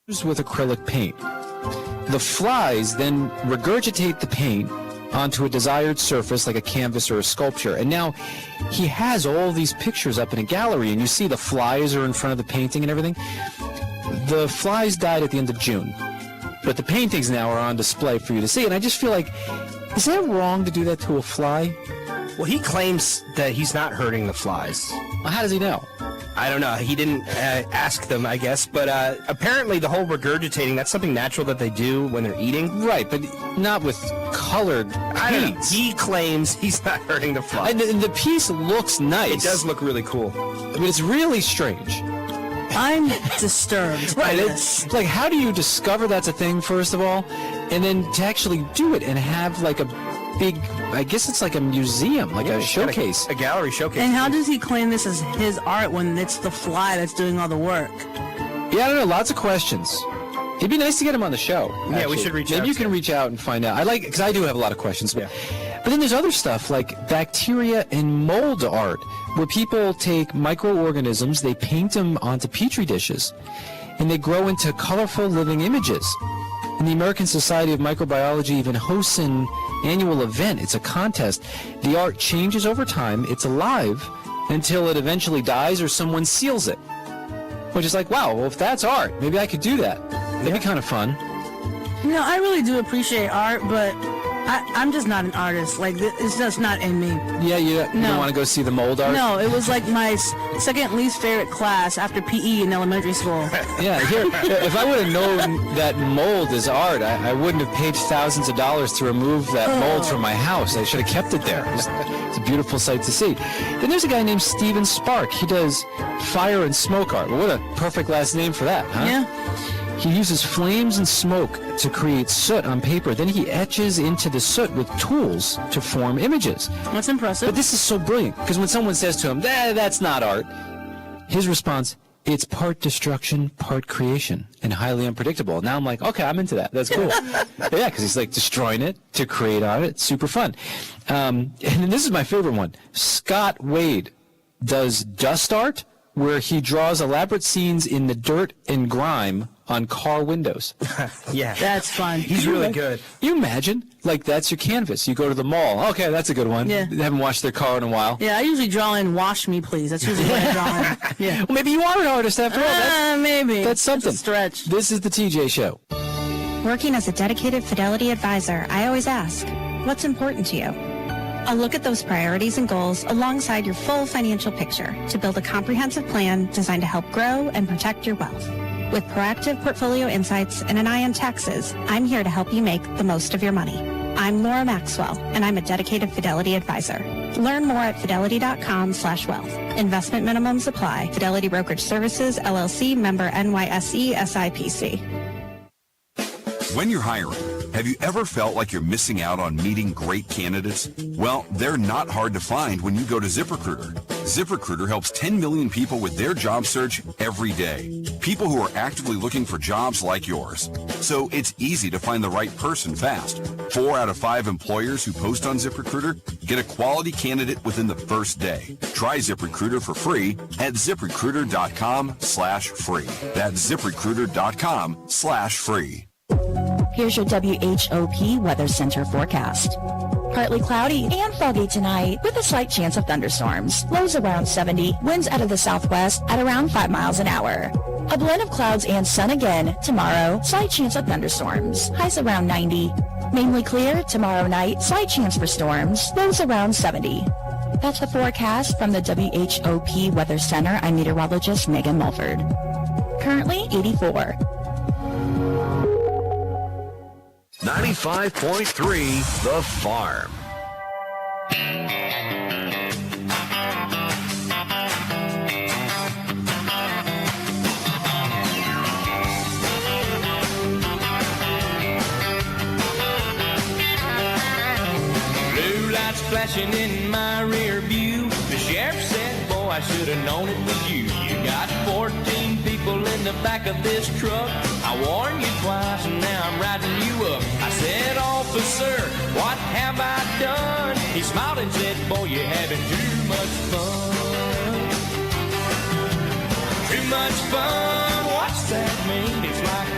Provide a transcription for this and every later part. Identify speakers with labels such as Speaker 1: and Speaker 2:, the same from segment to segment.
Speaker 1: with acrylic paint. The flies then regurgitate the paint onto a desired surface like a canvas or a sculpture. And now he has all these pictures up in a gallery, and you see the flies are in front of the painting and everything. The flies died at the end of June, but the paintings now are on display for you to see. And I just feel like, is that wrong to do that to a fly?
Speaker 2: Well, he claims that he's not hurting the flies.
Speaker 1: Well, how does he know?
Speaker 2: I don't know. He didn't ask them, I guess. But apparently the whole regurgitating, that's something natural that they do when they're eating.
Speaker 1: Right, but not with colored paints.
Speaker 2: He claims he's not hurting the flies.
Speaker 1: And the piece looks nice.
Speaker 2: It does look really cool.
Speaker 1: I mean, it's really strange.
Speaker 3: I'm disturbed.
Speaker 1: Right, it's like, how do you discover that's a thing, first of all, and then to actually do it and have like a big, I guess it's like a museum, like a showcase.
Speaker 2: A gallery showcase.
Speaker 3: And how does he claim this is his art when it's the fly that's doing all the work?
Speaker 1: Yeah, I don't know, lots of questions. It'd be nice to get him on the show.
Speaker 2: Yeah,
Speaker 1: actually.
Speaker 2: we should reach out.
Speaker 1: Maybe you can reach out and find out. Because I do have a lot of questions.
Speaker 2: Yeah.
Speaker 1: But then there's other stuff like bacteria and mold art, where people take microorganisms, they paint them onto petri dishes, and they grow into colorful living images. And the American Society of Microbiology even hosts an annual event. It's a contest. The art changes over time. It's alive until it eventually dies or someone seals it. Which is like, wow, well, if that's art, maybe I could do that. That'd be kind of fun.
Speaker 3: You know, I really do appreciate art, but I'm just not an artist. Like, it's just not in me.
Speaker 1: Yeah, you don't want to go see the mold art?
Speaker 3: No, it was like my second least favorite class after PE in elementary school.
Speaker 1: Yeah, if I would have known that mold is art, I wouldn't have paid thousands of dollars to remove that mold from my house. I should have kept it there. It's a beautiful sight to see. Then there's a guy named Steven Spark. He does fire and smoke art. Well, what a perfect last name for that, huh?
Speaker 3: Yeah.
Speaker 1: He uses flames and smoke to create soot on paper. Then he etches into the soot with tools to form images.
Speaker 3: That's impressive.
Speaker 1: But this is so brilliant, because when someone says to him, that's not art, his response, it's part destruction, part creation, and highly unpredictable. Now I'm like, okay, I'm into that. That's cool. Yeah, because he's like destroying it to create art. It's super fun. And then this is my favorite one. Scott Wade does dust art, where he draws elaborate scenes in the dirt and grime on car windows.
Speaker 2: Yeah.
Speaker 3: That's fun.
Speaker 2: He's really good.
Speaker 1: You imagine? Like, that's your canvas. You go to the mall. Okay, that's a good one.
Speaker 3: Yeah.
Speaker 1: They haven't washed their car in a while.
Speaker 3: Yeah, I usually draw in "wash me, please." That's usually what I draw in. Yeah.
Speaker 1: Well, maybe you are an artist after all.
Speaker 3: Maybe.
Speaker 1: That's something.
Speaker 3: That's a stretch.
Speaker 1: This is the TJ Show.
Speaker 4: Working as a dedicated Fidelity advisor, I always ask, what's important to you? I'll look at those priorities and goals alongside your full financial picture to build a comprehensive plan designed to help grow and protect your wealth. With proactive portfolio insights and an eye on taxes, I'm here to help you make the most of your money. I'm Laura Maxwell, and I'm a dedicated Fidelity advisor. Learn more at fidelity.com/wealth. Investment minimums apply. Fidelity Brokerage Services, LLC, member NYSE, SIPC.
Speaker 5: When you're hiring, have you ever felt like you're missing out on meeting great candidates? Well, they're not hard to find when you go to ZipRecruiter. ZipRecruiter helps 10 million people with their job search every day. People who are actively looking for jobs like yours. So it's easy to find the right person fast. 4 out of 5 employers who post on ZipRecruiter get a quality candidate within the first day. Try ZipRecruiter for free at ZipRecruiter.com/free. That's ZipRecruiter.com/free.
Speaker 6: Here's your WHOP Weather Center forecast. Partly cloudy and foggy tonight with a slight chance of thunderstorms. Lows around 70, winds out of the southwest at around 5 miles an hour. A blend of clouds and sun again tomorrow, slight chance of thunderstorms. Highs around 90. Mainly clear tomorrow night, slight chance for storms. Lows around 70. That's the forecast from the WHOP Weather Center. I'm meteorologist Megan Mulford. Currently 84.
Speaker 7: 95.3 The Farm.
Speaker 8: Blue lights flashing in my rear view. The sheriff said, boy, I should have known it was you. You got 14 people in the back of this truck. I warned you twice and now I'm riding you up. I said, officer, what have I done? He smiled and said, boy, you're having too much fun. Too much fun, what's that mean? It's like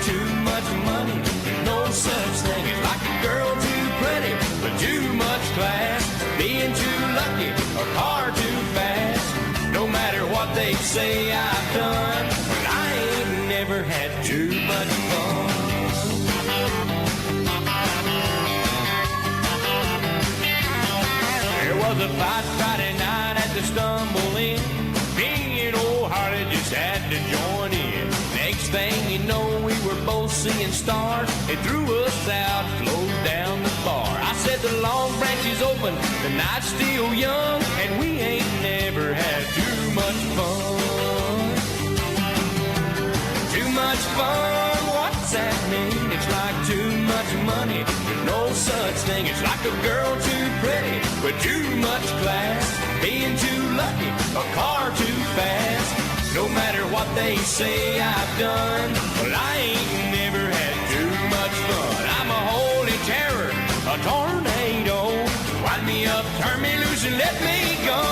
Speaker 8: much money, there's no such thing as like a girl too pretty, but too much class, being too lucky, a car too fast. No matter what they say I've done, but I ain't never had too much fun. There was a fight Friday night at the Stumble Inn. Me and old Harley just had to join in. Next thing you know, we were both seeing stars. They threw us out, closed down the bar. I said the Long Branch is open, the night's still young, and we ain't never had too much fun. Too much fun, what's that mean? It's like too much money, there's no such thing. It's like a girl too pretty, with too much class, being too lucky, a car too fast. No matter what they say I've done, well, I ain't never had too much fun. I'm a holy terror, a tornado. Wind me up, turn me loose, and let me go.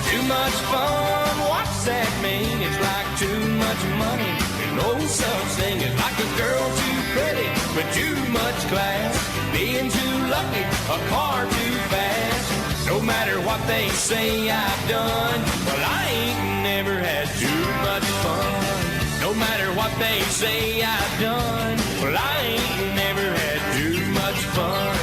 Speaker 8: Too much fun, what's that mean? It's like too much money, there's no such thing as like a girl too pretty, with too much class, being too lucky, a car too fast. No matter what they say I've done, well, I ain't never had too much fun. No matter what they say I've done, well, I ain't never had too much fun.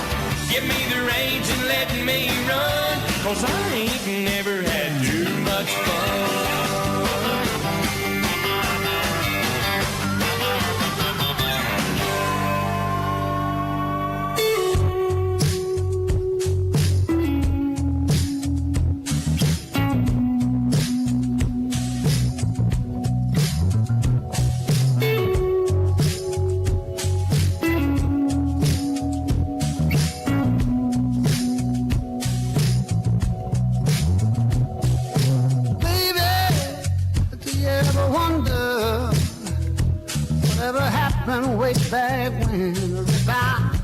Speaker 8: Give me the reins and let me run, 'cause I ain't never had too much fun.
Speaker 9: Way back when, if I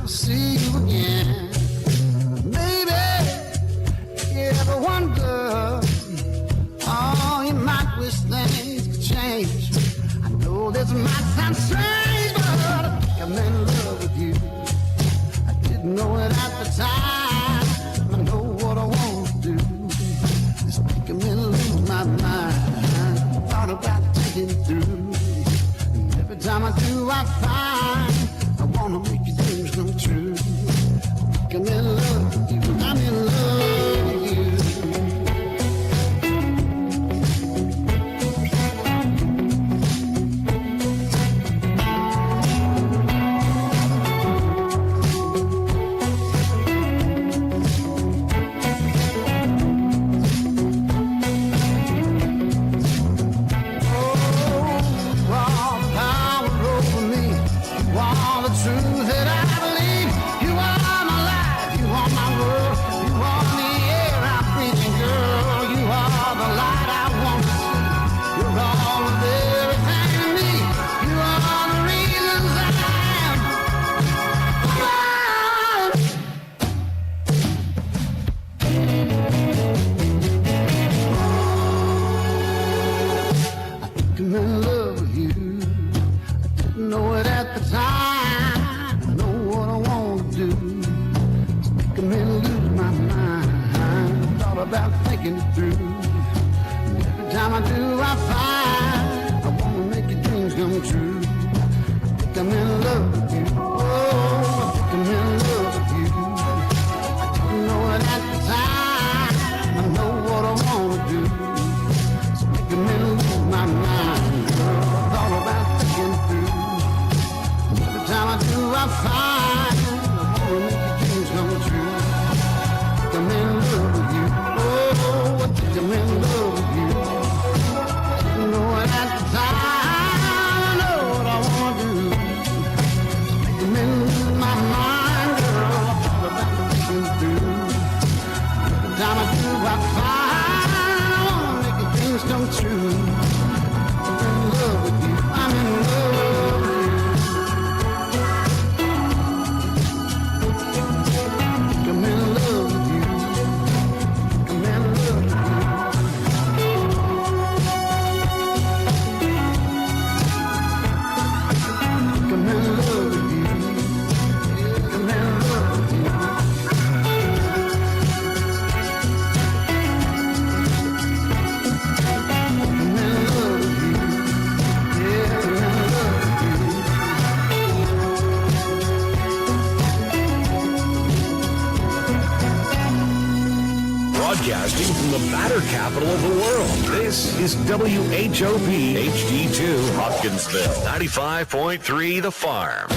Speaker 9: see you again, maybe you ever wonder, oh, you might wish things could change. I know this might sound strange, but I think I'm in love with you. I didn't know it at the time. I know what I want to do. Just making me lose my mind. Thought about taking it through. Every time I do, I find I wanna make your dreams come true. I'm in love with you. I'm in love with you. Truth that I believe, you are my life, you are my world, you are the air I'm breathing, girl. You are the light I want to see. You're all of everything to me. You are the reasons I am alive. I think I'm in love with you. I didn't know it at the time. About thinking it through. And every time I do, I find I wanna make your dreams come true. I think I'm in love with you. Oh, I think I'm in love with you. I didn't know it at the time. I know what I wanna do. It's making me lose my mind. Girl, I thought about thinking it through. And every time I do, I find I wanna make your dreams come true. I think I'm in love with you. Oh, I think I'm in love with you. You know what at the time, I know what I want to do. Making me lose my mind, girl. I thought about thinking through. Every time I do, I find I want to make your dreams come true. I'm in love with you. I'm in love with you.
Speaker 7: Broadcasting from the batter capital of the world, this is WHOP HD2 Hopkinsville, 95.3 The Farm.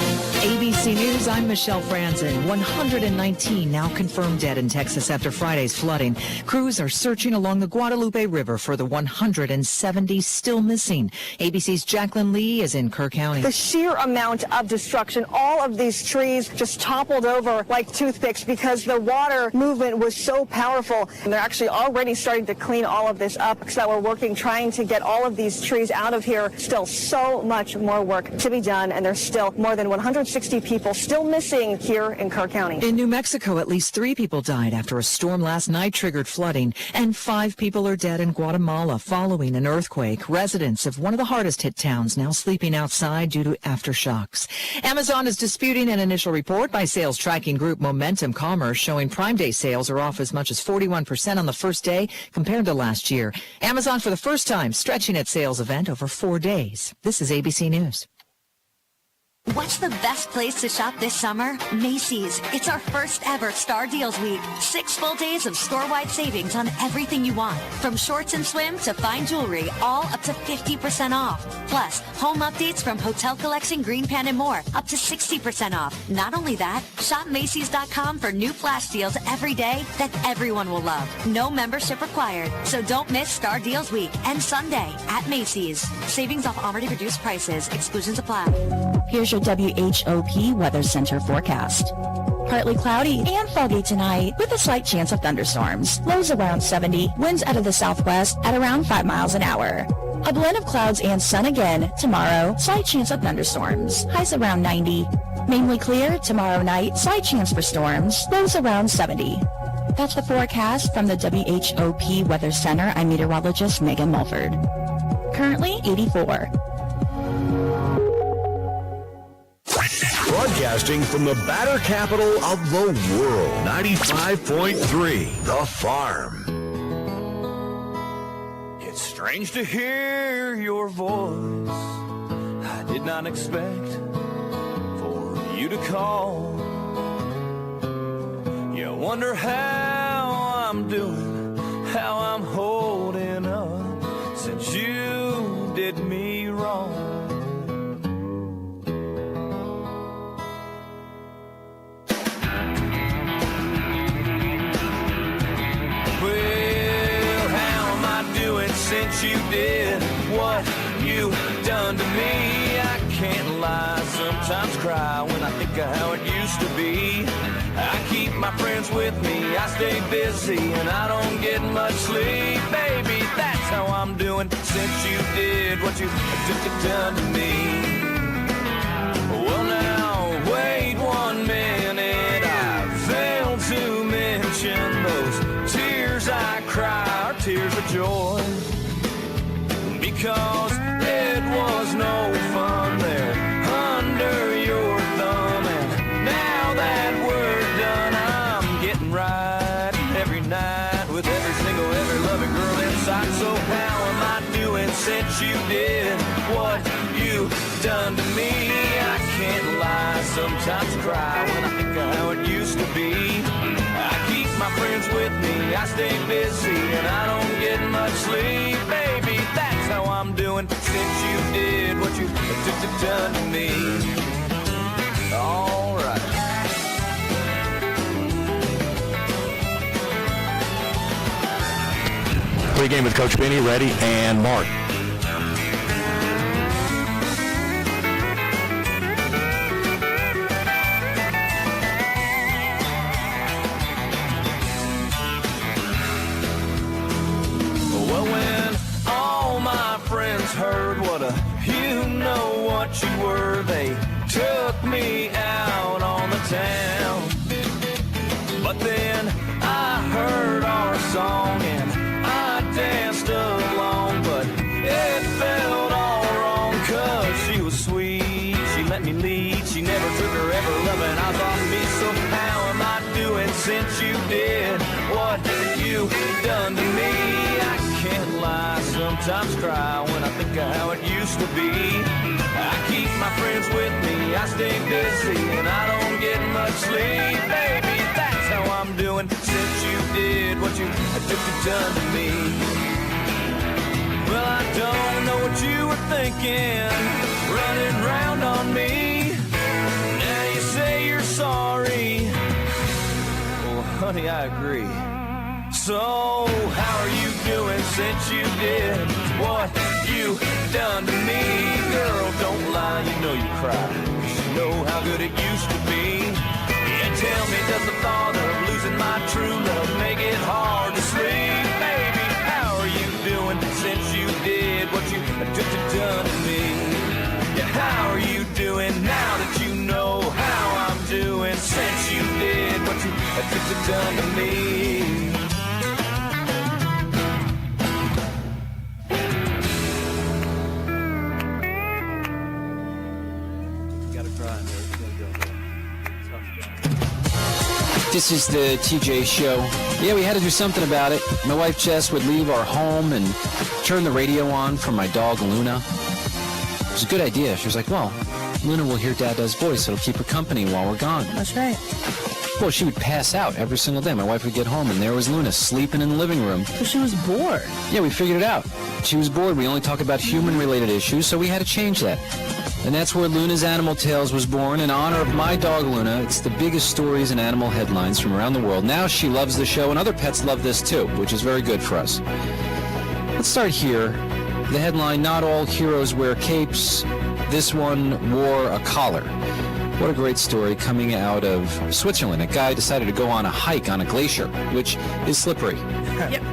Speaker 10: ABC News, I'm Michelle Franzen. 119 now confirmed dead in Texas after Friday's flooding. Crews are searching along the Guadalupe River for the 170 still missing. ABC's Jacqueline Lee is in Kerr County.
Speaker 11: The sheer amount of destruction, all of these trees just toppled over like toothpicks because the water movement was so powerful. And they're actually already starting to clean all of this up, so we're working, trying to get all of these trees out of here. Still so much more work to be done, and there's still more than 160 people still missing here in Kerr County.
Speaker 10: In New Mexico, at least 3 people died after a storm last night triggered flooding, and 5 people are dead in Guatemala following an earthquake. Residents of one of the hardest hit towns now sleeping outside due to aftershocks. Amazon is disputing an initial report by sales tracking group Momentum Commerce showing Prime Day sales are off as much as 41% on the first day compared to last year. Amazon for the first time stretching its sales event over 4 days. This is ABC News.
Speaker 12: What's the best place to shop this summer? Macy's. It's our first ever Star Deals Week. 6 full days of store-wide savings on everything you want. From shorts and swim to fine jewelry, all up to 50% off. Plus, home updates from Hotel Collection, Green Pan, and more, up to 60% off. Not only that, shop Macy's.com for new flash deals every day that everyone will love. No membership required. So don't miss Star Deals Week and Sunday at Macy's. Savings off already reduced prices. Exclusions apply.
Speaker 6: Here's your WHOP Weather Center forecast. Partly cloudy and foggy tonight with a slight chance of thunderstorms. Lows around 70, winds out of the southwest at around 5 miles an hour. A blend of clouds and sun again tomorrow, slight chance of thunderstorms. Highs around 90. Mainly clear tomorrow night, slight chance for storms. Lows around 70. That's the forecast from the WHOP Weather Center. I'm meteorologist Megan Mulford. Currently 84.
Speaker 7: Broadcasting from the batter capital of the world, 95.3 The Farm.
Speaker 8: It's strange to hear your voice. I did not expect for you to call. You wonder how I'm doing, how I'm holding up since you did me wrong. Since you did what you done to me, I can't lie, sometimes cry when I think of how it used to be. I keep my friends with me, I stay busy, and I don't get much sleep. Baby, that's how I'm doing since you did what you done to me. Well now, wait 1 minute, I failed to mention those tears I cry are tears of joy. Because it was no fun there under your thumb. And now that we're done, I'm getting right every night with every loving girl inside. So how am I doing since you did what you done to me? I can't lie, sometimes cry when I think of how it used to be. I keep my friends with me, I stay busy, and I don't get much sleep. Baby, that's how I'm doing since you did what you done to me. All right.
Speaker 7: Pre-game with Coach Benny, ready, and Mark.
Speaker 8: Heard what you know what you were, they took me out on the town. But then I heard our song and I danced along, but it felt all wrong, 'cause she was sweet, she let me lead, she never took her ever loving I thought of me. So how am I doing since you did what you done to me? I can't lie, sometimes cry when I think of how it used to be. I keep my friends with me, I stay busy, and I don't get much sleep. Baby, that's how I'm doing since you did what you you done to me. Well, I don't know what you were thinking, running round on me. Now you say you're sorry. Well, honey, I agree. So, how are you doing since you did what you done to me? Girl, don't lie, you know you cry. You know how good it used to be. Yeah, tell me, does the thought of losing my true love make it hard to sleep? Baby, how are you doing since you did what you done to me? Yeah, how are you doing now that you know how I'm doing since you did what you done to me?
Speaker 1: This is the TJ Show. Yeah, we had to do something about it. My wife Jess would leave our home and turn the radio on for my dog Luna. It was a good idea. She was like, well, Luna will hear Dada's voice. It'll keep her company while we're gone.
Speaker 3: That's right.
Speaker 1: Well, she would pass out every single day. My wife would get home, and there was Luna sleeping in the living room.
Speaker 3: Because she was bored.
Speaker 1: Yeah, we figured it out. She was bored. We only talk about human-related issues, so we had to change that. And that's where Luna's Animal Tales was born. In honor of my dog, Luna, it's the biggest stories and animal headlines from around the world. Now she loves the show, and other pets love this too, which is very good for us. Let's start here. The headline, not all heroes wear capes. This one wore a collar. What a great story coming out of Switzerland. A guy decided to go on a hike on a glacier, which is slippery.
Speaker 3: Yep.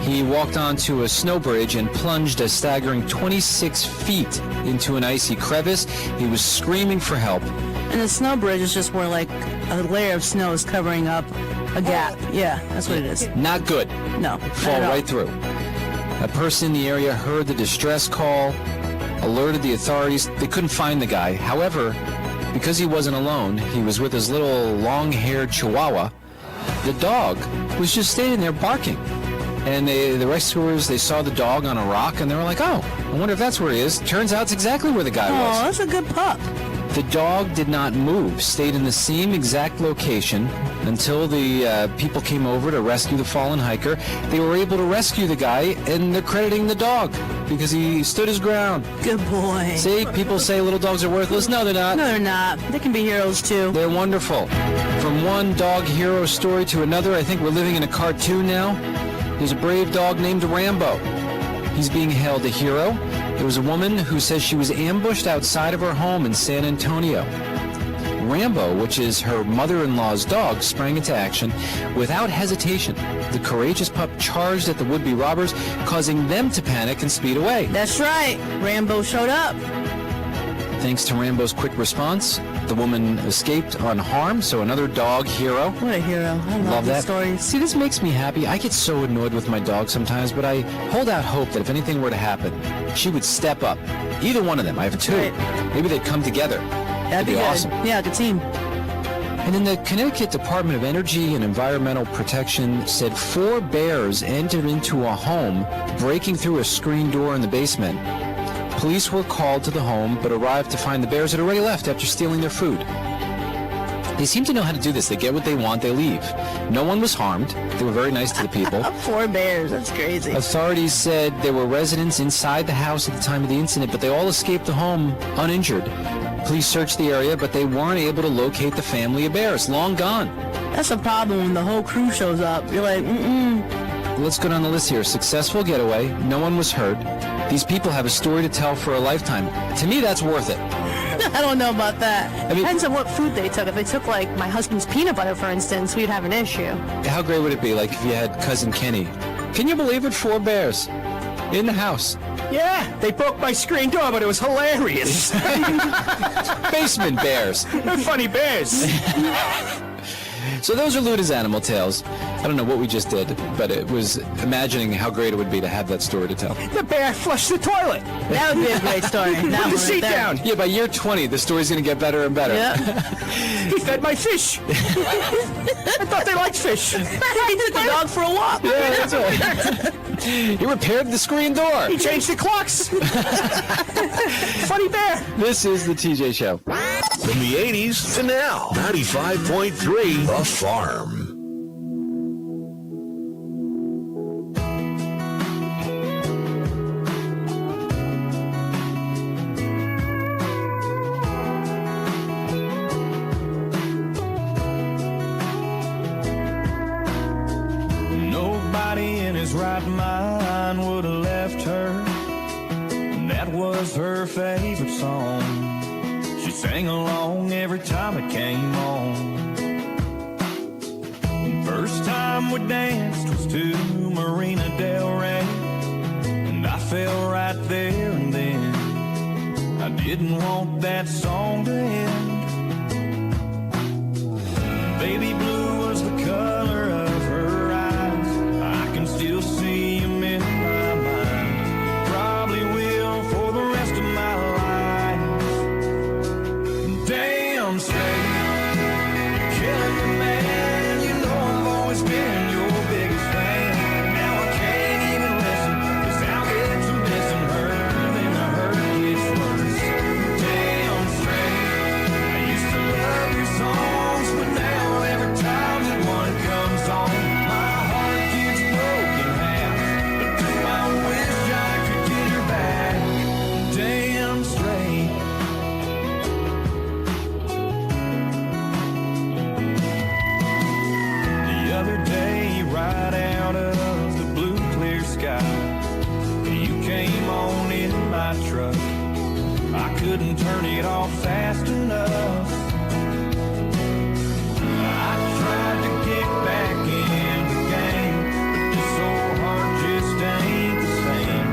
Speaker 1: He walked onto a snow bridge and plunged a staggering 26 feet into an icy crevice. He was screaming for help.
Speaker 3: And the snow bridge is just where, like, a layer of snow is covering up a gap. Yeah, that's what it is.
Speaker 1: Not good.
Speaker 3: No.
Speaker 1: Fall right through. A person in the area heard the distress call, alerted the authorities. They couldn't find the guy. However, because he wasn't alone, he was with his little long-haired chihuahua. The dog was just standing there barking. And the rescuers, they saw the dog on a rock, and they were like, oh, I wonder if that's where he is. Turns out it's exactly where the guy was.
Speaker 3: Oh, that's a good pup.
Speaker 1: The dog did not move, stayed in the same exact location until the people came over to rescue the fallen hiker. They were able to rescue the guy, and they're crediting the dog because he stood his ground.
Speaker 3: Good boy.
Speaker 1: See, people say little dogs are worthless. No, they're not.
Speaker 3: No, they're not. They can be heroes, too.
Speaker 1: They're wonderful. From one dog hero story to another, I think we're living in a cartoon now. There's a brave dog named Rambo. He's being hailed a hero. There was a woman who says she was ambushed outside of her home in San Antonio. Rambo, which is her mother-in-law's dog, sprang into action without hesitation. The courageous pup charged at the would-be robbers, causing them to panic and speed away.
Speaker 3: That's right. Rambo showed up.
Speaker 1: Thanks to Rambo's quick response, the woman escaped unharmed, so another dog hero.
Speaker 3: What a hero. I love these
Speaker 1: that.
Speaker 3: stories.
Speaker 1: See, this makes me happy. I get so annoyed with my dog sometimes, but I hold out hope that if anything were to happen, she would step up. Either one of them. I have two.
Speaker 3: Right.
Speaker 1: Maybe they'd come together.
Speaker 3: That'd be good.
Speaker 1: Awesome.
Speaker 3: Yeah, the team.
Speaker 1: And then the Connecticut Department of Energy and Environmental Protection said 4 bears entered into a home, breaking through a screen door in the basement. Police were called to the home, but arrived to find the bears had already left after stealing their food. They seem to know how to do this. They get what they want, they leave. No one was harmed. They were very nice to the people.
Speaker 3: 4 bears. That's crazy.
Speaker 1: Authorities said there were residents inside the house at the time of the incident, but they all escaped the home uninjured. Police searched the area, but they weren't able to locate the family of bears. Long gone.
Speaker 3: That's a problem when the whole crew shows up. You're like,
Speaker 1: Let's go down the list here. Successful getaway. No one was hurt. These people have a story to tell for a lifetime. To me, that's worth it.
Speaker 3: I don't know about that.
Speaker 13: I mean, depends on what food they took. If they took, like, my husband's peanut butter, for instance, we'd have an issue.
Speaker 1: How great would it be, like, if you had Cousin Kenny? Can you believe it? 4 bears in the house.
Speaker 2: Yeah, they broke my screen door, but it was hilarious.
Speaker 1: Basement bears.
Speaker 2: They're funny bears.
Speaker 1: So those are Luda's Animal Tales. I don't know what we just did, but it was imagining how great it would be to have that story to tell.
Speaker 2: The bear flushed the toilet.
Speaker 3: That would be a great story.
Speaker 2: Put the seat down.
Speaker 1: Yeah, by year 20, the story's going to get better and better.
Speaker 3: Yeah.
Speaker 2: He fed my fish. I thought they liked fish.
Speaker 3: He took the dog for a walk.
Speaker 1: Yeah, that's right. He repaired the screen door.
Speaker 2: He changed the clocks. Funny bear.
Speaker 1: This is the TJ Show.
Speaker 7: From the 80s to now, 95.3 The Farm.
Speaker 8: along every time it came on. First time we danced was to Marina Del Rey, and I fell right there and then. I didn't want that song to end. Baby blue was the color of her eyes. I can still see him in my mind. Probably will for the rest of my life. Damn straight, you're killing me, man. You know I've always been your biggest fan. Now I can't even listen, 'cause I'll get to missing her, then the hurt gets worse. Damn straight, I used to love your songs, but now every time that one comes on, my heart gets broken half. But do I wish I could get her back? Damn straight. The other day, right out of the blue clear sky, you came on in my truck. I couldn't turn it off fast enough. I tried to get back in the game, but this old heart just ain't the same.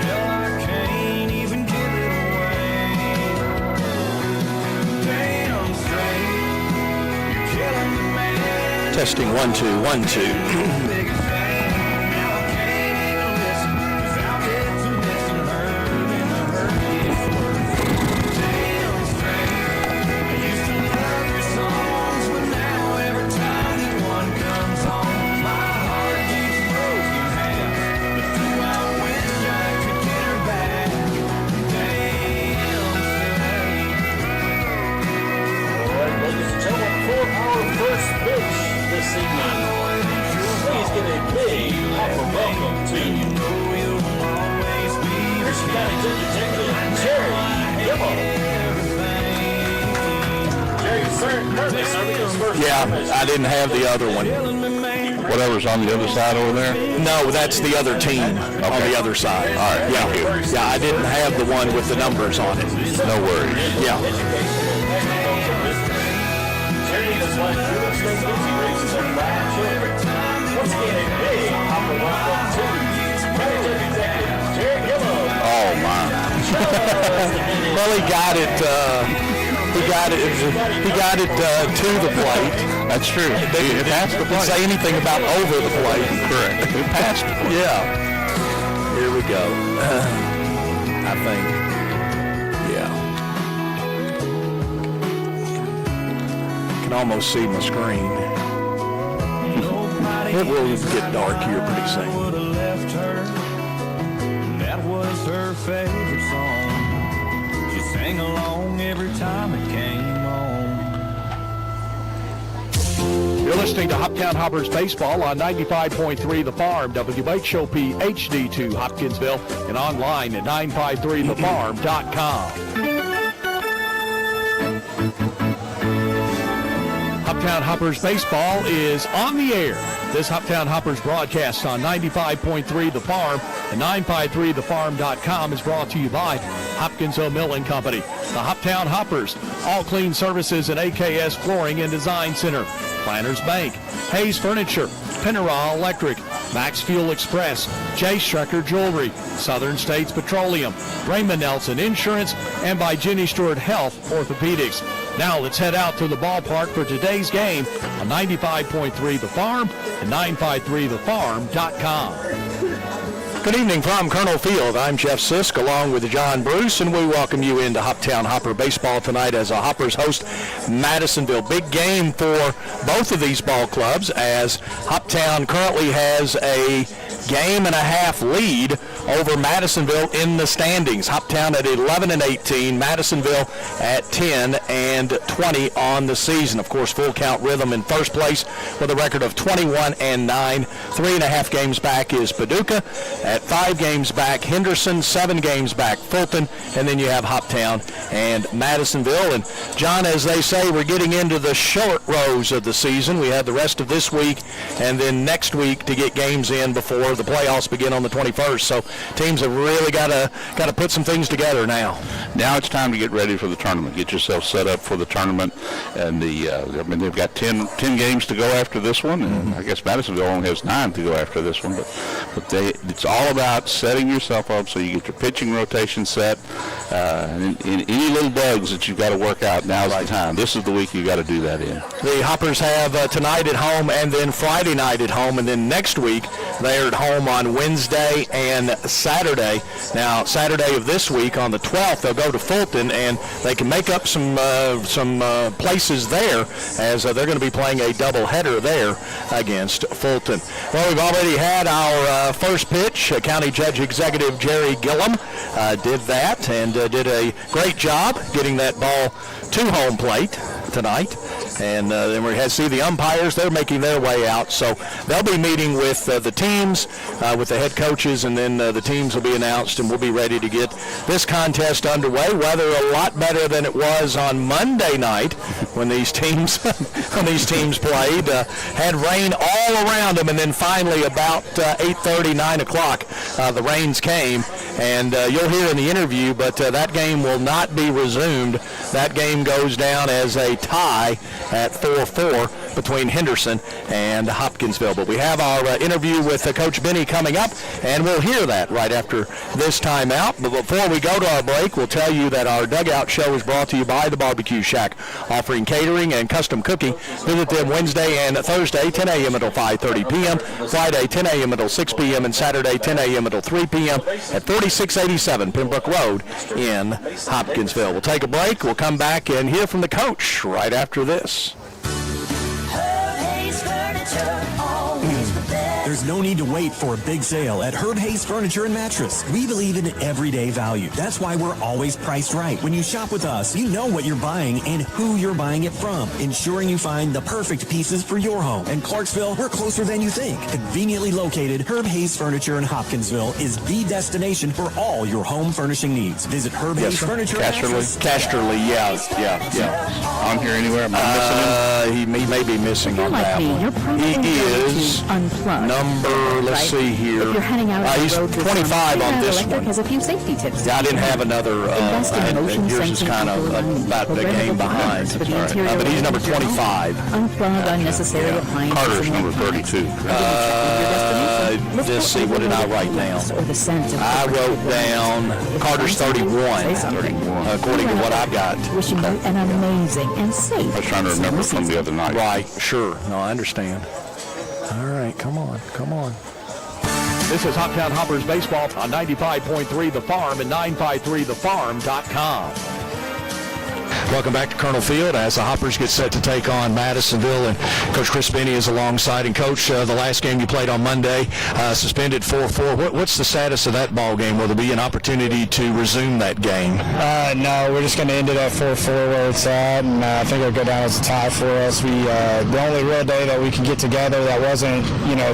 Speaker 8: Hell, I can't even give it away. Damn straight, you're killing me, man.
Speaker 14: Testing 1 2 1 2.
Speaker 8: Biggest fan. Now I can't even listen, 'cause I'll get to missing her, then the hurt gets worse. Damn straight, I used to love your songs, but now every time that one comes on, my heart gets broken half. But do I wish I could get her back? Damn straight.
Speaker 15: All right, ladies and gentlemen, for our first pitch this evening, please give a big welcome to Christian County Detective Jerry Gilmo. Jerry, sir, nervous. Are we his first?
Speaker 14: Yeah, I didn't have the other one.
Speaker 16: Whatever's on the other side over there?
Speaker 14: No, that's the other team on the other side.
Speaker 16: All right,
Speaker 14: Yeah,
Speaker 16: thank you.
Speaker 14: yeah, I didn't have the one with the numbers on it.
Speaker 16: No worries.
Speaker 14: Yeah.
Speaker 15: Jerry is like Judah State Busy races and Brad Children. Once again, a big hopper welcome to County Detective Jerry Gilmo.
Speaker 16: Oh, my.
Speaker 14: Well, he got it. He got it to the plate.
Speaker 16: That's true.
Speaker 14: They
Speaker 16: It passed the
Speaker 14: didn't
Speaker 16: plate.
Speaker 14: say anything about over the plate.
Speaker 16: Correct. It passed the plate.
Speaker 14: Yeah. Here we go. I think. Yeah. Can almost see my screen. It will get dark here pretty soon.
Speaker 8: Would have left her. That was her favorite song. She sang along every time it came on.
Speaker 17: You're listening to Hoptown Hoppers Baseball on 95.3 The Farm, WHOP HD2 Hopkinsville, and online at 953thefarm.com. Hoptown Hoppers Baseball is on the air. This Hoptown Hoppers broadcast on 95.3 The Farm and 953thefarm.com is brought to you by Hopkinsville Milling Company. The Hoptown Hoppers, all clean services at AKS Flooring and Design Center, Planners Bank, Hayes Furniture, Pinera Electric, Max Fuel Express, J. Strecker Jewelry, Southern States Petroleum, Raymond Nelson Insurance, and by Jenny Stewart Health Orthopedics. Now let's head out to the ballpark for today's game on 95.3 The Farm and 953thefarm.com.
Speaker 14: Good evening from Colonel Field. I'm Jeff Sisk along with John Bruce, and we welcome you into Hoptown Hopper Baseball tonight as a Hoppers host Madisonville. Big game for both of these ball clubs as Hoptown currently has a game-and-a-half lead over Madisonville in the standings. Hoptown at 11-18, Madisonville at 10-20 on the season. Of course, full count Rhythm in first place with a record of 21-9. 3.5 games back is Paducah. At 5 games back, Henderson. 7 games back, Fulton. And then you have Hoptown and Madisonville. And John, as they say, we're getting into the short rows of the season. We have the rest of this week and then next week to get games in before the playoffs begin on the 21st. So teams have really got to put some things together now.
Speaker 16: Now it's time to get ready for the tournament. Get yourself set up for the tournament. And they've got 10 games to go after this one. And I guess Madisonville only has 9 to go after this one. But it's all about setting yourself up so you get your pitching rotation set. And any little bugs that you've got to work out, now's the time. This is the week you got to do that in.
Speaker 14: The Hoppers have tonight at home and then Friday night at home. And then next week they're at home on Wednesday and Saturday. Now, Saturday of this week on the 12th, they'll go to Fulton, and they can make up some places there as they're going to be playing a doubleheader there against Fulton. Well, we've already had our first pitch. County Judge Executive Jerry Gillum did that and did a great job getting that ball to home plate tonight. And then we see the umpires. They're making their way out. So they'll be meeting with the teams, with the head coaches, and then the teams will be announced, and we'll be ready to get this contest underway. Weather a lot better than it was on Monday night when these teams played. Had rain all around them, and then finally about 8:30, 9 o'clock, the rains came. And you'll hear in the interview, but that game will not be resumed. That game goes down as a tie at 4-4 between Henderson and Hopkinsville. But we have our interview with Coach Benny coming up, and we'll hear that right after this timeout. But before we go to our break, we'll tell you that our Dugout Show is brought to you by the Barbecue Shack, offering catering and custom cooking. Visit them Wednesday and Thursday, 10 a.m. until 5:30 p.m., Friday, 10 a.m. until 6 p.m., and Saturday, 10 a.m. until 3 p.m. at 4687 Pembroke Road in Hopkinsville. We'll take a break. We'll come back and hear from the coach right after this.
Speaker 18: There's no need to wait for a big sale at Herb Hayes Furniture and Mattress. We believe in everyday value. That's why we're always priced right. When you shop with us, you know what you're buying and who you're buying it from, ensuring you find the perfect pieces for your home. In Clarksville, we're closer than you think. Conveniently located, Herb Hayes Furniture in Hopkinsville is the destination for all your home furnishing needs. Visit Herb Hayes Furniture and Mattress.
Speaker 14: Casterly, yeah.
Speaker 16: On here anywhere? Am I missing him?
Speaker 14: He may be missing on that one. He is number, let's see here.
Speaker 19: If you're heading out on
Speaker 14: he's
Speaker 19: the road
Speaker 14: 25 on this
Speaker 19: Electric
Speaker 14: one.
Speaker 19: has a few safety tips.
Speaker 14: Yeah, I didn't have another. Yours is kind of about the game behind. But he's number 25.
Speaker 19: Unplug unnecessary appliances.
Speaker 16: Carter's number 32.
Speaker 14: Let's see, what did I write down? I wrote down Carter's 31, according to what I got.
Speaker 19: Wishing you an amazing and safe.
Speaker 16: I was trying to remember from the other night.
Speaker 14: Right, sure. No, I understand. All right, come on.
Speaker 17: This is Hoptown Hoppers Baseball on 95.3 The Farm and 953thefarm.com.
Speaker 14: Welcome back to Colonel Field as the Hoppers get set to take on Madisonville, and Coach Chris Benny is alongside. And Coach, the last game you played on Monday, suspended 4-4. What's the status of that ball game? Will there be an opportunity to resume that game?
Speaker 20: No, we're just going to end it at 4-4 where it's at, and I think it'll go down as a tie for us. The only real day that we can get together that wasn't,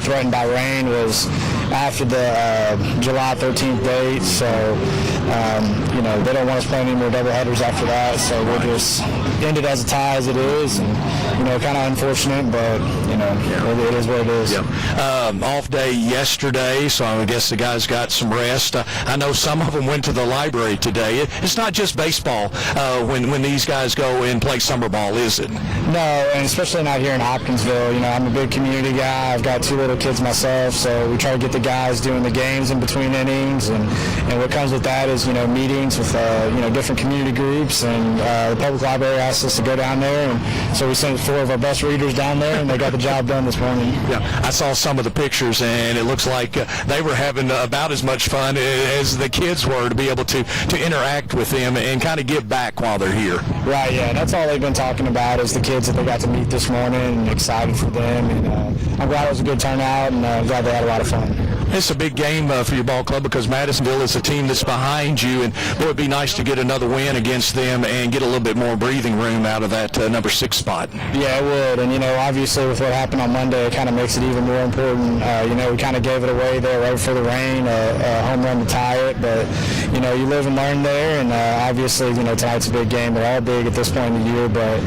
Speaker 20: threatened by rain was after the July 13th date. So, they don't want us playing any more doubleheaders after that. So we'll just end it as a tie as it is, and kind of unfortunate, but it is what it is.
Speaker 14: Off day yesterday, so I guess the guys got some rest. I know some of them went to the library today. It's not just baseball when these guys go and play summer ball, is it?
Speaker 20: No, and especially not here in Hopkinsville. I'm a big community guy. I've got 2 little kids myself, so we try to get the guys doing the games in between innings, and what comes with that is meetings with different community groups, and the public library asked us to go down there, and so we sent 4 of our best readers down there, and they got the job done this morning.
Speaker 14: Yeah, I saw some of the pictures, and it looks like they were having about as much fun as the kids were to be able to interact with them and kind of give back while they're here.
Speaker 20: Right, yeah, that's all they've been talking about is the kids that they got to meet this morning, and excited for them, and I'm glad it was a good turnout, and I'm glad they had a lot of fun.
Speaker 14: It's a big game for your ball club because Madisonville is a team that's behind you, and boy, it'd be nice to get another win against them and get a little bit more breathing room out of that number 6 spot.
Speaker 20: Yeah, it would, and obviously with what happened on Monday, it kind of makes it even more important. We kind of gave it away there right before the rain, a home run to tie it, but you live and learn there, and obviously tonight's a big game. They're all big at this point in the year, but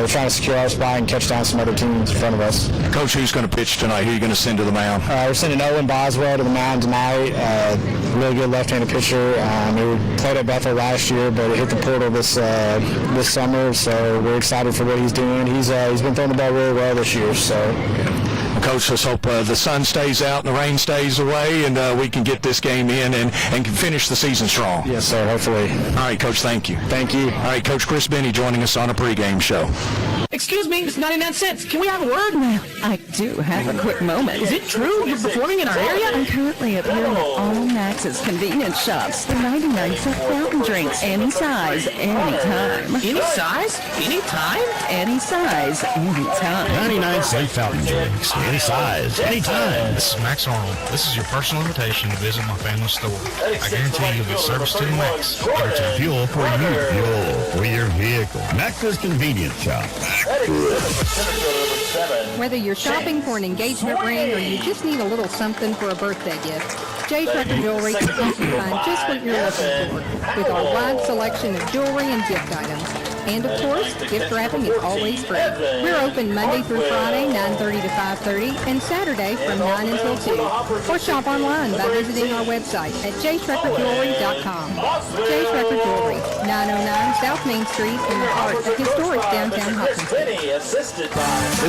Speaker 20: we're trying to secure our spot and catch down some other teams in front of us.
Speaker 14: Coach, who's going to pitch tonight? Who are you going to send to the mound?
Speaker 20: We're sending Owen Boswell well to the mound tonight. Really good left-handed pitcher. He played at Bethel last year, but he hit the portal this summer, so we're excited for what he's doing. He's been throwing the ball really well this year, so.
Speaker 14: Coach, let's hope the sun stays out and the rain stays away, and we can get this game in and can finish the season strong.
Speaker 20: Yes, sir, hopefully.
Speaker 14: All right, Coach, thank you.
Speaker 20: Thank you.
Speaker 14: All right, Coach Chris Benny joining us on a pregame show.
Speaker 3: Excuse me, it's 99 cents. Can we have a word?
Speaker 19: Well, I do have a quick moment.
Speaker 3: Is it true? You're performing in our area?
Speaker 19: I'm currently appearing at all Max's convenience shops for 99 cent fountain drinks. Any size, anytime.
Speaker 3: Any size? Anytime?
Speaker 19: Any size, anytime.
Speaker 7: 99 cent fountain drinks. Any size, anytime.
Speaker 21: This is Max Arnold. This is your personal invitation to visit my family store. I guarantee you'll get service to the max. Every
Speaker 7: Fuel for you. Fuel for your vehicle. Max's Convenience Shop.
Speaker 22: Whether you're shopping for an engagement ring or you just need a little something for a birthday gift, J. Trucker Jewelry can help you find just what you're looking for with our wide selection of jewelry and gift items. And of course, gift wrapping is always free. We're open Monday through Friday, 9:30 to 5:30, and Saturday from 9 until 2. Or shop online by visiting our website at jtruckerjewelry.com. J. Trucker Jewelry, 909 South Main Street in the heart of historic downtown Hopkinsville.
Speaker 17: This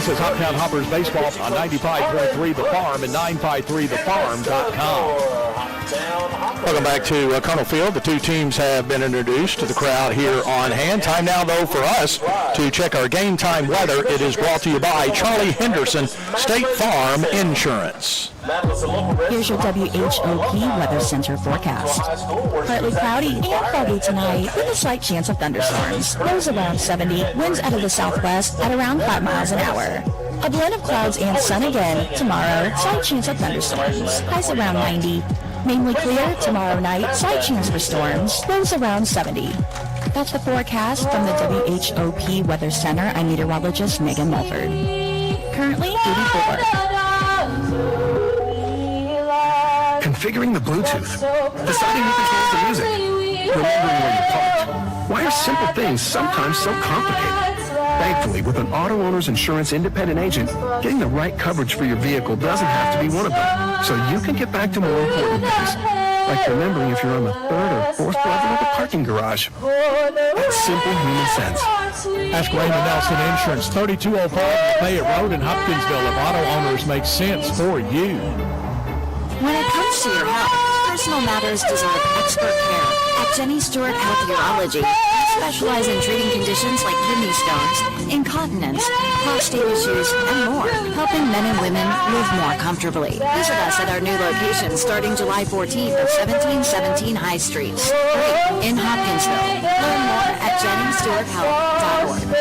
Speaker 17: is Hoptown Hoppers baseball on 95.3 The Farm and 953thefarm.com.
Speaker 14: Welcome back to Colonel Field. The two teams have been introduced to the crowd here on hand. Time now, though, for us to check our game time weather. It is brought to you by Charlie Henderson State Farm Insurance.
Speaker 6: Here's your WHOP Weather Center forecast. Partly cloudy and foggy tonight with a slight chance of thunderstorms. Lows around 70, winds out of the southwest at around 5 miles an hour. A blend of clouds and sun again tomorrow, slight chance of thunderstorms. Highs around 90. Mainly clear tomorrow night, slight chance for storms, lows around 70. That's the forecast from the WHOP Weather Center. I'm meteorologist Megan Mulford. Currently 84.
Speaker 23: Configuring the Bluetooth, deciding who controls the music, remembering where you parked. Why are simple things sometimes so complicated? Thankfully, with an auto owner's insurance independent agent, getting the right coverage for your vehicle doesn't have to be one of them. So you can get back to more important things, like remembering if you're on the third or fourth level of the parking garage. That's simple human sense.
Speaker 17: Ask Raymond Nelson Insurance, 3205 Fayette Road in Hopkinsville. If auto owners make sense for you.
Speaker 6: When it comes to your health, personal matters deserve expert care. At Jenny Stewart Health Urology, we specialize in treating conditions like kidney stones, incontinence, prostate issues, and more, helping men and women live more comfortably. Visit us at our new location starting July 14th at 1717 High Street, right in Hopkinsville. Learn more at jennystewarthealth.org.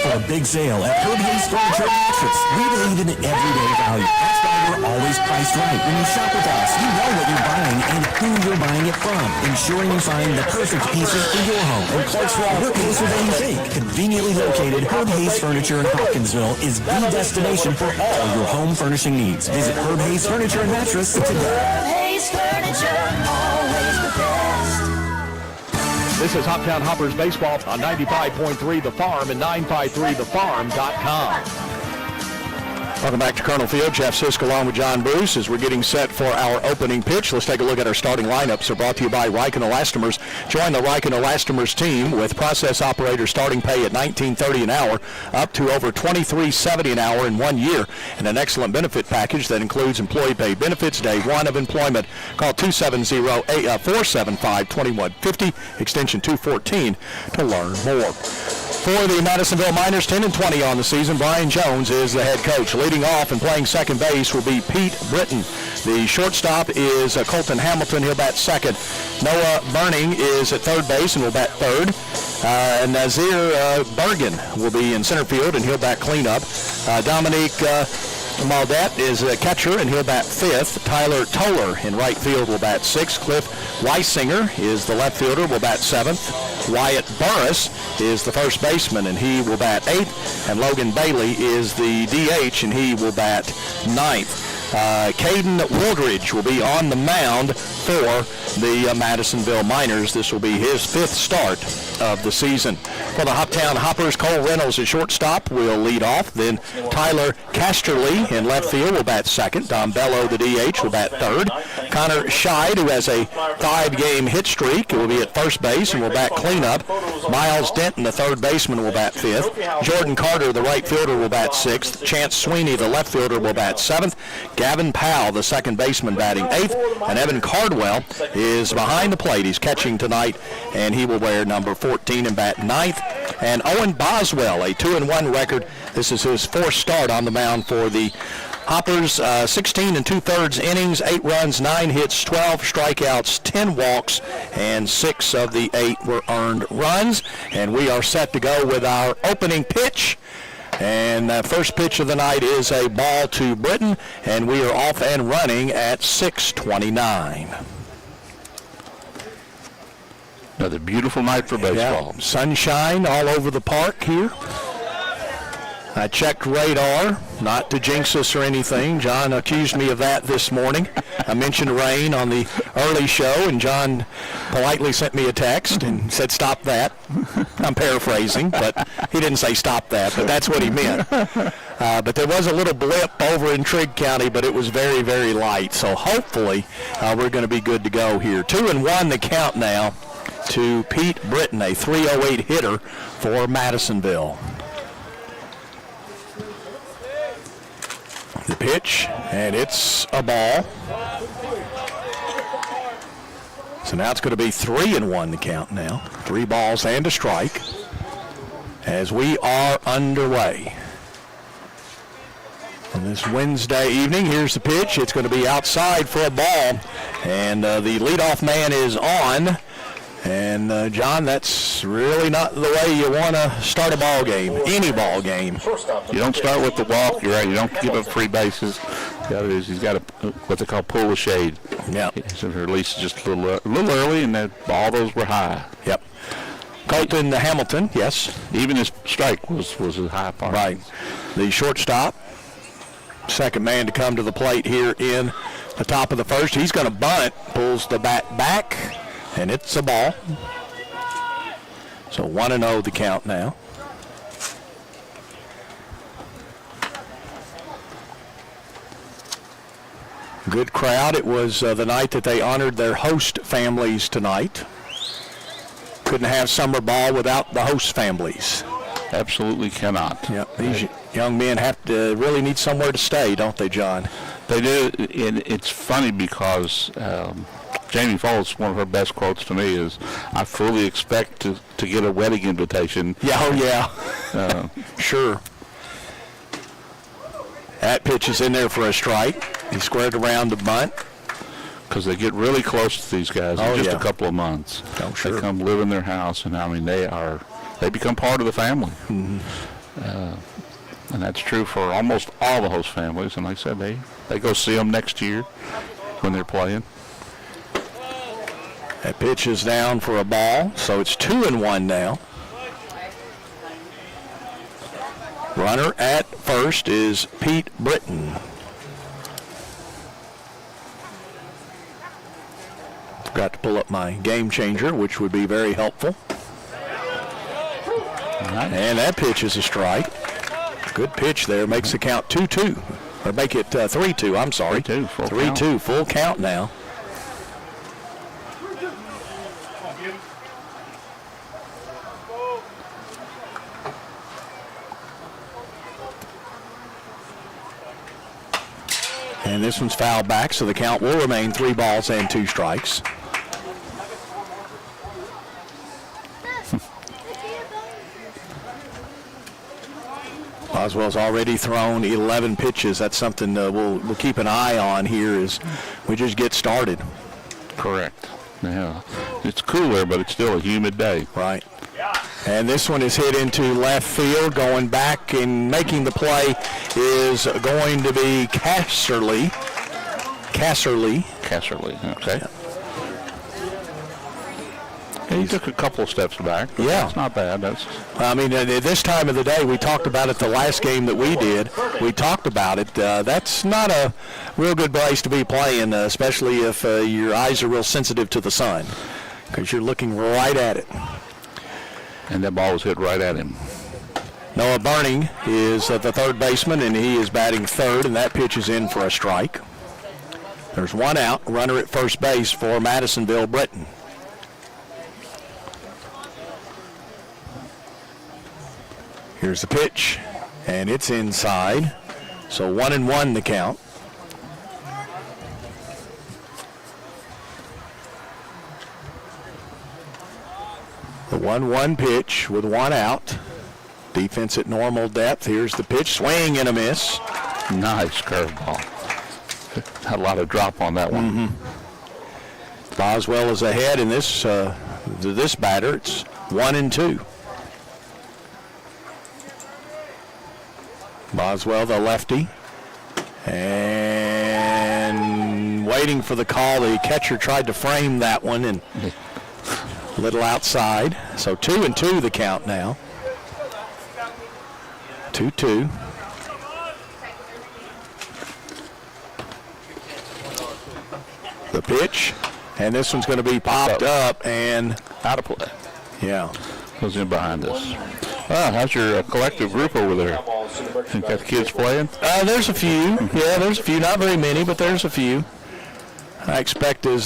Speaker 18: For a big sale at Herb Hayes Furniture and Mattress. We believe in everyday value. That's why we're always priced right. When you shop with us, you know what you're buying and who you're buying it from, ensuring you find the perfect pieces for your home. In Clarksville, we're closer than you think. Conveniently located, Herb Hayes Furniture in Hopkinsville is the destination for all your home furnishing needs. Visit Herb Hayes Furniture and Mattress today.
Speaker 8: Hayes Furniture, always the best.
Speaker 17: This is Hoptown Hoppers baseball on 95.3 The Farm and 953thefarm.com.
Speaker 14: Welcome back to Colonel Field. Jeff Sisk along with John Bruce as we're getting set for our opening pitch. Let's take a look at our starting lineups. They're brought to you by Ryken Elastomers. Join the Ryken Elastomers team with process operator starting pay at $19.30 an hour up to over $23.70 an hour in 1 year, and an excellent benefit package that includes employee paid benefits day one of employment. Call 270-475-2150, extension 214 to learn more. For the Madisonville Miners, 10-20 on the season, Brian Jones is the head coach. Leading off and playing second base will be Pete Britton. The shortstop is Colton Hamilton. He'll bat second. Noah Burning is at third base and will bat third. And Nazir Bergen will be in center field and he'll bat cleanup. Dominique Maldet is a catcher and he'll bat fifth. Tyler Toller in right field will bat sixth. Cliff Weisinger is the left fielder, will bat seventh. Wyatt Burris is the first baseman and he will bat eighth. And Logan Bailey is the DH and he will bat ninth. Caden Wildridge will be on the mound for the Madisonville Miners. This will be his 5th start of the season. For the Hoptown Hoppers, Cole Reynolds at shortstop will lead off. Then Tyler Casterly in left field will bat second. Don Bello, the DH, will bat third. Connor Scheid, who has a 5-game hit streak, will be at first base and will bat cleanup. Miles Denton, the third baseman, will bat 5th. Jordan Carter, the right fielder, will bat 6th. Chance Sweeney, the left fielder, will bat 7th. Gavin Powell, the second baseman, batting 8th. And Evan Cardwell is behind the plate. He's catching tonight, and he will wear number 14 and bat 9th. And Owen Boswell, a 2-1 record. This is his 4th start on the mound for the Hoppers. 16 2/3 innings, 8 runs, 9 hits, 12 strikeouts, 10 walks, and 6 of the 8 were earned runs. And we are set to go with our opening pitch. And the first pitch of the night is a ball to Britton, and we are off and running at 6:29.
Speaker 16: Another beautiful night for baseball.
Speaker 14: Yeah, sunshine all over the park here. I checked radar, not to jinx us or anything. John accused me of that this morning. I mentioned rain on the early show, and John politely sent me a text and said, stop that. I'm paraphrasing, but he didn't say stop that, but that's what he meant. But there was a little blip over in Trigg County, but it was very, very light. So hopefully we're going to be good to go here. 2-1 the count now to Pete Britton, a .308 hitter for Madisonville. The pitch, and it's a ball. So now it's going to be 3-1 the count now. 3 balls and a strike as we are underway. On this Wednesday evening, here's the pitch. It's going to be outside for a ball, and the leadoff man is on. And, John, that's really not the way you want to start a ball game, any ball game.
Speaker 16: You don't start with the walk. You're right. You don't give up free bases. The other is he's got what they call pull the shade.
Speaker 14: Yeah.
Speaker 16: So release just a little early, and all those were high.
Speaker 14: Yep. Colton Hamilton, yes.
Speaker 16: Even his strike was a high part.
Speaker 14: Right. The shortstop, second man to come to the plate here in the top of the first. He's going to bunt, pulls the bat back. And it's a ball. So 1-0 the count now. Good crowd. It was the night that they honored their host families tonight. Couldn't have summer ball without the host families.
Speaker 16: Absolutely cannot.
Speaker 14: Yeah, these young men have to really need somewhere to stay, don't they, John?
Speaker 16: They do. And it's funny because Jamie Foltz, one of her best quotes to me is, I fully expect to get a wedding invitation.
Speaker 14: Yeah, oh yeah. Sure. That pitch is in there for a strike. He squared around the bunt.
Speaker 16: Because they get really close to these guys in just a couple of months.
Speaker 14: Oh, sure.
Speaker 16: They come live in their house, and I mean, they become part of the family.
Speaker 14: Mm-hmm.
Speaker 16: And that's true for almost all the host families. And like I said, they go see them next year when they're playing.
Speaker 14: That pitch is down for a ball, so it's 2-1 now. Runner at first is Pete Britton. Forgot to pull up my game changer, which would be very helpful.
Speaker 16: Nice.
Speaker 14: And that pitch is a strike. Good pitch there. Makes the count 2-2. Or make it 3-2, I'm sorry.
Speaker 16: 3-2, full count.
Speaker 14: 3-2, full count now. And this one's fouled back, so the count will remain 3 balls and 2 strikes. Boswell's already thrown 11 pitches. That's something we'll keep an eye on here as we just get started.
Speaker 16: Correct. Yeah. It's cooler, but it's still a humid day.
Speaker 14: Right. And this one is hit into left field. Going back and making the play is going to be Casserly.
Speaker 16: Okay. He took a couple of steps back.
Speaker 14: Yeah.
Speaker 16: It's not bad.
Speaker 14: I mean, at this time of the day, we talked about it the last game that we did. We talked about it. That's not a real good place to be playing, especially if your eyes are real sensitive to the sun, because you're looking right at it.
Speaker 16: And that ball was hit right at him.
Speaker 14: Noah Burning is the third baseman, and he is batting third, and that pitch is in for a strike. There's one out, runner at first base for Madisonville, Britton. Here's the pitch, and it's inside. So 1-1 the count. The 1-1 pitch with one out. Defense at normal depth. Here's the pitch, swing and a miss.
Speaker 16: Nice curveball. Had a lot of drop on that one.
Speaker 14: Mm-hmm. Boswell is ahead in this batter. It's 1-2. Boswell, the lefty, and waiting for the call. The catcher tried to frame that one and a little outside. So 2-2 the count now. 2-2. The pitch, and this one's going to be popped up and
Speaker 16: out of play.
Speaker 14: Yeah.
Speaker 16: Goes in behind us. How's your collective group over there? You got the kids playing?
Speaker 14: There's a few. Yeah, there's a few. Not very many, but there's a few. I expect I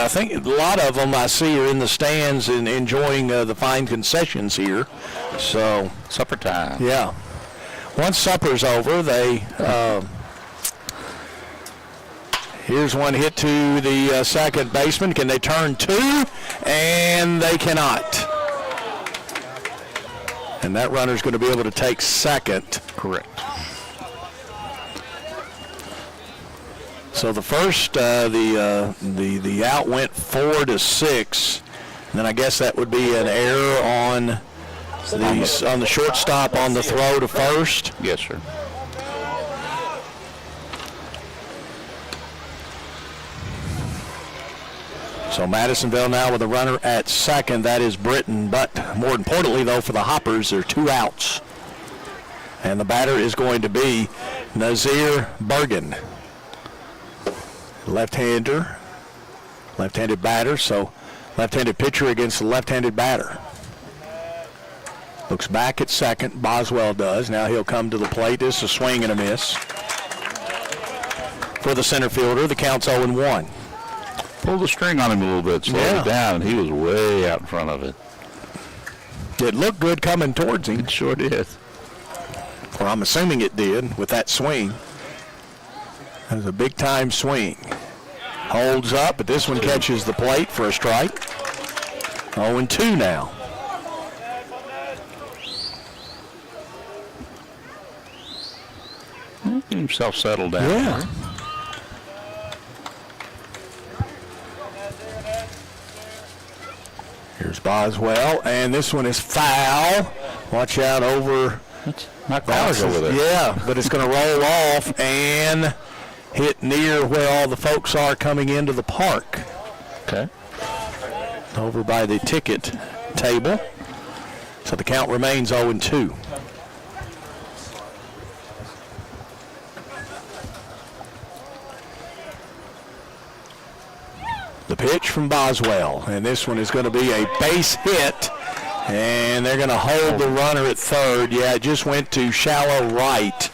Speaker 14: think a lot of them I see are in the stands and enjoying the fine concessions here. So
Speaker 16: supper time.
Speaker 14: Yeah. Once supper's over, they here's one hit to the second baseman. Can they turn two? And they cannot. And that runner's going to be able to take second.
Speaker 16: Correct.
Speaker 14: So the first, the out went 4-6. And then I guess that would be an error on the shortstop on the throw to first.
Speaker 16: Yes, sir.
Speaker 14: So Madisonville now with a runner at second. That is Britton. But more importantly, though, for the Hoppers, there are two outs. And the batter is going to be Nazir Bergen. Left-handed batter, so left-handed pitcher against the left-handed batter. Looks back at second, Boswell does. Now he'll come to the plate. This is a swing and a miss. For the center fielder, the count's 0-1.
Speaker 16: Pulled the string on him a little bit, slowed it down, and he was way out in front of it.
Speaker 14: It looked good coming towards him.
Speaker 16: It sure did.
Speaker 14: Or I'm assuming it did with that swing. That was a big-time swing. Holds up, but this one catches the plate for a strike. 0-2 now.
Speaker 16: Get himself settled down.
Speaker 14: Yeah. Here's Boswell, and this one is foul. Watch out over.
Speaker 16: Not cars over there.
Speaker 14: Yeah, but it's going to roll off and hit near where all the folks are coming into the park.
Speaker 16: Okay.
Speaker 14: Over by the ticket table. So the count remains 0-2. The pitch from Boswell, and this one is going to be a base hit, and they're going to hold the runner at third. Yeah, it just went to shallow right,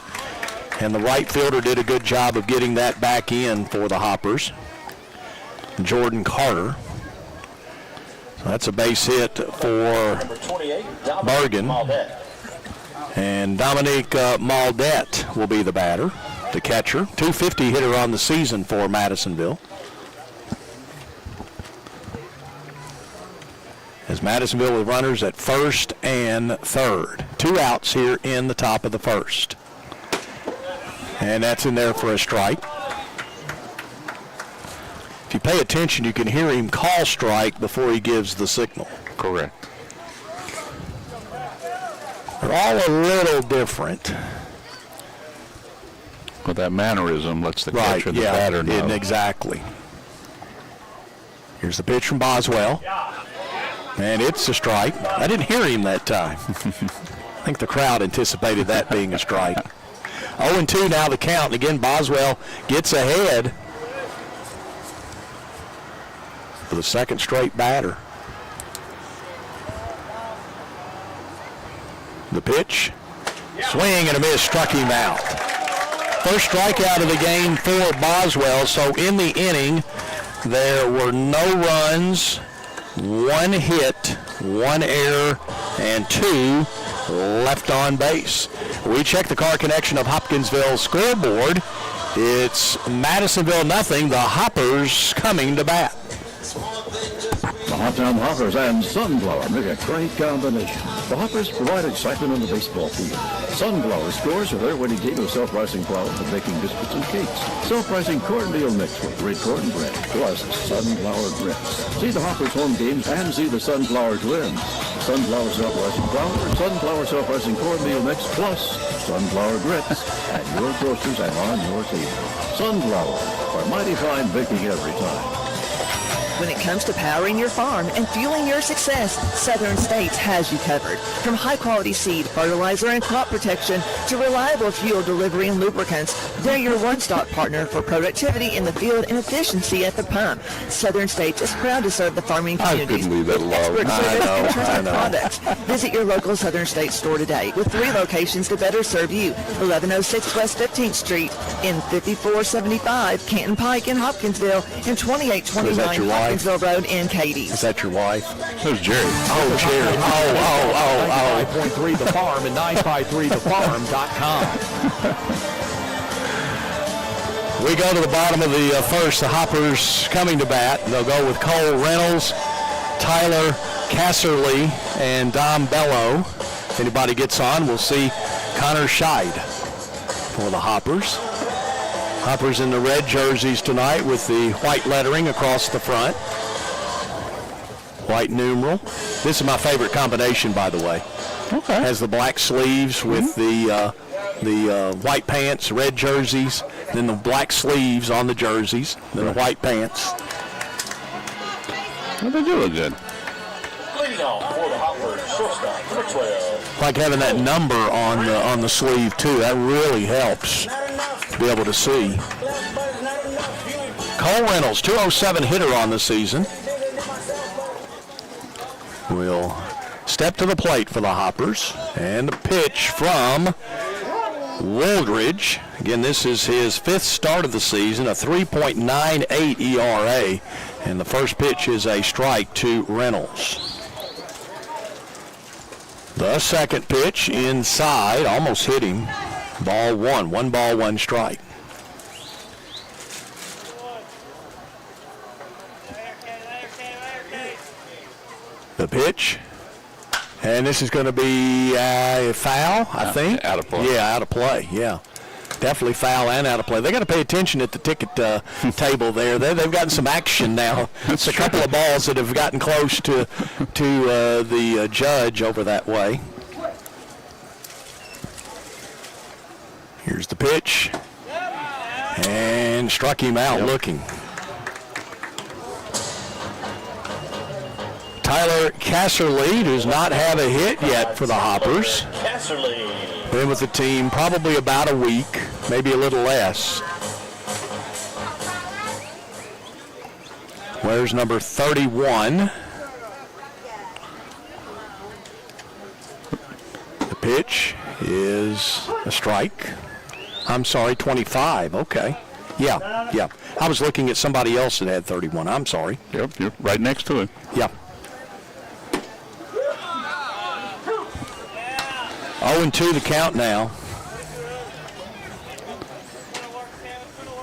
Speaker 14: and the right fielder did a good job of getting that back in for the Hoppers. Jordan Carter. So that's a base hit for Bergen. And Dominique Maldette will be the batter, the catcher. .250 hitter on the season for Madisonville. As Madisonville with runners at first and third. Two outs here in the top of the first. And that's in there for a strike. If you pay attention, you can hear him call strike before he gives the signal.
Speaker 16: Correct.
Speaker 14: They're all a little different.
Speaker 16: But that mannerism lets the catcher the batter know.
Speaker 14: Exactly. Here's the pitch from Boswell. And it's a strike. I didn't hear him that time. I think the crowd anticipated that being a strike. 0-2 now the count. Again, Boswell gets ahead for the second straight batter. The pitch, swing and a miss, struck him out. First strikeout of the game for Boswell. So in the inning, there were no runs, 1 hit, 1 error, and 2 left on base. We check the car connection of Hopkinsville scoreboard. It's Madisonville nothing. The Hoppers coming to bat.
Speaker 4: The Hoptown Hoppers and Sunflower make a great combination. The Hoppers provide excitement on the baseball field. Sunflower scores with their winning team of self-rising flour for baking biscuits and cakes. Self-rising cornmeal mix with great cornbread, plus sunflower grits. See the Hoppers home games and see the Sunflower Twins. Sunflower self-rising flour, sunflower self-rising cornmeal mix, plus sunflower grits at your groceries and on your table. Sunflower, for mighty fine baking every time.
Speaker 5: When it comes to powering your farm and fueling your success, Southern States has you covered. From high-quality seed, fertilizer, and crop protection to reliable fuel delivery and lubricants, they're your one-stop partner for productivity in the field and efficiency at the pump. Southern States is proud to serve the farming communities.
Speaker 16: I couldn't leave that alone.
Speaker 5: Expert service and trusted products. Visit your local Southern States store today with 3 locations to better serve you. 1106 West 15th Street in 5475 Canton Pike in Hopkinsville and 2829 Hopkinsville Road in Katy.
Speaker 14: Is that your wife?
Speaker 16: Who's Jerry?
Speaker 14: Oh, Jerry. Oh.
Speaker 17: 95.3 The Farm and 953thefarm.com.
Speaker 14: We go to the bottom of the first. The Hoppers coming to bat. They'll go with Cole Reynolds, Tyler Casserly, and Dom Bello. If anybody gets on, we'll see Connor Scheid for the Hoppers. Hoppers in the red jerseys tonight with the white lettering across the front. White numeral. This is my favorite combination, by the way.
Speaker 16: Okay.
Speaker 14: Has the black sleeves with the white pants, red jerseys, then the black sleeves on the jerseys, then the white pants.
Speaker 16: Well, they do look good.
Speaker 15: Leading off for the Hoppers, shortstop, number 12.
Speaker 14: Like having that number on the sleeve too. That really helps to be able to see. Cole Reynolds, 207 hitter on the season, will step to the plate for the Hoppers. And the pitch from Wooldridge. Again, this is his 5th start of the season, a 3.98 ERA. And the first pitch is a strike to Reynolds. The second pitch inside, almost hit him. Ball 1, 1 ball, 1 strike. The pitch. And this is going to be a foul, I think.
Speaker 16: Out of play.
Speaker 14: Yeah, out of play, yeah. Definitely foul and out of play. They got to pay attention at the ticket table there. They've gotten some action now. It's a couple of balls that have gotten close to the judge over that way. Here's the pitch. And struck him out looking. Tyler Casserly does not have a hit yet for the Hoppers.
Speaker 15: Casserly.
Speaker 14: Been with the team probably about a week, maybe a little less. Where's number 31? The pitch is a strike. I'm sorry, 25. Okay. Yeah. I was looking at somebody else that had 31. I'm sorry.
Speaker 16: Yep, you're right next to him.
Speaker 14: Yeah. 0-2 the count now.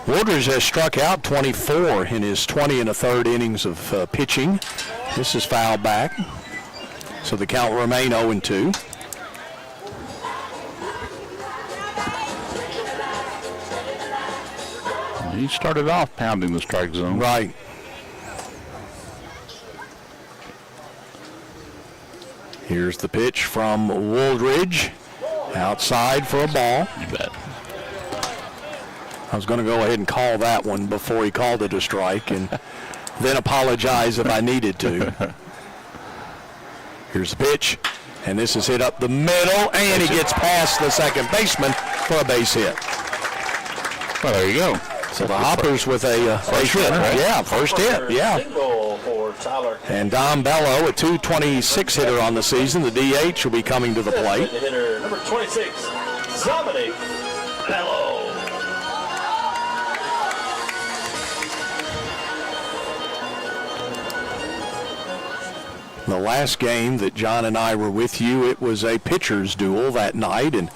Speaker 14: Woodridge has struck out 24 in his 20 1/3 innings of pitching. This is fouled back. So the count will remain 0-2.
Speaker 16: He started off pounding the strike zone.
Speaker 14: Right. Here's the pitch from Wooldridge. Outside for a ball.
Speaker 16: You bet.
Speaker 14: I was going to go ahead and call that one before he called it a strike and then apologize if I needed to. Here's the pitch, and this is hit up the middle, and he gets past the second baseman for a base hit.
Speaker 16: Well, there you go.
Speaker 14: So the Hoppers with a
Speaker 16: first hit, right?
Speaker 14: Yeah, first hit, yeah.
Speaker 15: Single for Tyler.
Speaker 14: And Dom Bello, a .226 hitter on the season. The DH will be coming to the plate.
Speaker 15: The hitter, number 26, Dominic Bello.
Speaker 14: The last game that John and I were with you, it was a pitcher's duel that night, and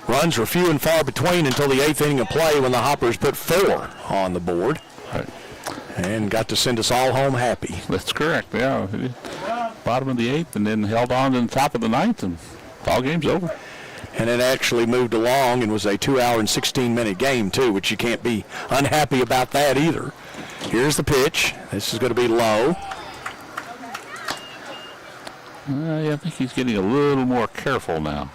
Speaker 14: runs were few and far between until the 8th inning of play when the Hoppers put 4 on the board.
Speaker 16: Right.
Speaker 14: And got to send us all home happy.
Speaker 16: That's correct, yeah. Bottom of the 8th and then held on to the top of the 9th, and ball game's over.
Speaker 14: And it actually moved along and was a 2-hour and 16-minute game, too, which you can't be unhappy about that either. Here's the pitch. This is going to be low.
Speaker 16: Yeah, I think he's getting a little more careful now.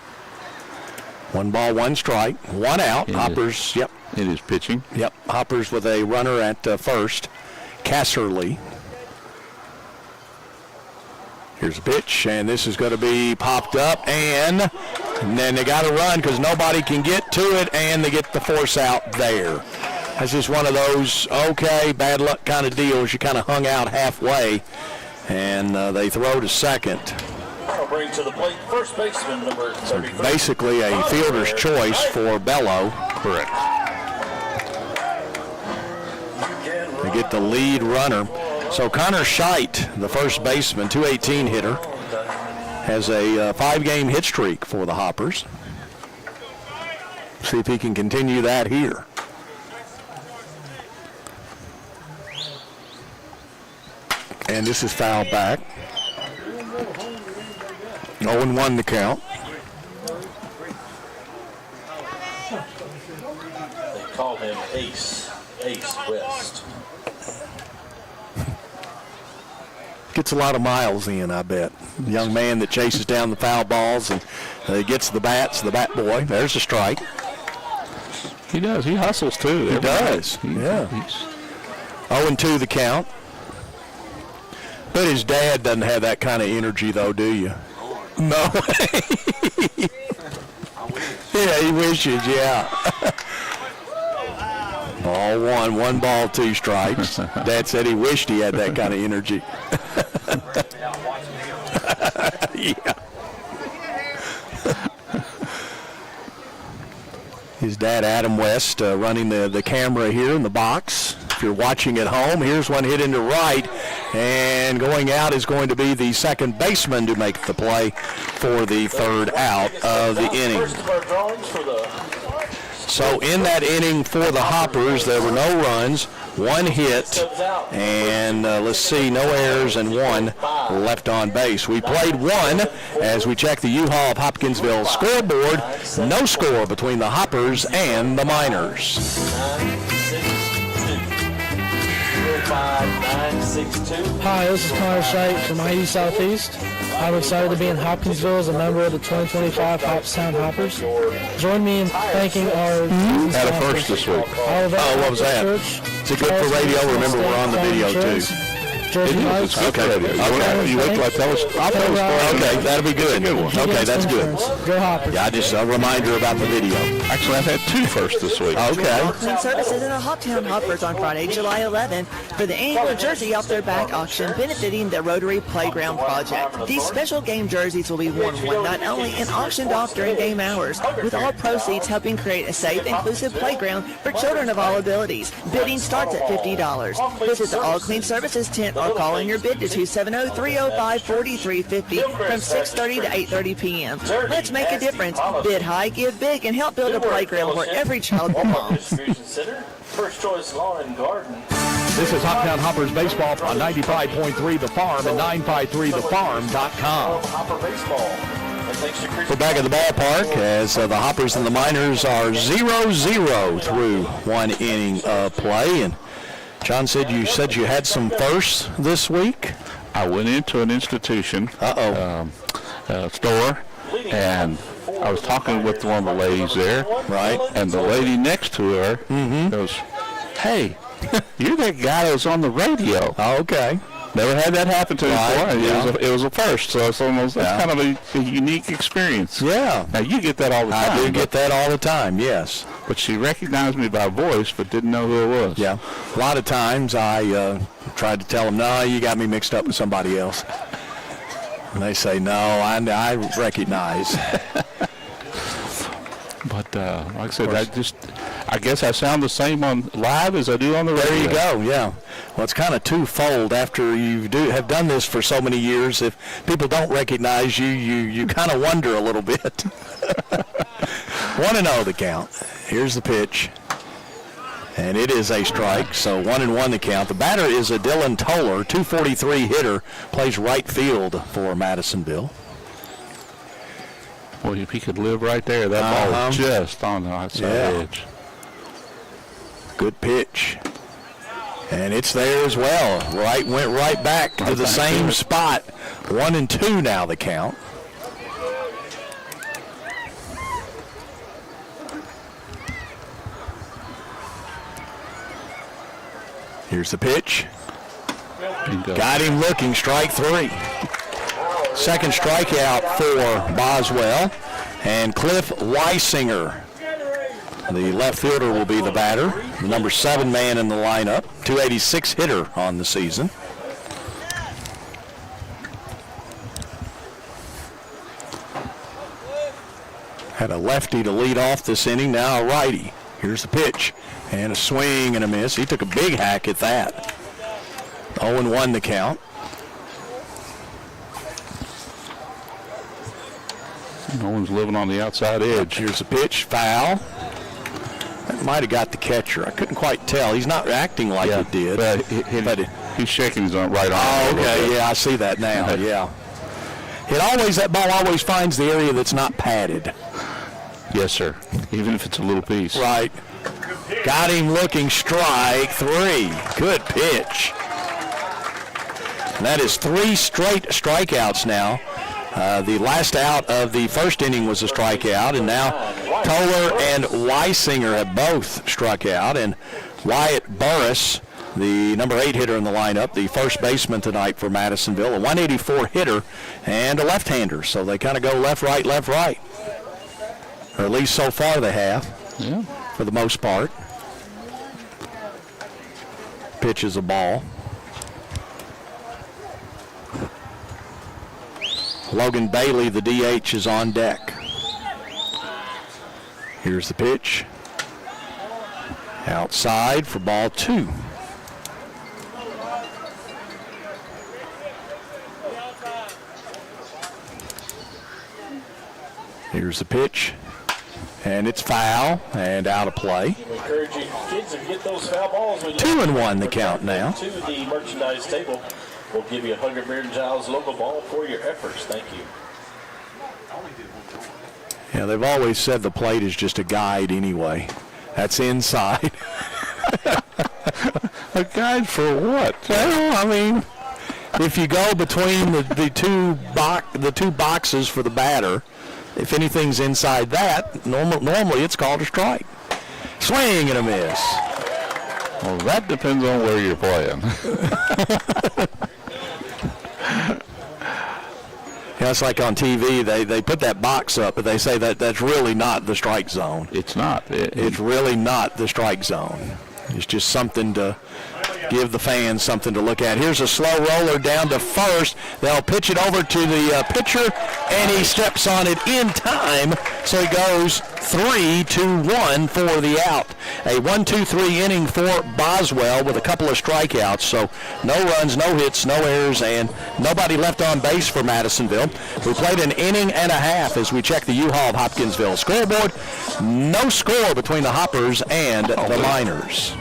Speaker 14: 1 ball, 1 strike, 1 out. Hoppers, yep.
Speaker 16: It is pitching.
Speaker 14: Yep, Hoppers with a runner at first. Casserly. Here's the pitch, and this is going to be popped up, and then they got to run because nobody can get to it, and they get the force out there. That's just one of those, okay, bad luck kind of deals. You kind of hung out halfway, and they throw to second.
Speaker 15: I'll bring to the plate first baseman, number 33.
Speaker 14: Basically a fielder's choice for Bello.
Speaker 16: Correct.
Speaker 14: They get the lead runner. So Connor Scheidt, the first baseman, .218 hitter, has a 5-game hit streak for the Hoppers. See if he can continue that here. And this is fouled back. 0-1 the count.
Speaker 15: They call him Ace West.
Speaker 14: Gets a lot of miles in, I bet. Young man that chases down the foul balls and gets the bats, the bat boy. There's a strike.
Speaker 16: He does. He hustles, too.
Speaker 14: He does. Yeah. 0-2 the count. But his dad doesn't have that kind of energy, though, do you? No. Yeah, he wishes, yeah. Ball 1 ball, 2 strikes. Dad said he wished he had that kind of energy. Yeah. His dad, Adam West, running the camera here in the box. If you're watching at home, here's one hit into right, and going out is going to be the second baseman to make the play for the 3rd out of the inning. So in that inning for the Hoppers, there were no runs, 1 hit, and let's see, no errors and 1 left on base. We played 1 as we check the U-Haul of Hopkinsville scoreboard. No score between the Hoppers and the Miners.
Speaker 9: Hi, this is Connor Scheidt from IE Southeast. I'm excited to be in Hopkinsville as a member of the 2025 Hoptown Hoppers. Join me in thanking our
Speaker 16: had a first this week.
Speaker 14: Oh, what was that? Is it good for radio? Remember, we're on the video, too.
Speaker 16: It's good for radio. Okay, you wait till I tell us.
Speaker 14: Okay, that'll be good. Okay, that's good.
Speaker 9: Go Hoppers.
Speaker 14: Yeah, just a reminder about the video.
Speaker 16: Actually, I've had 2 firsts this week.
Speaker 14: Okay.
Speaker 5: Clean services in the Hoptown Hoppers on Friday, July 11th for the annual Jersey Off Their Back auction benefiting the Rotary Playground Project. These special game jerseys will be worn one night only and auctioned off during game hours, with all proceeds helping create a safe, inclusive playground for children of all abilities. Bidding starts at $50. Visit the All Clean Services tent or call in your bid to 270-305-4350 from 6:30 to 8:30 p.m. Let's make a difference. Bid high, give big, and help build a playground where every child belongs.
Speaker 15: First choice lawn and garden.
Speaker 17: This is Hoptown Hoppers Baseball on 95.3 The Farm and 953thefarm.com.
Speaker 15: Hopper Baseball.
Speaker 14: We're back at the ballpark as the Hoppers and the Miners are 0-0 through 1 inning of play. And John said you had some firsts this week.
Speaker 16: I went into an institution store, and I was talking with one of the ladies there.
Speaker 14: Right.
Speaker 16: And the lady next to her goes, "Hey, you're that guy that was on the radio."
Speaker 14: Oh, okay.
Speaker 16: Never had that happen to me before.
Speaker 14: Yeah.
Speaker 16: It was a first, so it's almost that's kind of a unique experience.
Speaker 14: Yeah.
Speaker 16: Now, you get that all the time.
Speaker 14: I do get that all the time, yes.
Speaker 16: But she recognized me by voice, but didn't know who it was.
Speaker 14: Yeah. A lot of times I tried to tell them, no, you got me mixed up with somebody else. And they say, no, I recognize.
Speaker 16: But like I said, I guess I sound the same on live as I do on the radio.
Speaker 14: There you go, yeah. Well, it's kind of twofold. After you have done this for so many years, if people don't recognize you, you kind of wonder a little bit. 1-0 the count. Here's the pitch. And it is a strike, so 1-1 the count. The batter is a Dylan Toller, 243 hitter, plays right field for Madisonville.
Speaker 16: Boy, if he could live right there, that ball was just on the outside edge.
Speaker 14: Good pitch. And it's there as well. Went right back to the same spot. 1-2 now the count. Here's the pitch. Got him looking, strike 3. Second strikeout for Boswell. And Cliff Weisinger, the left fielder, will be the batter. The number 7 man in the lineup. 286 hitter on the season. Had a lefty to lead off this inning, now a righty. Here's the pitch. And a swing and a miss. He took a big hack at that. 0-1 the count.
Speaker 16: No one's living on the outside edge.
Speaker 14: Here's the pitch. Foul. That might have got the catcher. I couldn't quite tell. He's not acting like it did.
Speaker 16: But he's shaking his right arm.
Speaker 14: Oh, okay. Yeah, I see that now. Yeah. That ball always finds the area that's not padded.
Speaker 16: Yes, sir. Even if it's a little piece.
Speaker 14: Right. Got him looking, strike 3. Good pitch. And that is 3 straight strikeouts now. The last out of the first inning was a strikeout, and now Toller and Weisinger have both struck out. And Wyatt Burris, the number 8 hitter in the lineup, the first baseman tonight for Madisonville, a 184 hitter and a left-hander. So they kind of go left, right, or at least so far they have, for the most part. Pitch is a ball. Logan Bailey, the DH, is on deck. Here's the pitch. Outside for ball 2. Here's the pitch. And it's foul and out of play.
Speaker 15: Encourage you kids to get those foul balls.
Speaker 14: 2-1 the count now.
Speaker 15: To the merchandise table. We'll give you a Hugger Beard and Giles logo ball for your efforts. Thank you.
Speaker 14: Yeah, they've always said the plate is just a guide anyway. That's inside.
Speaker 16: A guide for what?
Speaker 14: Well, I mean, if you go between the two boxes for the batter, if anything's inside that, normally it's called a strike. Swing and a miss.
Speaker 16: Well, that depends on where you're playing.
Speaker 14: Yeah, it's like on TV, they put that box up, but they say that's really not the strike zone.
Speaker 16: It's not.
Speaker 14: It's really not the strike zone. It's just something to give the fans something to look at. Here's a slow roller down to first. They'll pitch it over to the pitcher, and he steps on it in time, so he goes 3-1 for the out. A 1-2-3 inning for Boswell with a couple of strikeouts, so no runs, no hits, no errors, and nobody left on base for Madisonville. We played an inning and a half as we check the U-Haul of Hopkinsville scoreboard. No score between the Hoppers and the Miners.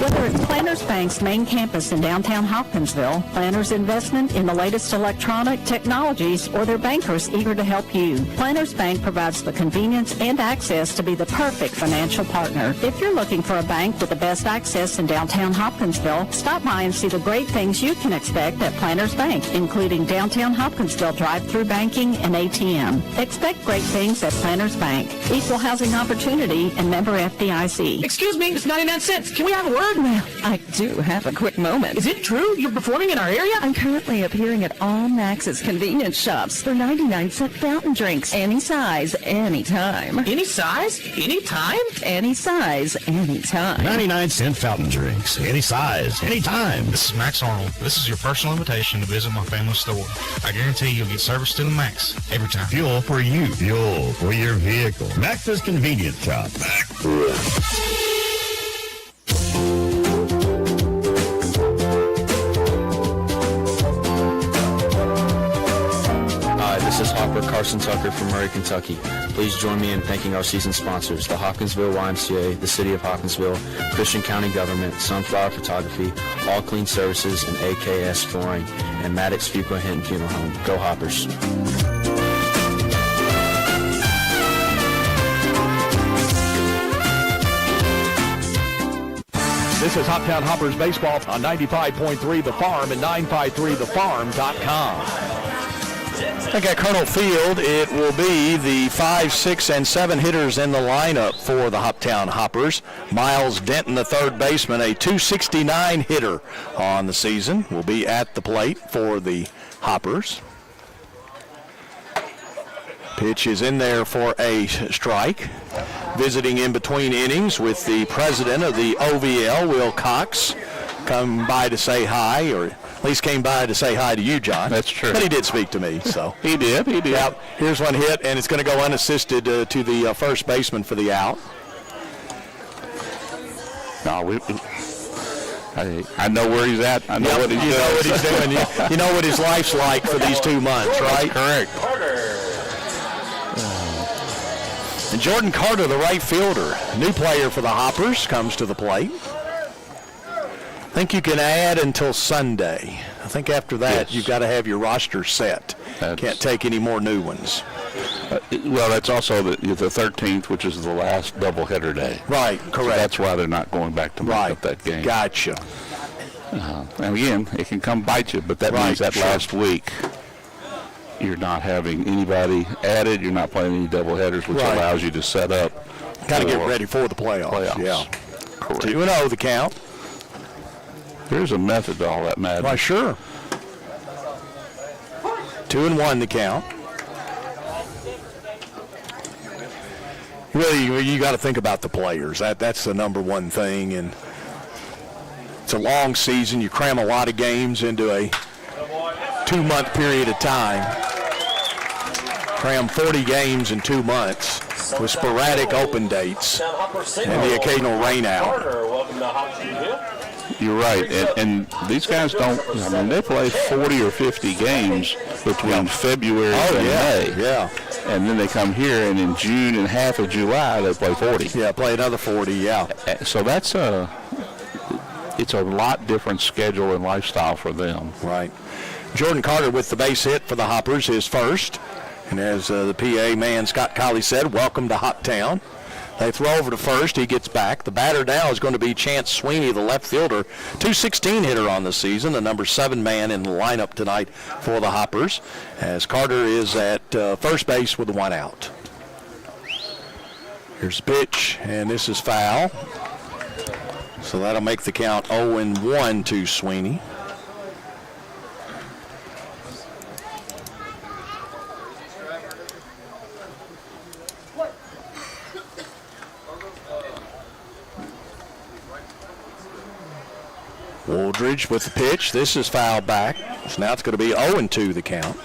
Speaker 19: Whether it's Planters Bank's main campus in downtown Hopkinsville, Planters' investment in the latest electronic technologies, or their bankers eager to help you, Planters Bank provides the convenience and access to be the perfect financial partner. If you're looking for a bank with the best access in downtown Hopkinsville, stop by and see the great things you can expect at Planters Bank, including downtown Hopkinsville drive-through banking and ATM. Expect great things at Planters Bank. Equal housing opportunity and member FDIC.
Speaker 3: Excuse me, it's 99 cents. Can we have a word? award?
Speaker 6: Well, I do have a quick moment.
Speaker 3: Is it true? You're performing in our area?
Speaker 6: I'm currently appearing at all Max's convenience shops for 99-cent fountain drinks. Any size, anytime.
Speaker 3: Any size? Anytime?
Speaker 6: Any size, anytime.
Speaker 10: 99-cent fountain drinks. Any size, anytime.
Speaker 21: This is Max Arnold. This is your personal invitation to visit my family store. I guarantee you'll get service to the max every time.
Speaker 10: Fuel for you. Fuel for your vehicle. Max's Convenience Shop.
Speaker 11: Hi, this is Hopper Carson Tucker from Murray, Kentucky. Please join me in thanking our season sponsors, the Hopkinsville YMCA, the City of Hopkinsville, Christian County Government, Sunflower Photography, All Clean Services, and AKS Flooring, and Maddox Fuqua Hinton Funeral Home. Go Hoppers.
Speaker 17: This is Hoptown Hoppers Baseball on 95.3 The Farm and 953thefarm.com.
Speaker 14: I think at Colonel Field, it will be the 5, 6, and 7 hitters in the lineup for the Hoptown Hoppers. Miles Denton, the third baseman, a .269 hitter on the season, will be at the plate for the Hoppers. Pitch is in there for a strike. Visiting in between innings with the president of the OVL, Will Cox, come by to say hi, or at least came by to say hi to you, John.
Speaker 16: That's true.
Speaker 14: But he did speak to me, so.
Speaker 16: He did.
Speaker 14: Yep. Here's one hit, and it's going to go unassisted to the first baseman for the out.
Speaker 16: No, I know where he's at. I know what he's doing.
Speaker 14: You know what he's doing. You know what his life's like for these 2 months, right?
Speaker 16: Correct.
Speaker 14: And Jordan Carter, the right fielder, new player for the Hoppers, comes to the plate. I think you can add until Sunday. I think after that, you've got to have your roster set. Can't take any more new ones.
Speaker 16: Well, that's also the 13th, which is the last doubleheader day.
Speaker 14: Right, correct.
Speaker 16: So that's why they're not going back to make up that game.
Speaker 14: Gotcha.
Speaker 16: And again, it can come bite you, but that means that last week you're not having anybody added. You're not playing any doubleheaders, which allows you to set up.
Speaker 14: Got to get ready for the playoffs. Yeah.
Speaker 16: Correct.
Speaker 14: 2-0 the count.
Speaker 16: There's a method to all that madness.
Speaker 14: Why, sure. 2-1 the count. Really, you got to think about the players. That's the number one thing, and it's a long season. You cram a lot of games into a 2-month period of time. Cram 40 games in 2 months with sporadic open dates and the occasional rain out.
Speaker 16: You're right, and these guys don't. I mean, they play 40 or 50 games between February and May.
Speaker 14: Yeah.
Speaker 16: And then they come here, and in June and half of July, they play 40.
Speaker 14: Yeah, play another 40, yeah.
Speaker 16: So it's a lot different schedule and lifestyle for them.
Speaker 14: Right. Jordan Carter with the base hit for the Hoppers, his first. And as the PA man, Scott Colley, said, welcome to Hoptown. They throw over to first. He gets back. The batter now is going to be Chance Sweeney, the left fielder. .216 hitter on the season, the number 7 man in the lineup tonight for the Hoppers, as Carter is at first base with 1 out. Here's the pitch, and this is foul. So that'll make the count 0-1 to Sweeney. Wooldridge with the pitch. This is fouled back. So now it's going to be 0-2 the count.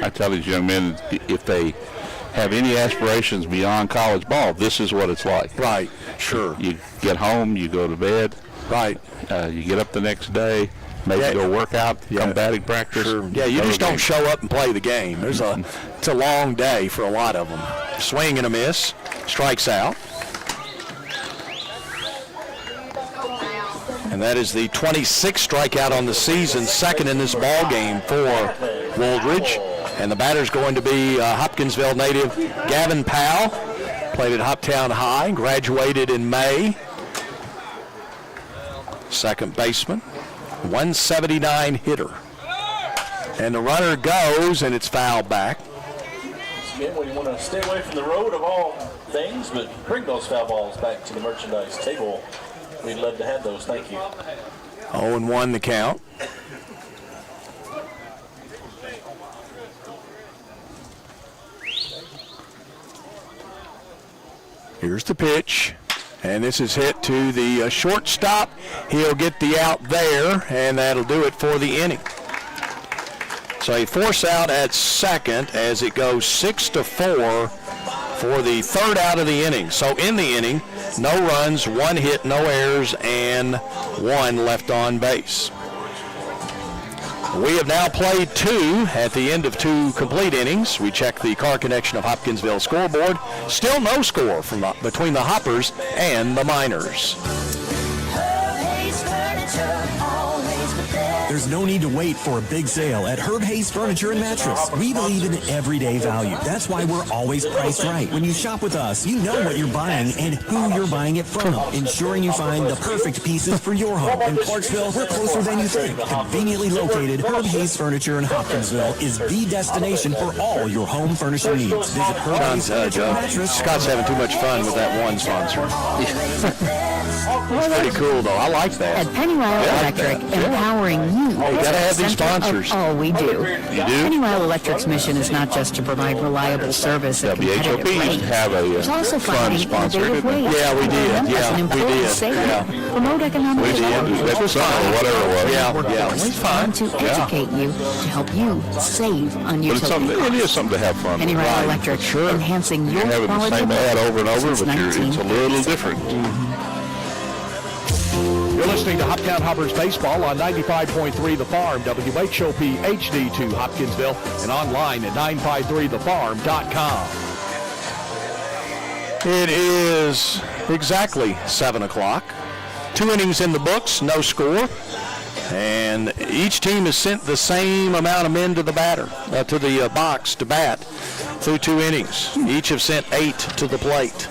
Speaker 16: I tell these young men, if they have any aspirations beyond college ball, this is what it's like.
Speaker 14: Right, sure.
Speaker 16: You get home, you go to bed.
Speaker 14: Right.
Speaker 16: You get up the next day, maybe go work out, come batting practice.
Speaker 14: Sure. Yeah, you just don't show up and play the game. It's a long day for a lot of them. Swing and a miss. Strikes out. And that is the 26th strikeout on the season, second in this ball game for Wooldridge. And the batter's going to be Hopkinsville native Gavin Powell. Played at Hoptown High, graduated in May. Second baseman, 179 hitter. And the runner goes, and it's fouled back.
Speaker 15: Again, we want to stay away from the road of all things, but bring those foul balls back to the merchandise table We'd love to have those. Thank you.
Speaker 14: 0-1 the count. Here's the pitch, and this is hit to the shortstop. He'll get the out there, and that'll do it for the inning. So a force out at second as it goes 6-4 for the third out of the inning. So in the inning, no runs, 1 hit, no errors, and 1 left on base. We have now played 2 at the end of 2 complete innings. We check the Car Connection of Hopkinsville scoreboard. Still no score between the Hoppers and the Miners.
Speaker 18: There's no need to wait for a big sale at Herb Hayes Furniture and Mattress. We believe in everyday value. That's why we're always priced right. When you shop with us, you know what you're buying and who you're buying it from, ensuring you find the perfect pieces for your home. In Clarksville, we're closer than you think. Conveniently located, Herb Hayes Furniture in Hopkinsville is the destination for all your home furnishing needs. Visit Herb Hayes Furniture and Mattress.
Speaker 14: Scott's having too much fun with that one sponsor. It's pretty cool, though. I like that.
Speaker 2: At Pennywell Electric, empowering you.
Speaker 14: You got to have these sponsors.
Speaker 2: Oh, we do.
Speaker 16: You do?
Speaker 2: Pennywell Electric's mission is not just to provide reliable service at competitive
Speaker 16: WHOP used
Speaker 2: rates.
Speaker 16: to have a
Speaker 2: It's also
Speaker 16: fund
Speaker 2: finding
Speaker 16: sponsor,
Speaker 2: innovative
Speaker 16: didn't
Speaker 2: ways
Speaker 16: they?
Speaker 14: Yeah, we
Speaker 2: to
Speaker 14: did.
Speaker 2: promote
Speaker 14: Yeah,
Speaker 2: and
Speaker 14: we
Speaker 2: improve
Speaker 14: did.
Speaker 2: safety,
Speaker 14: Yeah.
Speaker 2: promote economic
Speaker 16: We did.
Speaker 2: development,
Speaker 16: That was fun, or whatever it was.
Speaker 14: Yeah. It's fun.
Speaker 2: to educate you, to help you save on
Speaker 16: But
Speaker 2: utility
Speaker 16: it's something, it is something to have fun with.
Speaker 2: Pennywell Electric, enhancing your
Speaker 16: You're having the
Speaker 2: quality
Speaker 16: same
Speaker 2: of
Speaker 16: ad
Speaker 2: life
Speaker 16: over and over,
Speaker 2: since
Speaker 16: but it's a little different.
Speaker 17: You're listening to Hoptown Hoppers Baseball on 95.3 The Farm, WHOP HD2 Hopkinsville, and online at 953thefarm.com.
Speaker 14: It is exactly 7 o'clock. 2 innings in the books, no score. And each team has sent the same amount of men to the to the box to bat through 2 innings. Each have sent 8 to the plate.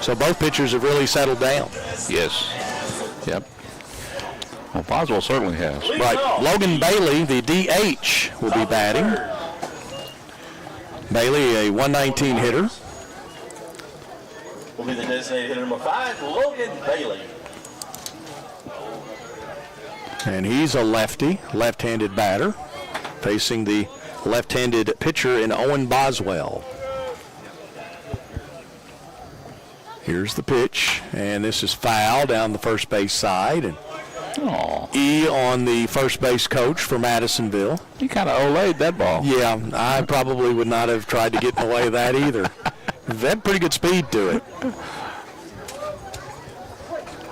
Speaker 14: So both pitchers have really settled down.
Speaker 16: Yes. Yep. Well, Boswell certainly has.
Speaker 14: Right. Logan Bailey, the DH, will be batting. Bailey, a 119 hitter.
Speaker 15: Will be the designated hitter number 5, Logan Bailey.
Speaker 14: And he's a lefty, left-handed batter, facing the left-handed pitcher in Owen Boswell. Here's the pitch, and this is foul down the first base side. And E on the first base coach for Madisonville.
Speaker 16: He kind of olayed that ball.
Speaker 14: Yeah, I probably would not have tried to get in the way of that either. They had pretty good speed to it.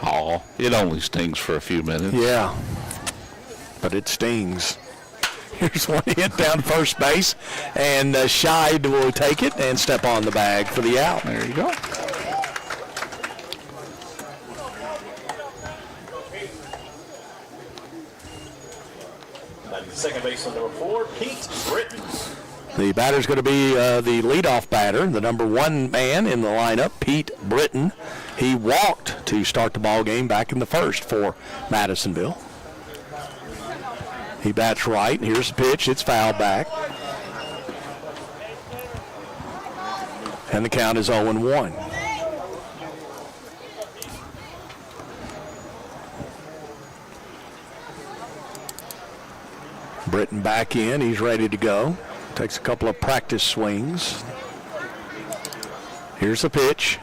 Speaker 16: Oh, it only stings for a few minutes.
Speaker 14: Yeah, but it stings. Here's one hit down first base, and Scheid will take it and step on the bag for the out.
Speaker 16: There you go.
Speaker 15: Second baseman number 4, Pete Britton.
Speaker 14: The batter's going to be the leadoff batter, the number 1 man in the lineup, Pete Britton. He walked to start the ball game back in the first for Madisonville. He bats right. Here's the pitch. It's fouled back. And the count is 0-1. Britton back in. He's ready to go. Takes a couple of practice swings. Here's the pitch.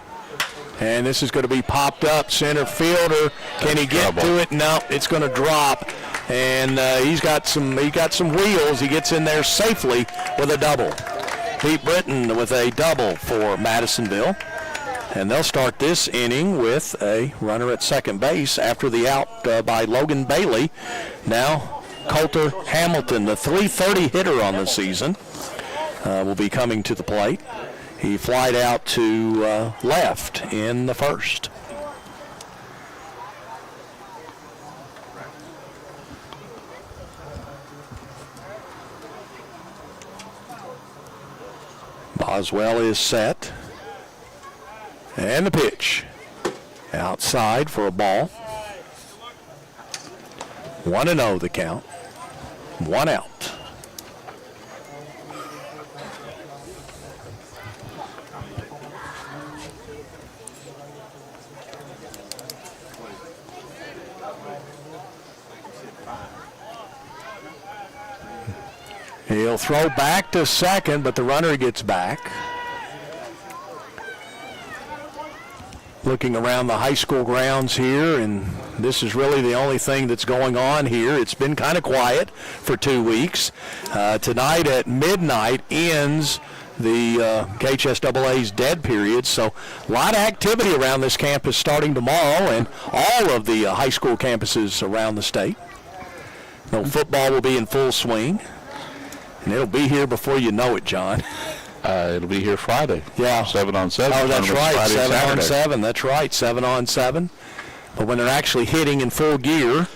Speaker 14: And this is going to be popped up. Center fielder. Can he get to it? No, it's going to drop. And he got some wheels. He gets in there safely with a double. Pete Britton with a double for Madisonville. And they'll start this inning with a runner at second base after the out by Logan Bailey. Now Coulter Hamilton, the .330 hitter on the season, will be coming to the plate. He flied out to left in the first. Boswell is set. And the pitch. Outside for a ball. 1-0 the count. 1 out. He'll throw back to second, but the runner gets back. Looking around the high school grounds here, and this is really the only thing that's going on here. It's been kind of quiet for 2 weeks. Tonight at midnight ends the KHSAA's dead period, so a lot of activity around this campus starting tomorrow and all of the high school campuses around the state. Football will be in full swing, and it'll be here before you know it, John.
Speaker 16: It'll be here Friday.
Speaker 14: Yeah.
Speaker 16: 7-on-7.
Speaker 14: Oh, that's right.
Speaker 16: Friday
Speaker 14: 7-on-7. That's right. 7-on-7. But when they're actually hitting in full gear,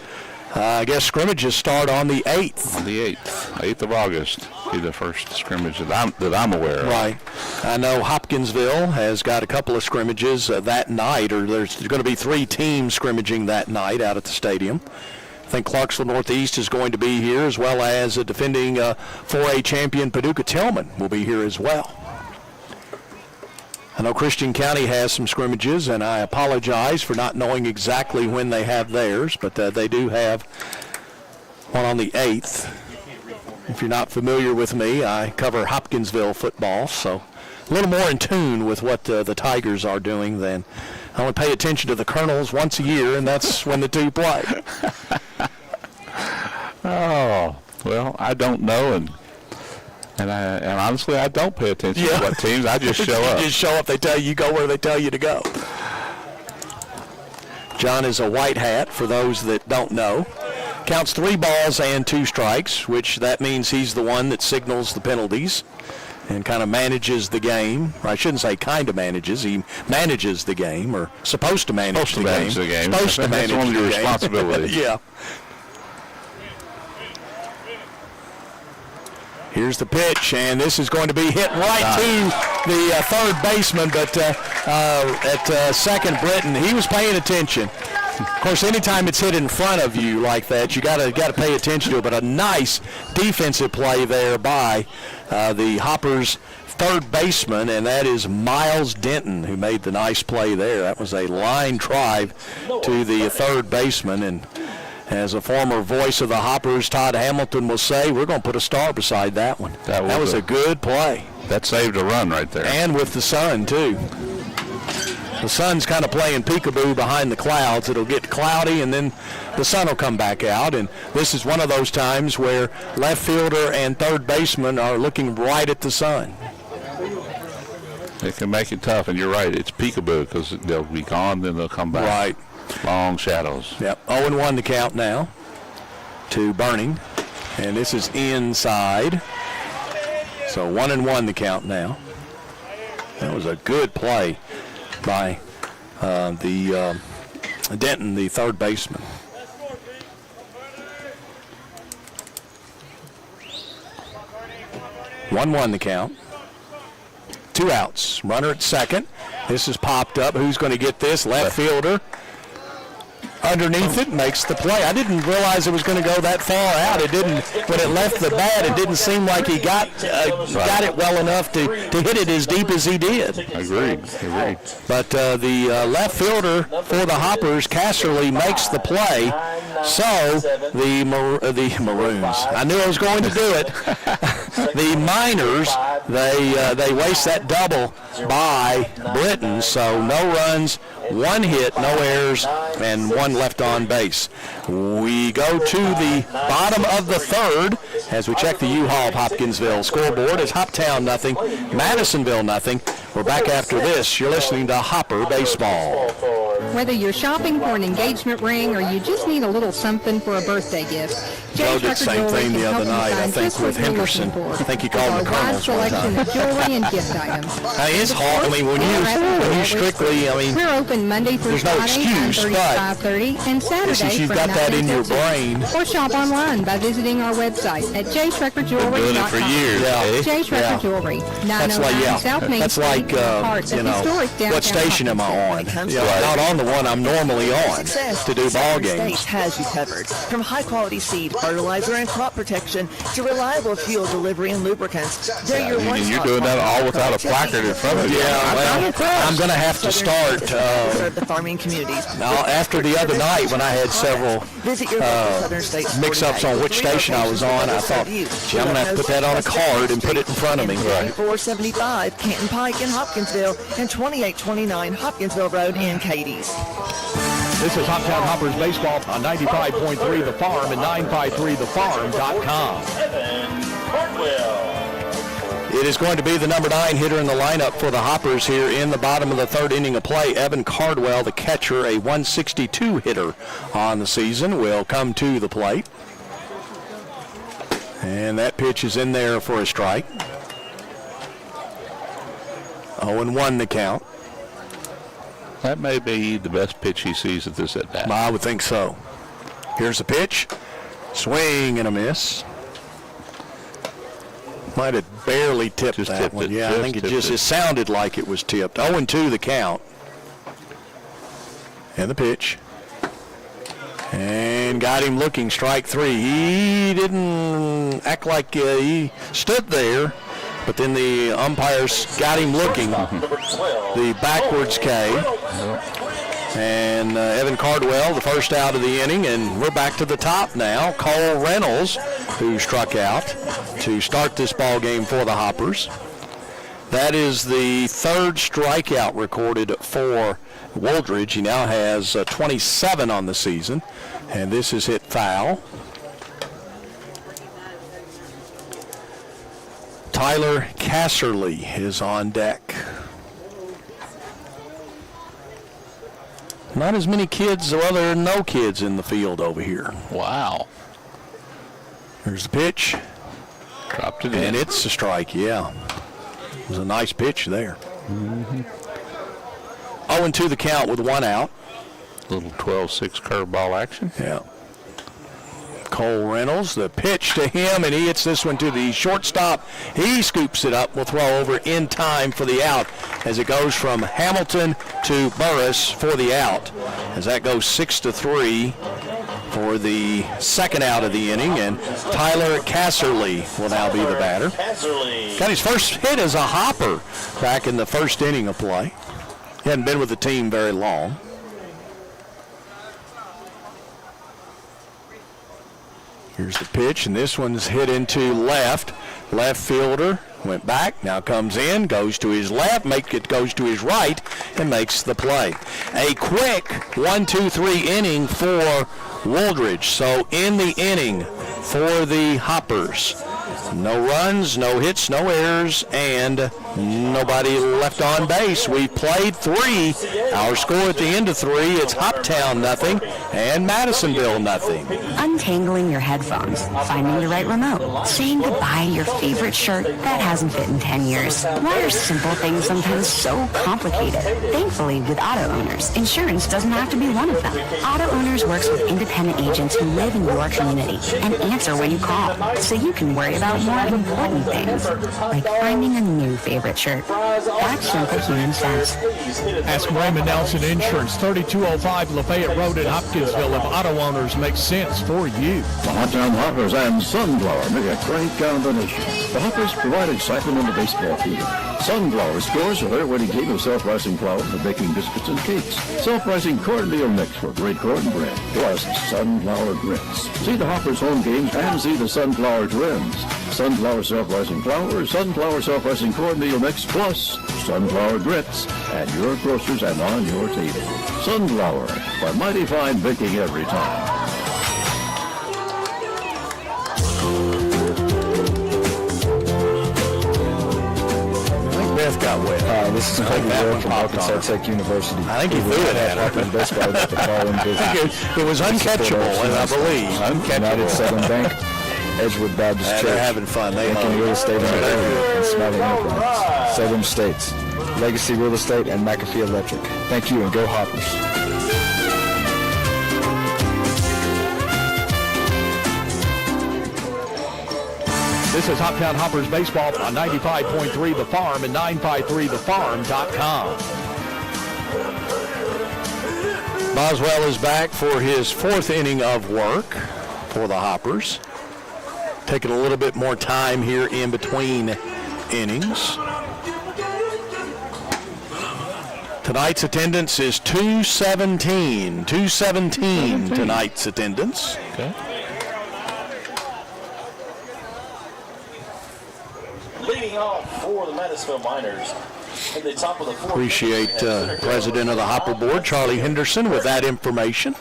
Speaker 14: I guess scrimmages start on the 8th.
Speaker 16: On the 8th of August, be the first scrimmage that I'm aware of.
Speaker 14: Right. I know Hopkinsville has got a couple of scrimmages that night, or there's going to be 3 teams scrimmaging that night out at the stadium. I think Clarksville Northeast is going to be here, as well as a defending 4A champion Paducah Tillman will be here as well. I know Christian County has some scrimmages, and I apologize for not knowing exactly when they have theirs, but they do have one on the 8th. If you're not familiar with me, I cover Hopkinsville football, so a little more in tune with what the Tigers are doing than I only pay attention to the Colonels once a year, and that's when the two play.
Speaker 16: Oh, well, I don't know, and honestly, I don't pay attention to what teams. I just show up.
Speaker 14: You just show up. They tell you, you go where they tell you to go. John is a white hat, for those that don't know. Counts 3 balls and 2 strikes, which that means he's the one that signals the penalties and kind of manages the game. Or I shouldn't say kind of manages. He manages the game, or supposed to manage the game. Supposed to manage the game. That's
Speaker 16: one of your responsibilities.
Speaker 14: Yeah. Here's the pitch, and this is going to be hit right to the third baseman, but at second, Britton, he was paying attention. Of course, anytime it's hit in front of you like that, you got to pay attention to it. But a nice defensive play there by the Hoppers' third baseman, and that is Miles Denton, who made the nice play there. That was a line drive to the third baseman, and as a former voice of the Hoppers, Todd Hamilton will say, we're going to put a star beside that one. That was a good play.
Speaker 16: That saved a run right there.
Speaker 14: And with the sun, too. The sun's kind of playing peekaboo behind the clouds. It'll get cloudy, and then the sun will come back out. And this is one of those times where left fielder and third baseman are looking right at the sun.
Speaker 16: It can make it tough, and you're right. It's peekaboo because they'll be gone, then they'll come back.
Speaker 14: Right.
Speaker 16: Long shadows.
Speaker 14: Yep. 0-1 the count now to Burning. And this is inside. So 1-1 the count now. That was a good play by the Denton, the third baseman. One the count. 2 outs. Runner at second. This is popped up. Who's going to get this? Left fielder. Underneath it, makes the play. I didn't realize it was going to go that far out. It didn't. When it left the bat, it didn't seem like he got it well enough to hit it as deep as he did.
Speaker 16: Agreed.
Speaker 14: But the left fielder for the Hoppers, Casserly, makes the play. So the Maroons. I knew I was going to do it. The Miners, they waste that double by Britton. So no runs, 1 hit, no errors, and 1 left on base. We go to the bottom of the third as we check the U-Haul of Hopkinsville scoreboard. It's Hoptown nothing, Madisonville nothing. We're back after this. You're listening to Hopper Baseball.
Speaker 22: Whether you're shopping for an engagement ring or you just need a little something for a birthday gift,
Speaker 14: Joe did the same thing the other night, I think, with Henderson. I think he called the Colonels one time.
Speaker 22: Of jewelry and gift items.
Speaker 14: It's hard. I mean, when you strictly, I mean,
Speaker 22: we're open Monday through Friday, 9:30 to 5:30, and Saturday
Speaker 14: you've got that in your brain.
Speaker 22: Or shop online by visiting our website at jschreckerjewelry.com.
Speaker 16: Been doing it for years.
Speaker 22: J. Schrecker Jewelry, 909 South Main Street,
Speaker 14: you know, what station am I on? Not on the one I'm normally on to do ball games.
Speaker 5: States has you covered. From high-quality seed, fertilizer, and crop protection to reliable fuel delivery and lubricants, they're your one-stop.
Speaker 16: And you're doing that all without a placard in front of you.
Speaker 14: Yeah, well, I'm going to have to start.
Speaker 5: Serve the farming communities.
Speaker 14: Now, after the other night when I had several mix-ups on which station I was on, I thought, gee, I'm going to have to put that on a card and put it in front of me.
Speaker 5: 475 Canton Pike in Hopkinsville and 2829 Hopkinsville Road in Cadiz.
Speaker 17: This is Hoptown Hoppers baseball on 95.3 The Farm and 953thefarm.com.
Speaker 14: It is going to be the number 9 hitter in the lineup for the Hoppers here in the bottom of the third inning of play. Evan Cardwell, the catcher, a 162 hitter on the season, will come to the plate. And that pitch is in there for a strike. 0-1 the count.
Speaker 16: That may be the best pitch he sees at this at-bat.
Speaker 14: I would think so. Here's the pitch. Swing and a miss. Might have barely tipped that one. Yeah, I think it sounded like it was tipped. 0-2 the count. And the pitch. And got him looking, strike 3. He didn't act like he stood there, but then the umpires got him looking. The backwards K. And Evan Cardwell, the first out of the inning, and we're back to the top now. Cole Reynolds, who struck out to start this ball game for the Hoppers. That is the third strikeout recorded for Wooldridge. He now has 27 on the season, and this is hit foul. Tyler Casserly is on deck. Not as many kids, well, there are no kids in the field over here.
Speaker 16: Wow.
Speaker 14: There's the pitch.
Speaker 16: Dropped it in.
Speaker 14: And it's a strike, yeah. It was a nice pitch there. 0-2 the count with 1 out.
Speaker 16: Little 12-6 curveball action.
Speaker 14: Yeah. Cole Reynolds, the pitch to him, and he hits this one to the shortstop. He scoops it up, will throw over in time for the out as it goes from Hamilton to Burris for the out. As that goes 6-3 for the second out of the inning, and Tyler Casserly will now be the batter. Got his first hit as a hopper back in the first inning of play. He hadn't been with the team very long. Here's the pitch, and this one's hit into left. Left fielder went back, now comes in, goes to his left, goes to his right, and makes the play. A quick 1-2-3 inning for Wooldridge. So in the inning for the Hoppers, no runs, no hits, no errors, and nobody left on base. We played 3. Our score at the end of 3, it's Hoptown nothing and Madisonville nothing.
Speaker 6: Untangling your headphones, finding the right remote, saying goodbye to your favorite shirt that hasn't fit in 10 years. Why are simple things sometimes so complicated? Thankfully, with Auto Owners, insurance doesn't have to be one of them. Auto Owners works with independent agents who live in your community and answer when you call, so you can worry about more important things, like finding a new favorite shirt. That's simple human sense.
Speaker 17: Ask Raymond Nelson Insurance, 3205 Lafayette Road in Hopkinsville, if Auto Owners makes sense for you.
Speaker 4: The Hoptown Hoppers and Sunflower make a great combination. The Hoppers provide excitement in the baseball field. Sunflower scores are their winning team of self-rising flour for baking biscuits and cakes. Self-rising cornmeal mix for great cornbread, plus sunflower grits. See the Hoppers home games and see the Sunflower Twins. Sunflower self-rising flour, sunflower self-rising cornmeal mix, plus sunflower grits at your grocers and on your table. Sunflower, for mighty fine baking every time.
Speaker 14: Beth got wet.
Speaker 20: This is Clayton Wood from Arkansas Tech University.
Speaker 14: I think he threw it at her. It was uncatchable, I believe.
Speaker 20: United Southern Bank, Edgewood Baptist Church.
Speaker 14: They're having fun.
Speaker 20: Making real estate in the area and smiling implements. Southern States, Legacy Real Estate, and McAfee Electric. Thank you, and go Hoppers.
Speaker 17: This is Hoptown Hoppers baseball on 95.3 The Farm and 953thefarm.com.
Speaker 14: Boswell is back for his 4th inning of work for the Hoppers. Taking a little bit more time here in between innings. Tonight's attendance is 217. 217 tonight's attendance.
Speaker 15: Okay. Leading off for the Madisonville Miners. In the top of the 4th.
Speaker 14: Appreciate President of the Hopper Board, Charlie Henderson, with that information.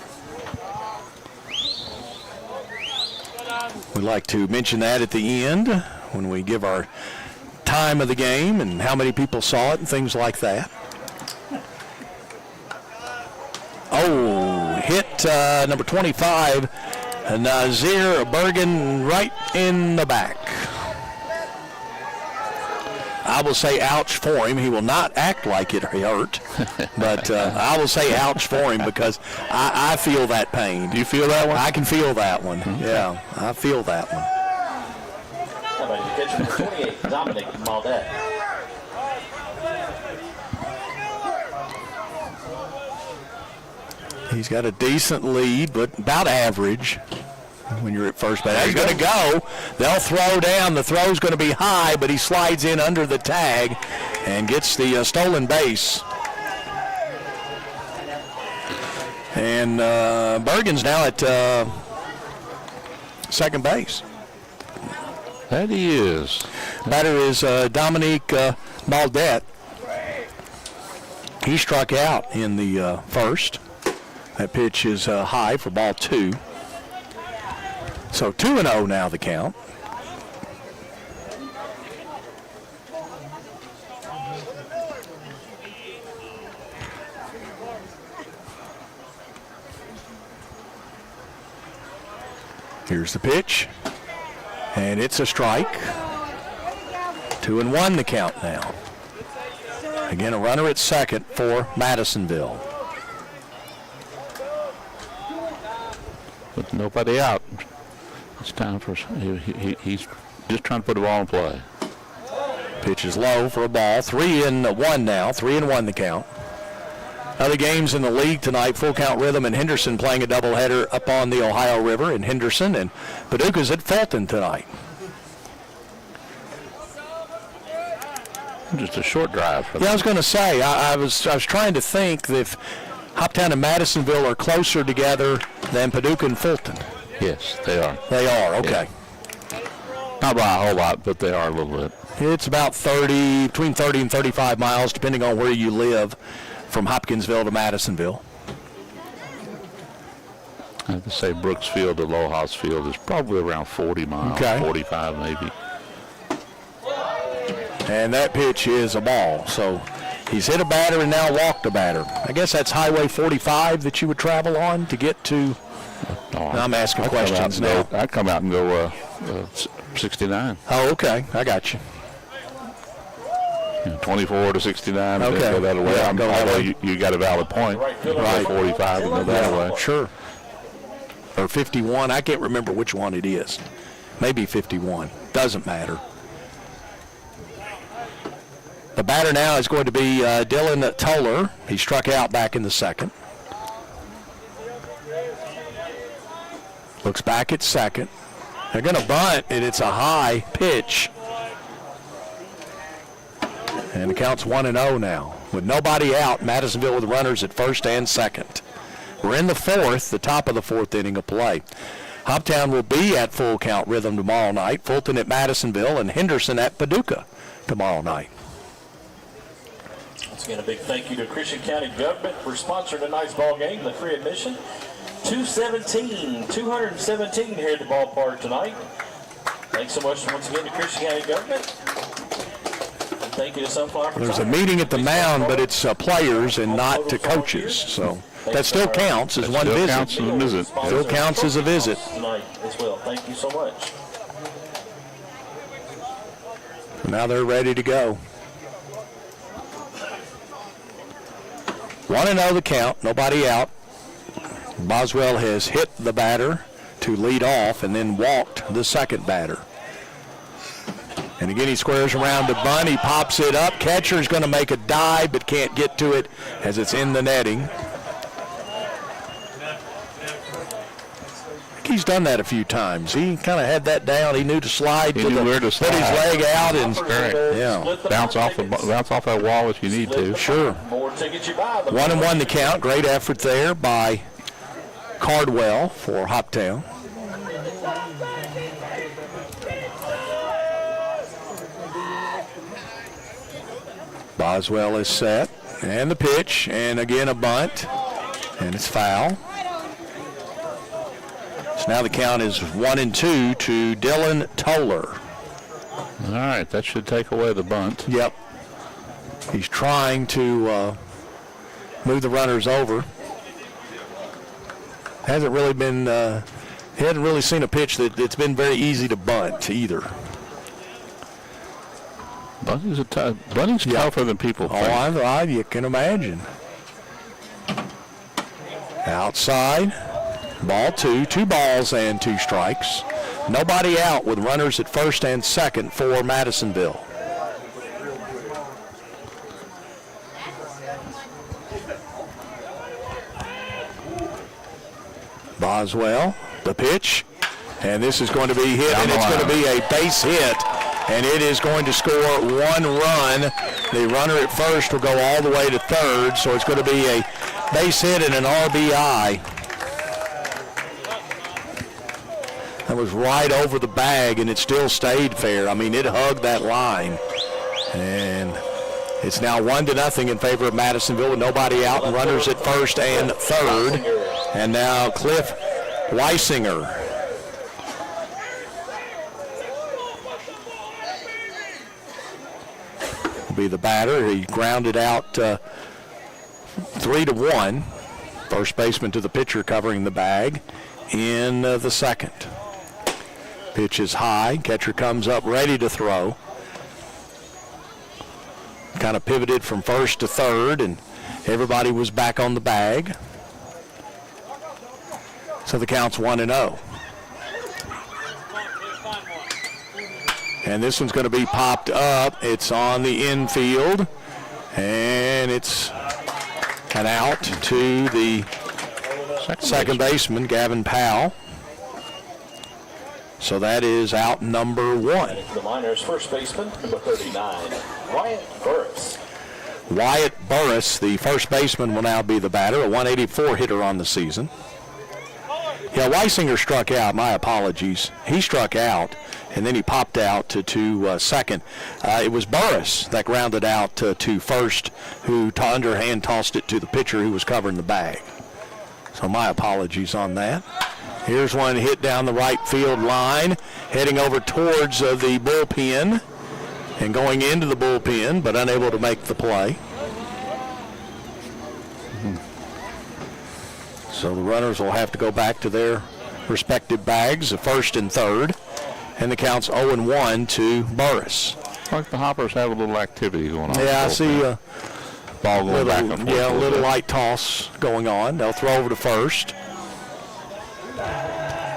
Speaker 14: We like to mention that at the end when we give our time of the game and how many people saw it and things like that. Oh, hit number 25, Nazir Bergen, right in the back. I will say ouch for him. He will not act like it hurt, but I will say ouch for him because I feel that pain.
Speaker 16: Do you feel that one?
Speaker 14: I can feel that one. Mm-hmm. Yeah, I feel that one.
Speaker 15: How about the catcher number 28, Dominic Maldet?
Speaker 14: He's got a decent lead, but about average when you're at first base. He's going to go. They'll throw down. The throw's going to be high, but he slides in under the tag and gets the stolen base. And Bergen's now at second base.
Speaker 16: That he is.
Speaker 14: Batter is Dominique Maldet. He struck out in the first. That pitch is high for ball 2. So 2-0 now the count. Here's the pitch. And it's a strike. 2-1 the count now. Again, a runner at second for Madisonville.
Speaker 16: With nobody out. It's time for he's just trying to put the ball in play.
Speaker 14: Pitch is low for a ball. 3-1 now. 3-1 the count. Other games in the league tonight, Full Count Rhythm and Henderson playing a doubleheader up on the Ohio River in Henderson, and Paducah's at Fulton tonight.
Speaker 16: Just a short drive.
Speaker 14: Yeah, I was going to say, I was trying to think that if Hoptown and Madisonville are closer together than Paducah and Fulton.
Speaker 16: Yes, they are.
Speaker 14: They are, okay.
Speaker 16: Yeah. Not by a whole lot, but they are a little bit.
Speaker 14: It's about between 30 and 35 miles, depending on where you live, from Hopkinsville to Madisonville.
Speaker 16: I have to say Brooksfield to Lohaus Field is probably around 40 miles, okay. 45 maybe.
Speaker 14: And that pitch is a ball. So he's hit a batter and now walked a batter. I guess that's Highway 45 that you would travel on to get to. I'm asking questions now.
Speaker 16: I come out and go 69.
Speaker 14: Oh, okay. I got you.
Speaker 16: 24 to 69.
Speaker 14: Okay.
Speaker 16: Go that way.
Speaker 14: Yeah, go that way.
Speaker 16: You got a valid point. Right. 45 and go that way.
Speaker 14: Sure. Or 51. I can't remember which one it is. Maybe 51. Doesn't matter. The batter now is going to be Dylan Toller. He struck out back in the second. Looks back at second. They're going to bunt, and it's a high pitch. And the count's 1-0 now. With nobody out, Madisonville with runners at first and second. We're in the fourth, the top of the fourth inning of play. Hoptown will be at Full Count Rhythm tomorrow night, Fulton at Madisonville, and Henderson at Paducah tomorrow night.
Speaker 15: Once again, a big thank you to Christian County Government for sponsoring tonight's ball game, the free admission. 217 here at the ballpark tonight. Thanks so much once again to Christian County Government. And thank you to Sunflower.
Speaker 14: There's a meeting at the mound, but it's players and not to coaches. So that still counts as one visit. Still counts as a visit.
Speaker 15: Tonight as well. Thank you so much.
Speaker 14: Now they're ready to go. 1-0 the count, nobody out. Boswell has hit the batter to lead off and then walked the second batter. And again, he squares around to bunt. He pops it up. Catcher's going to make a dive but can't get to it as it's in the netting. he's done that a few times. He kind of had that down. He knew to slide.
Speaker 16: He knew where to slide.
Speaker 14: Put his leg out and
Speaker 16: bounce off that wall if you need to.
Speaker 14: Sure. 1-1 the count. Great effort there by Cardwell for Hoptown. Boswell is set, and the pitch, and again a bunt, and it's foul. So now the count is 1-2 to Dylan Toller.
Speaker 16: All right, that should take away the bunt.
Speaker 14: Yep. He's trying to move the runners over. Hasn't really been, he hasn't really seen a pitch that's been very easy to bunt either.
Speaker 16: Bunting's tougher than people think.
Speaker 14: Oh, you can imagine. Outside, ball 2 balls and 2 strikes. Nobody out with runners at first and second for Madisonville. Boswell, the pitch, and this is going to be hit, and it's going to be a base hit, and it is going to score 1 run. The runner at first will go all the way to third, so it's going to be a base hit and an RBI. That was right over the bag, and it still stayed fair. I mean, it hugged that line, and it's now 1-0 in favor of Madisonville with nobody out and runners at first and third. And now Cliff Weisinger. Will be the batter. He grounded out 3-1. First baseman to the pitcher covering the bag in the second. Pitch is high. Catcher comes up ready to throw. Kind of pivoted from first to third, and everybody was back on the bag. So the count's 1-0. And this one's going to be popped up. It's on the infield, and it's an out to the second baseman, Gavin Powell. So that is out number 1.
Speaker 15: The Miners' first baseman, number 39, Wyatt Burris.
Speaker 14: Wyatt Burris, the first baseman, will now be the batter, a 184 hitter on the season. Yeah, Weisinger struck out. My apologies. He struck out, and then he popped out to second. It was Burris that grounded out to first, who underhand tossed it to the pitcher who was covering the bag. So my apologies on that. Here's one hit down the right field line, heading over towards the bullpen and going into the bullpen, but unable to make the play. So the runners will have to go back to their respective bags, the first and third, and the count's 0-1 to Burris.
Speaker 16: Like the Hoppers have a little activity going on.
Speaker 14: Yeah, I see a
Speaker 16: ball going back and forth.
Speaker 14: Yeah, a little light toss going on. They'll throw over to first.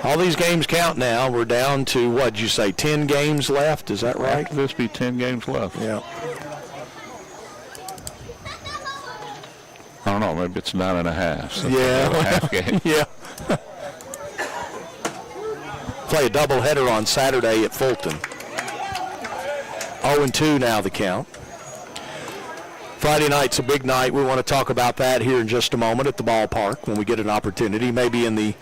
Speaker 14: All these games count now. We're down to, what did you say, 10 games left? Is that right?
Speaker 16: After this be 10 games left.
Speaker 14: Yeah.
Speaker 16: I don't know, maybe it's 9.5. So
Speaker 14: yeah.
Speaker 16: Half game.
Speaker 14: Yeah. Play a doubleheader on Saturday at Fulton. 0-2 now the count. Friday night's a big night. We want to talk about that here in just a moment at the ballpark when we get an opportunity. Maybe in the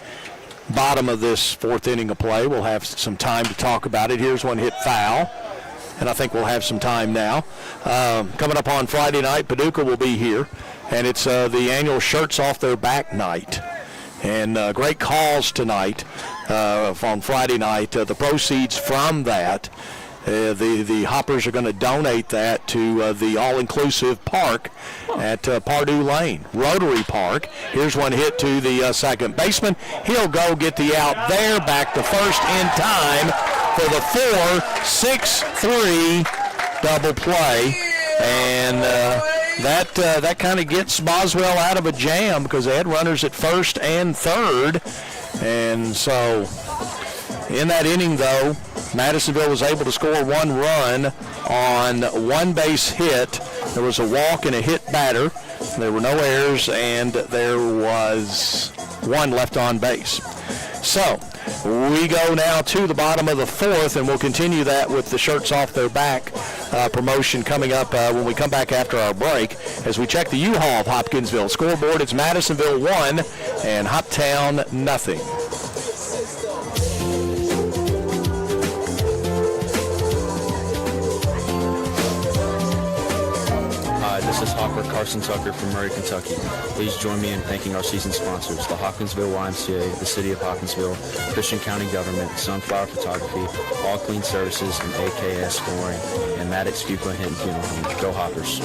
Speaker 14: bottom of this fourth inning of play, we'll have some time to talk about it. Here's one hit foul, and I think we'll have some time now. Coming up on Friday night, Paducah will be here, and it's the annual Shirts Off Their Back night. And great calls tonight on Friday night. The proceeds from that, the Hoppers are going to donate that to the all-inclusive park at Pardue Lane, Rotary Park. Here's one hit to the second baseman. He'll go get the out there, back to first in time for the 4-6-3 double play. And that kind of gets Boswell out of a jam because they had runners at first and third. And so in that inning, though, Madisonville was able to score 1 run on 1 base hit. There was a walk and a hit batter. There were no errors, and there was 1 left on base. So We go now to the bottom of the fourth, and we'll continue that with the shirts off their back promotion coming up when we come back after our break. As we check the U-Haul of Hopkinsville scoreboard, it's Madisonville 1 and Hoptown nothing.
Speaker 11: This is Hopper Carson Tucker from Murray, Kentucky. Please join me in thanking our season sponsors, the Hopkinsville YMCA, the City of Hopkinsville, Christian County Government, Sunflower Photography, All Clean Services, and AKS Flooring, and Maddox Fuqua Hinton Funeral Home. Go Hoppers.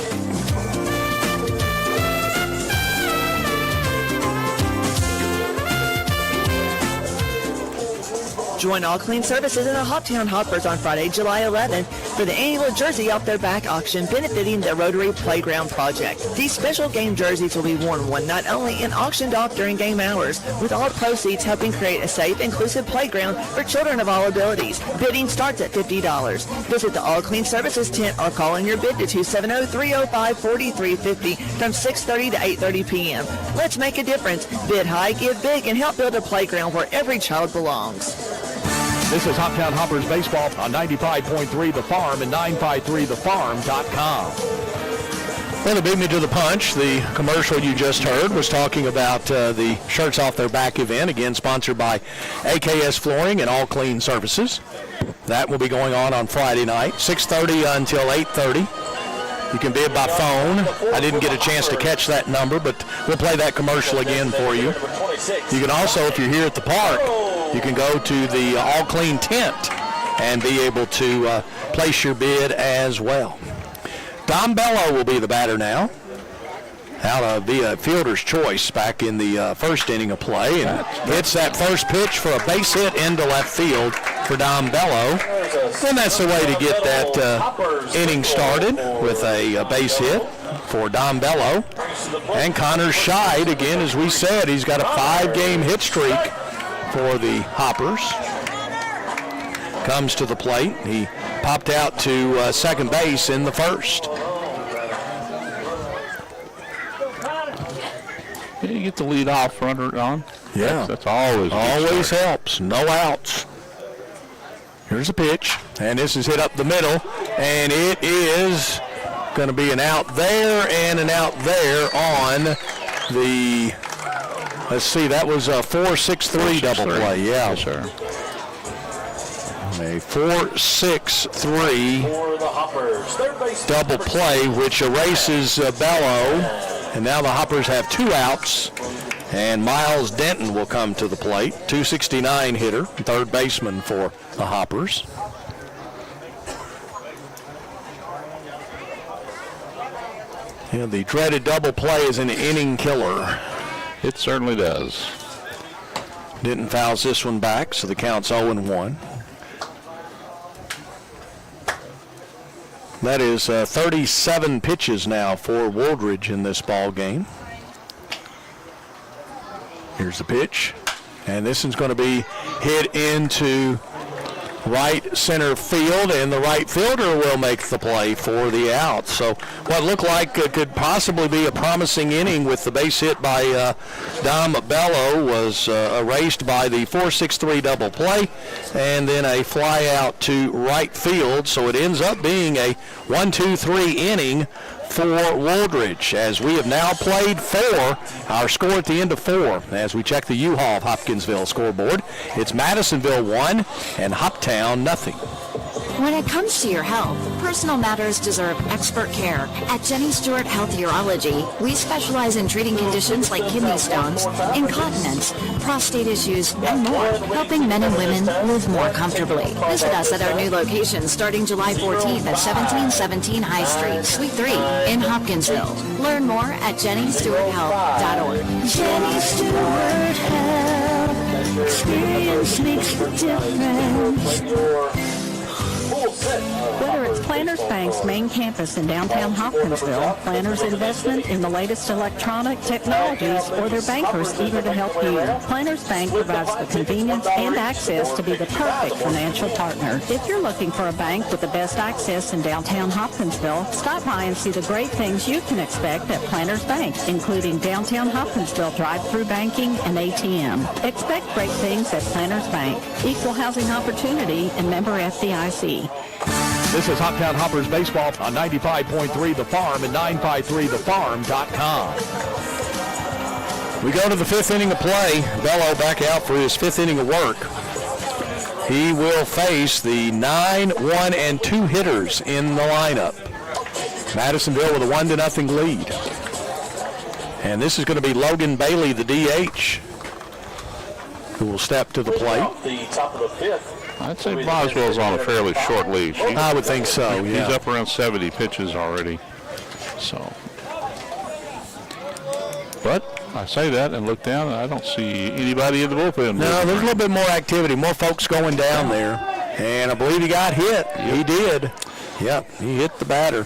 Speaker 5: Join All Clean Services and the Hoptown Hoppers on Friday, July 11th for the annual Jersey Off Their Back auction benefiting the Rotary Playground Project. These special game jerseys will be worn one night only and auctioned off during game hours, with all proceeds helping create a safe, inclusive playground for children of all abilities. Bidding starts at $50. Visit the All Clean Services tent or call in your bid to 270-305-4350 from 6:30 to 8:30 p.m. Let's make a difference. Bid high, give big, and help build a playground where every child belongs.
Speaker 17: This is Hoptown Hoppers Baseball on 95.3 The Farm and 953thefarm.com.
Speaker 14: Well, to beat me to the punch, the commercial you just heard was talking about the Shirts Off Their Back event, again sponsored by AKS Flooring and All Clean Services. That will be going on Friday night, 6:30 until 8:30. You can bid by phone. I didn't get a chance to catch that number, but we'll play that commercial again for you. You can also, if you're here at the park, you can go to the All Clean tent and be able to place your bid as well. Dom Bello will be the batter now. Out of the fielder's choice back in the first inning of play, and hits that first pitch for a base hit into left field for Dom Bello. And that's the way to get that inning started, with a base hit for Dom Bello. And Connor Scheid, again, as we said, he's got a 5-game hit streak for the Hoppers. Comes to the plate. He popped out to second base in the first.
Speaker 16: You get the lead off runner on.
Speaker 14: Yeah.
Speaker 16: That's always
Speaker 14: helps. No outs. Here's a pitch, and this is hit up the middle, and it is going to be an out there and an out there on the, let's see, that was a 4-6-3 double play. Yeah.
Speaker 16: Yes, sir.
Speaker 14: A 4-6-3 double play, which erases Bello, and now the Hoppers have 2 outs, and Miles Denton will come to the plate, 269 hitter, third baseman for the Hoppers. Yeah, the dreaded double play is an inning killer.
Speaker 16: It certainly does.
Speaker 14: Denton fouls this one back, so the count's 0-1. That is 37 pitches now for Wooldridge in this ball game. Here's the pitch, and this one's going to be hit into right center field, and the right fielder will make the play for the out. So what looked like could possibly be a promising inning with the base hit by Dom Bello was erased by the 4-6-3 double play, and then a fly out to right field. So it ends up being a 1-2-3 inning for Wooldridge, as we have now played 4. Our score at the end of 4, as we check the U-Haul of Hopkinsville scoreboard. It's Madisonville 1 and Hoptown nothing.
Speaker 6: When it comes to your health, personal matters deserve expert care. At Jenny Stewart Health Urology, we specialize in treating conditions like kidney stones, incontinence, prostate issues, and more, helping men and women live more comfortably. Visit us at our new location starting July 14th at 1717 High Street, Suite 3 in Hopkinsville. Learn more at jennystewarthealth.org.
Speaker 1: Jenny Stewart Health. Experience makes the difference.
Speaker 22: Whether it's
Speaker 19: Planners Bank's main campus in downtown Hopkinsville, Planners investment in the latest electronic technologies, or their bankers eager to help you. Planners Bank provides the convenience and access to be the perfect financial partner. If you're looking for a bank with the best access in downtown Hopkinsville, stop by and see the great things you can expect at Planners Bank, including downtown Hopkinsville drive-through banking and ATM. Expect great things at Planners Bank. Equal housing opportunity and member FDIC.
Speaker 17: This is Hoptown Hoppers Baseball on 95.3 The Farm and 953thefarm.com.
Speaker 14: We go to the fifth inning of play. Bello back out for his fifth inning of work. He will face the 9-1-2 hitters in the lineup. Madisonville with a 1-0 lead. And this is going to be Logan Bailey, the DH, who will step to the plate.
Speaker 15: The top of the fifth.
Speaker 16: I'd say Boswell's on a fairly short leash.
Speaker 14: I would think so, yeah.
Speaker 16: He's up around 70 pitches already. So, but I say that and look down, and I don't see anybody in the bullpen.
Speaker 14: No, there's a little bit more activity, more folks going down there. And I believe he got hit. Yep. He did. Yep, he hit the batter.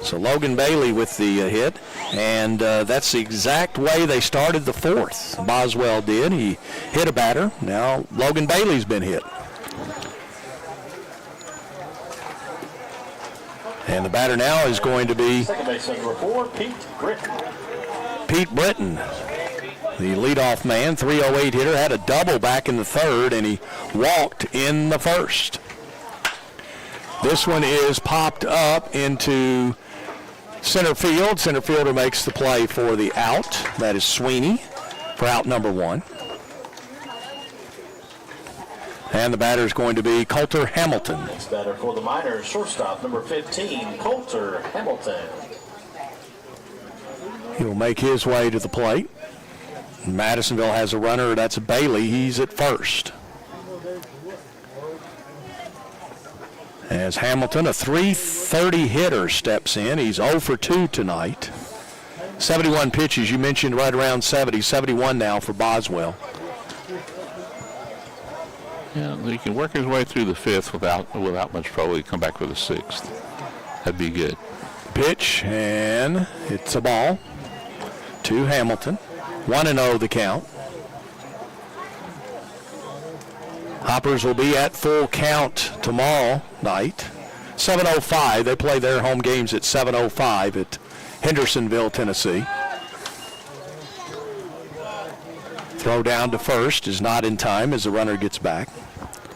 Speaker 14: So Logan Bailey with the hit, and that's the exact way they started the fourth. Boswell did. He hit a batter. Now Logan Bailey's been hit. And the batter now is going to be
Speaker 15: second baseman number 4, Pete Britton.
Speaker 14: Pete Britton, the leadoff man, 308 hitter, had a double back in the third, and he walked in the first. This one is popped up into center field. Center fielder makes the play for the out. That is Sweeney for out number 1. And the batter is going to be Coulter Hamilton.
Speaker 15: Next batter for the Miners, shortstop number 15, Coulter Hamilton.
Speaker 14: He'll make his way to the plate. Madisonville has a runner. That's Bailey. He's at first. As Hamilton, a .330 hitter, steps in. He's 0 for 2 tonight. 71 pitches. You mentioned right around 70. 71 now for Boswell.
Speaker 16: Yeah, he can work his way through the fifth without much trouble. He come back for the sixth. That'd be good.
Speaker 14: Pitch, and it's a ball to Hamilton. 1-0 the count. Hoppers will be at full count tomorrow night. 7:05. They play their home games at 7:05 at Hendersonville, Tennessee. Throw down to first is not in time as the runner gets back.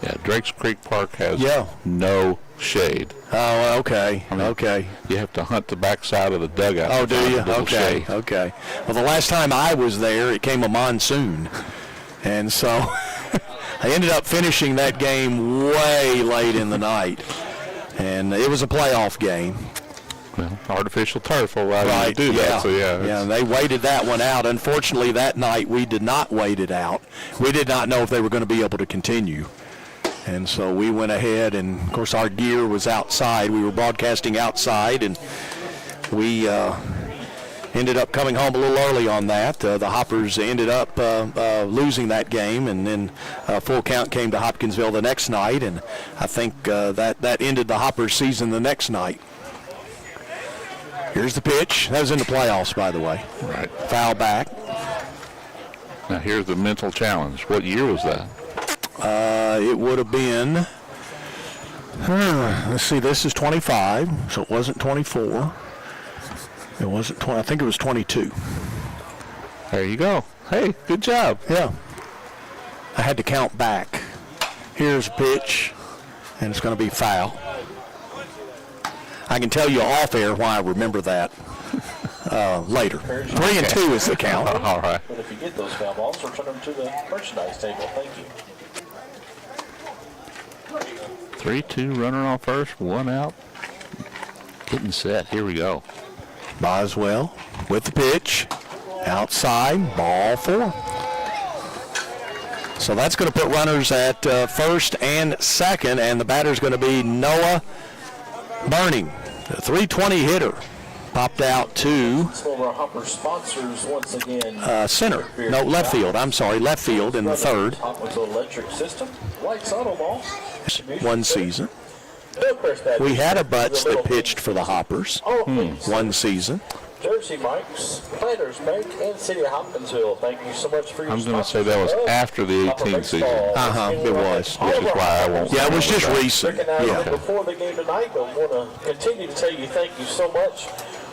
Speaker 16: Yeah, Drakes Creek Park has
Speaker 14: no
Speaker 16: shade.
Speaker 14: Oh, okay.
Speaker 16: I mean,
Speaker 14: okay.
Speaker 16: You have to hunt the backside of the dugout.
Speaker 14: Oh, do you? Okay.
Speaker 16: Shade.
Speaker 14: Okay. Well, the last time I was there, it came a monsoon. And so I ended up finishing that game way late in the night. And it was a playoff game.
Speaker 16: Well, artificial turf will allow you to do that. So,
Speaker 14: yeah, they waited that one out. Unfortunately, that night we did not wait it out. We did not know if they were going to be able to continue. And so we went ahead, and, of course, our gear was outside. We were broadcasting outside, and we ended up coming home a little early on that. The Hoppers ended up losing that game, and then full count came to Hopkinsville the next night, and I think that ended the Hoppers season the next night. Here's the pitch. That was in the playoffs, by the way.
Speaker 16: Right.
Speaker 14: Foul back.
Speaker 16: Now here's the mental challenge. What year was that?
Speaker 14: It would have been, let's see, this is 25, so it wasn't 24. It wasn't 20, I think it was 22.
Speaker 16: There you go. Hey, good job.
Speaker 14: Yeah. I had to count back. Here's a pitch, and it's going to be foul. I can tell you off air why I remember that later. 3-2 is the count.
Speaker 16: All right.
Speaker 15: But if you get those foul balls, return them to the merchandise table. Thank you.
Speaker 16: 3-2, runner on first, 1 out. Getting set. Here we go.
Speaker 14: Boswell with the pitch. Outside, ball 4. So that's going to put runners at first and second, and the batter's going to be Noah Burning, the .320 hitter. Popped out to
Speaker 15: Some of our Hopper sponsors once again.
Speaker 14: center. No, left field. I'm sorry, left field in the third.
Speaker 15: Hopper's electric system, White's Auto Mall.
Speaker 14: One season. We had a Butts that pitched for the Hoppers one season.
Speaker 15: Jersey Mike's, Planters Bank, and City of Hopkinsville. Thank you so much for your
Speaker 16: I'm going to say that was after the 18th season.
Speaker 14: It was.
Speaker 16: Which is why I won't.
Speaker 14: Yeah, it was just recent. Yeah.
Speaker 15: Before the game tonight, I want to continue to tell you thank you so much.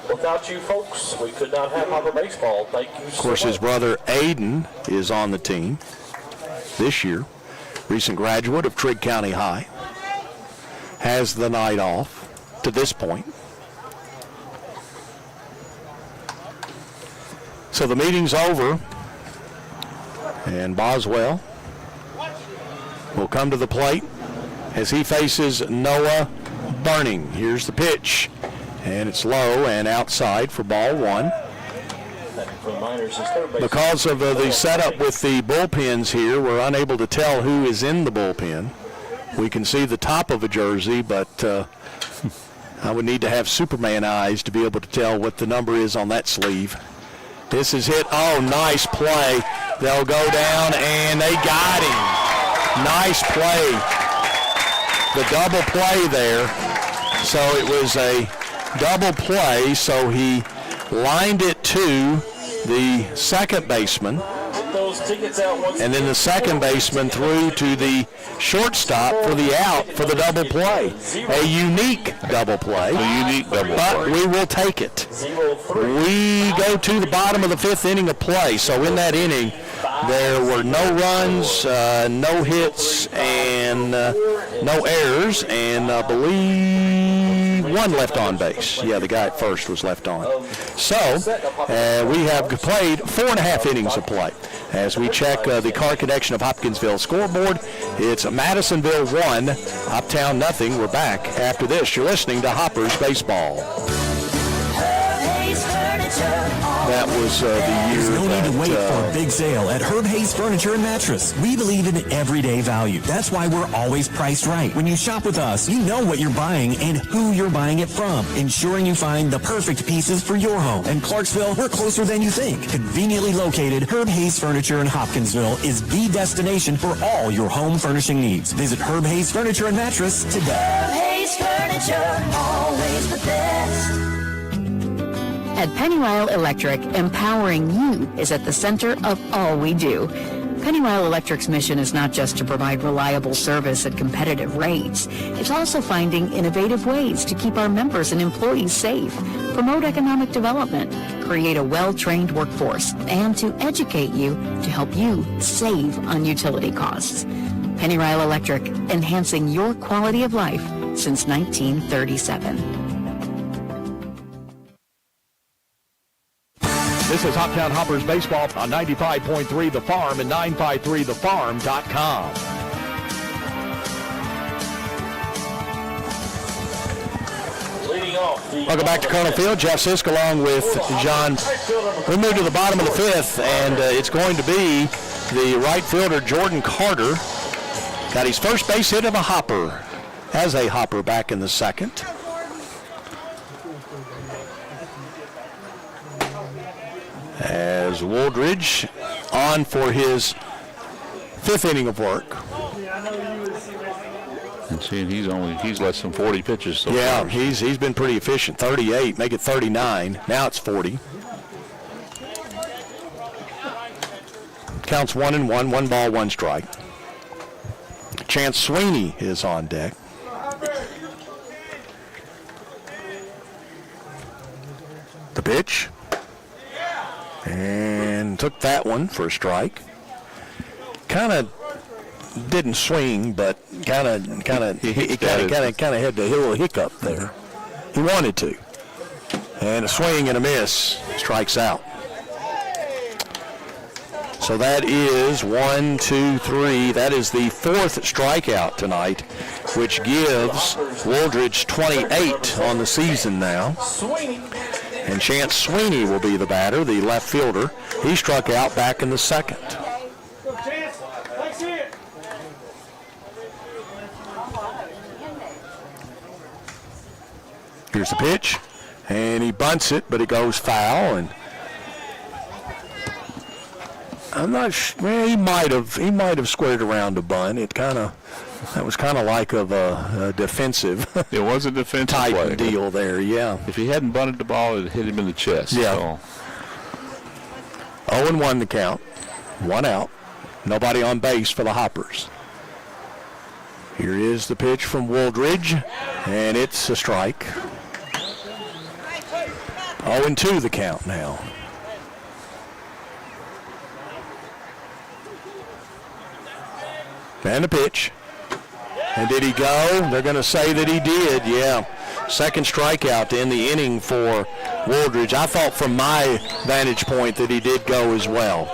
Speaker 15: Without you folks, we could not have Hopper baseball. Thank you so much.
Speaker 14: Of course, his brother Aiden is on the team this year. Recent graduate of Trigg County High. Has the night off to this point. So the meeting's over, and Boswell will come to the plate as he faces Noah Burning. Here's the pitch, and it's low and outside for ball one. Because of the setup with the bullpens here, we're unable to tell who is in the bullpen. We can see the top of a jersey, but I would need to have Superman eyes to be able to tell what the number is on that sleeve. This is hit. Oh, nice play. They'll go down, and they got him. Nice play. The double play there. So it was a double play, so he lined it to the second baseman. And then the second baseman threw to the shortstop for the out for the double play. A unique double play. But we will take it. We go to the bottom of the fifth inning of play. So in that inning, there were no runs, no hits, and no errors, and I believe one left on base. Yeah, the guy at first was left on. So we have played 4.5 innings of play. As we check the Car Connection of Hopkinsville scoreboard, it's Madisonville 1, Hoptown nothing. We're back after this. You're listening to Hoppers Baseball. That was the year.
Speaker 18: There's no need to wait for a
Speaker 14: that
Speaker 18: big sale at Herb Hayes Furniture and Mattress. We believe in everyday value. That's why we're always priced right. When you shop with us, you know what you're buying and who you're buying it from, ensuring you find the perfect pieces for your home. And Clarksville, we're closer than you think. Conveniently located, Herb Hayes Furniture in Hopkinsville is the destination for all your home furnishing needs. Visit Herb Hayes Furniture and Mattress today.
Speaker 1: Herb Hayes Furniture, always the best.
Speaker 2: At Pennywile Electric, empowering you is at the center of all we do. Pennywile Electric's mission is not just to provide reliable service at competitive rates. It's also finding innovative ways to keep our members and employees safe, promote economic development, create a well-trained workforce, and to educate you to help you save on utility costs. Pennywile Electric, enhancing your quality of life since 1937.
Speaker 17: This is Hoptown Hoppers Baseball on 95.3 The Farm and 953thefarm.com.
Speaker 14: Welcome back to Colonel Field. Jeff Sisk along with John. We move to the bottom of the fifth, and it's going to be the right fielder, Jordan Carter. Got his first base hit of a hopper, as a hopper back in the second. As Wooldridge on for his fifth inning of work.
Speaker 16: And seeing he's less than 40 pitches so
Speaker 14: yeah,
Speaker 16: far.
Speaker 14: he's been pretty efficient. 38, make it 39. Now it's 40. Counts 1-1, 1 ball, 1 strike. Chance Sweeney is on deck. The pitch. And took that one for a strike. Kind of didn't swing, but kind of had a little hiccup there. He wanted to. And a swing and a miss, strikes out. So that is 1, 2, 3. That is the fourth strikeout tonight, which gives Wooldridge 28 on the season now. And Chance Sweeney will be the batter, the left fielder. He struck out back in the second. Here's the pitch, and he bunts it, but it goes foul, and I'm not sure. He might have squared around a bunt. That was kind of like a defensive.
Speaker 16: It was a defensive
Speaker 14: type
Speaker 16: play.
Speaker 14: Deal there. Yeah.
Speaker 16: If he hadn't bunted the ball, it hit him in the chest.
Speaker 14: Yeah. 0-1 the count. 1 out. Nobody on base for the Hoppers. Here is the pitch from Wooldridge, and it's a strike. 0-2 the count now. And a pitch. And did he go? They're going to say that he did, yeah. Second strikeout to end the inning for Wooldridge. I thought from my vantage point that he did go as well.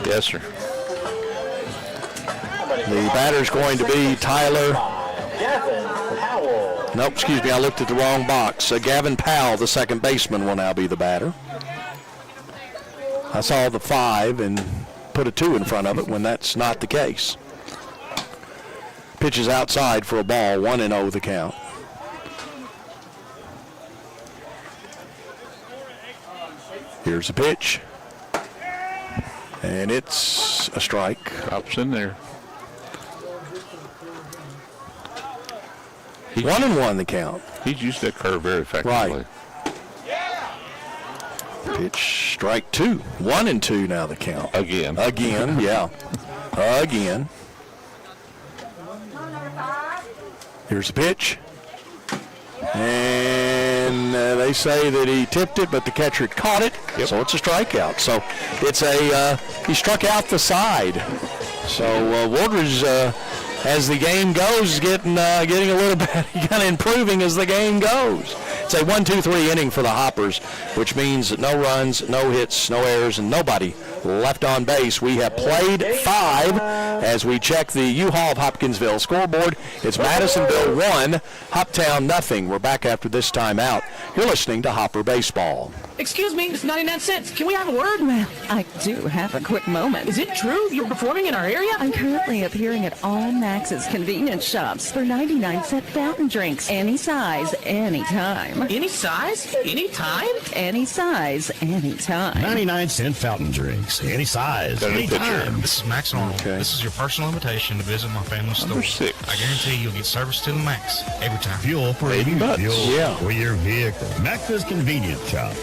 Speaker 16: Yes, sir.
Speaker 14: The batter's going to be Tyler. Nope, excuse me, I looked at the wrong box. Gavin Powell, the second baseman, will now be the batter. I saw the 5 and put a 2 in front of it when that's not the case. Pitches outside for a ball, 1-0 the count. Here's a pitch. And it's a strike.
Speaker 16: Drops in there.
Speaker 14: 1-1 the count.
Speaker 16: He's used that curve very effectively.
Speaker 14: Right. Pitch, strike 2. 1-2 now the count.
Speaker 16: Again,
Speaker 14: yeah. Again. Here's the pitch. And they say that he tipped it, but the catcher caught it. Yep. So it's a strikeout. So it's he struck out the side. So Wooldridge, as the game goes, is getting a little bit, kind of improving as the game goes. It's a 1-2-3 inning for the Hoppers, which means no runs, no hits, no errors, and nobody left on base. We have played 5 as we check the U-Haul of Hopkinsville scoreboard. It's Madisonville 1, Hoptown nothing. We're back after this timeout. You're listening to Hopper Baseball.
Speaker 3: Excuse me, it's 99 cents. Can we have a word?
Speaker 6: Well, I do have a quick moment.
Speaker 3: Is it true you're performing in our area?
Speaker 6: I'm currently appearing at all Max's convenience shops for 99-cent fountain drinks. Any size, anytime.
Speaker 3: Any size? Anytime?
Speaker 6: Any size, anytime.
Speaker 10: 99-cent fountain drinks. Any size, anytime.
Speaker 21: This is Max Arnold. Okay. This is your personal invitation to visit my family store.
Speaker 16: Number 6.
Speaker 21: I guarantee you'll get service to the max every time.
Speaker 10: Fuel for
Speaker 16: $80.
Speaker 10: Fuel for your vehicle. Max's Convenience Shop.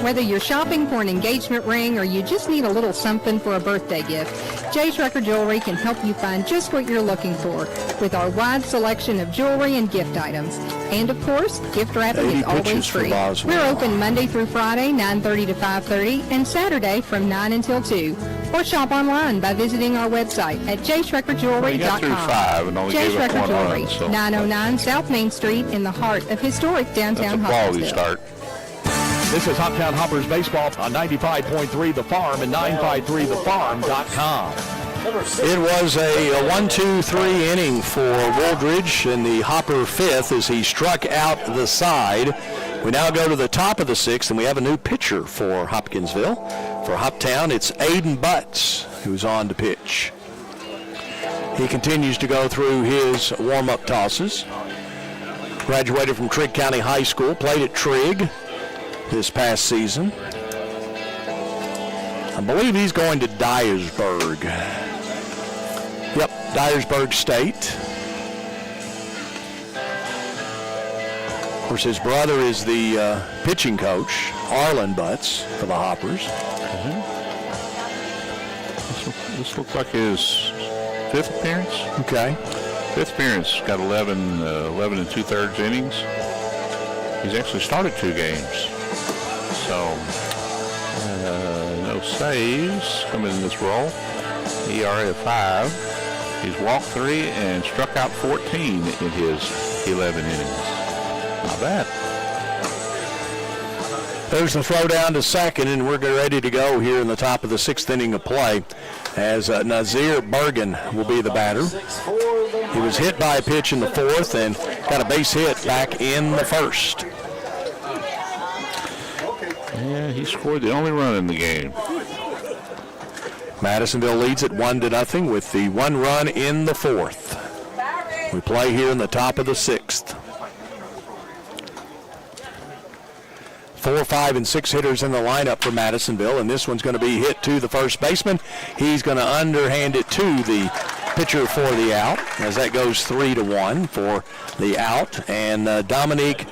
Speaker 22: Whether you're shopping for an engagement ring or you just need a little something for a birthday gift, Jay's Record Jewelry can help you find just what you're looking for with our wide selection of jewelry and gift items. And of course, gift wrapping is always free. We're open Monday through Friday, 9:30 to 5:30, and Saturday from 9 until 2. Or shop online by visiting our website at jaysrecordjewelry.com. Jay's Record Jewelry, 909 South Main Street in the heart of historic downtown Hopkinsville.
Speaker 16: Start.
Speaker 17: This is Hoptown Hoppers Baseball on 95.3 The Farm and 953thefarm.com.
Speaker 14: It was a 1-2-3 inning for Wooldridge in the Hopper 5th as he struck out the side. We now go to the top of the 6th, and we have a new pitcher for Hopkinsville. For Hoptown, it's Aiden Butts, who's on to pitch. He continues to go through his warm-up tosses. Graduated from Trigg County High School, played at Trigg this past season. I believe he's going to Dyersburg. Yep, Dyersburg State. Of course, his brother is the pitching coach, Arlen Butts, for the Hoppers.
Speaker 16: This looks like his 5th appearance.
Speaker 14: Okay.
Speaker 16: 5th appearance, got 11 and 2/3 innings. He's actually started 2 games. So, no saves coming in this role. ERA of 5. He's walked 3 and struck out 14 in his 11 innings. Not bad.
Speaker 14: There's the throw down to second, and we're ready to go here in the top of the 6th inning of play as Nazir Bergen will be the batter. He was hit by a pitch in the 4th and got a base hit back in the 1st.
Speaker 16: Yeah, he scored the only run in the game.
Speaker 14: Madisonville leads it 1-0 with the 1 run in the 4th. We play here in the top of the 6th. 4, 5, and 6 hitters in the lineup for Madisonville, and this one's going to be hit to the first baseman. He's going to underhand it to the pitcher for the out, as that goes 3-1 for the out. And Dominique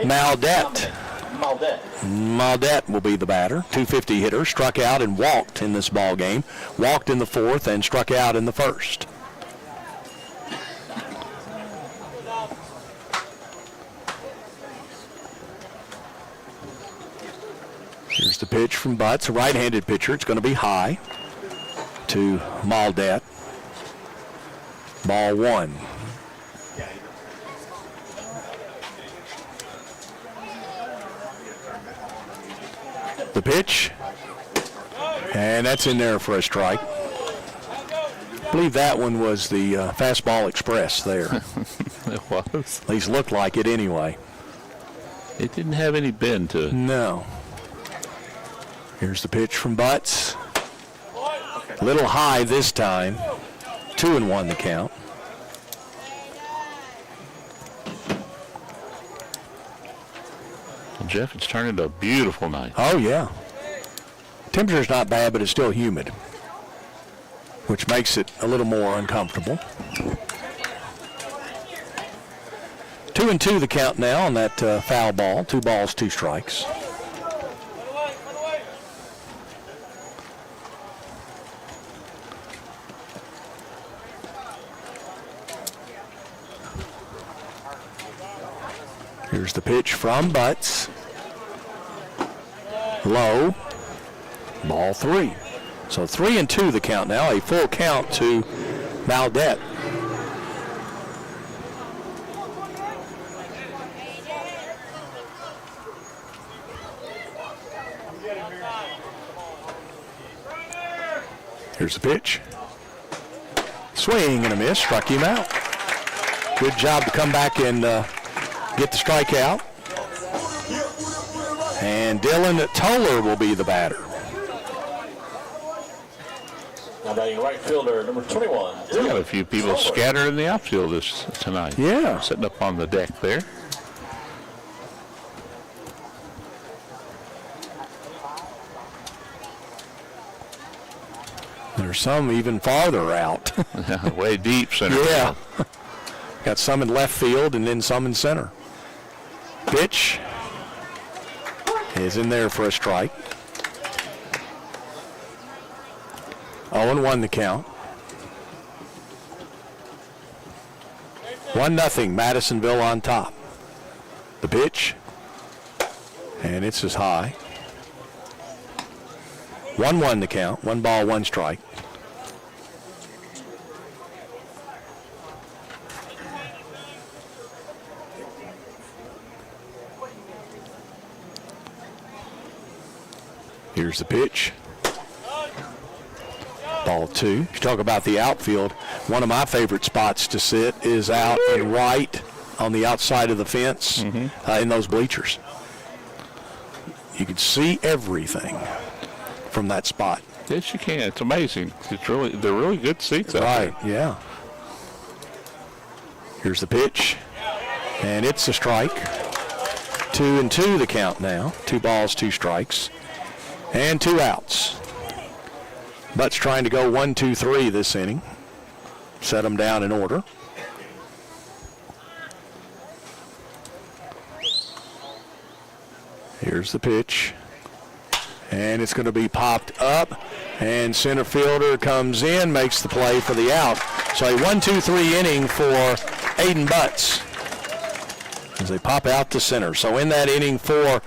Speaker 14: Maldette will be the batter. 250 hitter, struck out and walked in this ball game. Walked in the fourth and struck out in the first. Here's the pitch from Butts, a right-handed pitcher. It's going to be high to Maldette. Ball 1. The pitch, and that's in there for a strike. I believe that one was the fastball express there.
Speaker 16: It was.
Speaker 14: At least looked like it anyway.
Speaker 16: It didn't have any bend to it.
Speaker 14: No. Here's the pitch from Butts. A little high this time. 2-1 the count.
Speaker 16: Well, Jeff, it's turned into a beautiful night.
Speaker 14: Oh, yeah. Temperature's not bad, but it's still humid, which makes it a little more uncomfortable. 2-2 the count now on that foul ball. 2 balls, 2 strikes. Here's the pitch from Butts. Low. Ball 3. So 3-2 the count now. A full count to Maldette. Here's the pitch. Swing and a miss. Struck him out. Good job to come back and get the strikeout. And Dylan Toller will be the batter.
Speaker 15: Now batting right fielder, number 21.
Speaker 16: We got a few people scattered in the outfield tonight.
Speaker 14: Yeah.
Speaker 16: Sitting up on the deck there.
Speaker 14: There's some even farther out.
Speaker 16: Way deep center.
Speaker 14: Yeah. Got some in left field and then some in center. Pitch is in there for a strike. 0-1 the count. 1-0 Madisonville on top. The pitch, and it's as high. 1-1 the count. 1 ball, 1 strike. Here's the pitch. Ball 2. You talk about the outfield. One of my favorite spots to sit is out and right on the outside of the fence in those bleachers. You can see everything from that spot.
Speaker 16: Yes, you can. It's amazing. They're really good seats out there.
Speaker 14: Right, yeah. Here's the pitch, and it's a strike. 2-2 the count now. 2 balls, 2 strikes, and 2 outs. Butts trying to go 1-2-3 this inning. Set them down in order. Here's the pitch. And it's going to be popped up. And center fielder comes in, makes the play for the out. So a 1-2-3 inning for Aiden Butts as they pop out to center. So in that inning for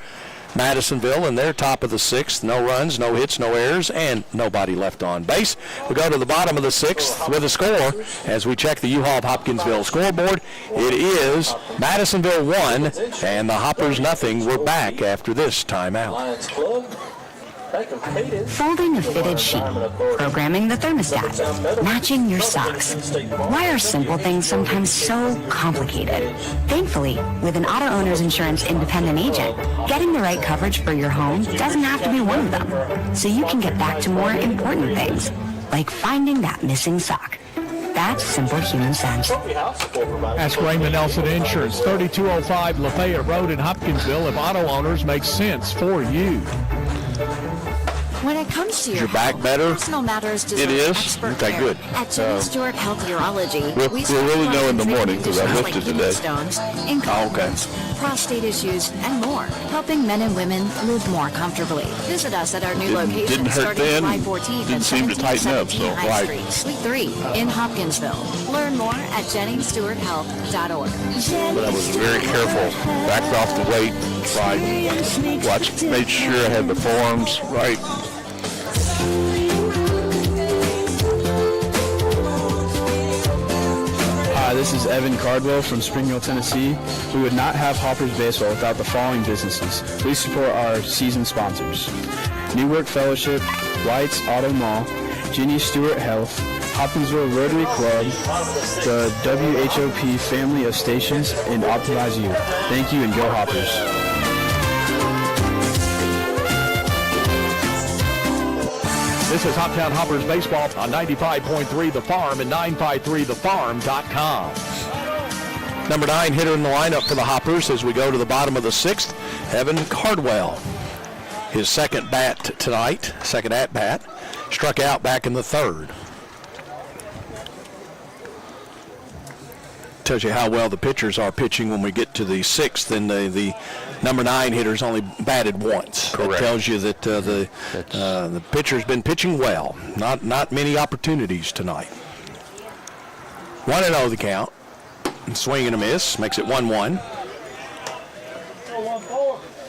Speaker 14: Madisonville, and they're top of the 6th. No runs, no hits, no errors, and nobody left on base. We go to the bottom of the 6th with a score as we check the U-Haul-Hopkinsville scoreboard. It is Madisonville 1 and the Hoppers nothing. We're back after this timeout.
Speaker 2: Folding a fitted sheet, programming the thermostat, matching your socks. Why are simple things sometimes so complicated? Thankfully, with an auto owner's insurance independent agent, getting the right coverage for your home doesn't have to be one of them. So you can get back to more important things, like finding that missing sock. that simple human sense.
Speaker 17: Ask Raymond Nelson Insurance, 3205 Lafayette Road in Hopkinsville, if auto owners make sense for you.
Speaker 7: When it comes to
Speaker 14: Is your back better?
Speaker 7: personal matters,
Speaker 14: It is?
Speaker 7: expert
Speaker 14: Okay,
Speaker 7: care.
Speaker 14: good.
Speaker 7: At Jenny Stewart Health Urology,
Speaker 16: We'll really know in the morning because I lifted today.
Speaker 7: stones, incontinence, prostate issues, and more, helping men and women live more comfortably. Visit us at our new location
Speaker 16: Didn't hurt
Speaker 7: starting
Speaker 16: then,
Speaker 7: July 14th
Speaker 16: didn't
Speaker 7: at
Speaker 16: seem to tighten up,
Speaker 7: 1717
Speaker 16: so
Speaker 7: High
Speaker 16: right.
Speaker 7: Street, Suite 3 in Hopkinsville. Learn more at JennyStewartHealth.org.
Speaker 16: But I was very careful. Backed off the weight. Right. Watched, made sure I had the forearms right.
Speaker 11: Hi, this is Evan Cardwell from Springfield, Tennessee. We would not have Hoppers Baseball without the following businesses. Please support our season sponsors: Newark Fellowship, White's Auto Mall, Jenny Stewart Health, Hopkinsville Rotary Club, the WHOP family of stations, and Optimize You. Thank you and go Hoppers.
Speaker 17: This is Hoptown Hoppers Baseball on 95.3 The Farm and 953thefarm.com.
Speaker 14: Number 9 hitter in the lineup for the Hoppers as we go to the bottom of the 6th, Evan Cardwell. His second bat tonight, second at-bat, struck out back in the 3rd. Tells you how well the pitchers are pitching when we get to the 6th, and the number 9 hitter's only batted once.
Speaker 16: Correct.
Speaker 14: That tells you that the pitcher's been pitching well. Not many opportunities tonight. 1-0 the count. And swing and a miss makes it 1-1.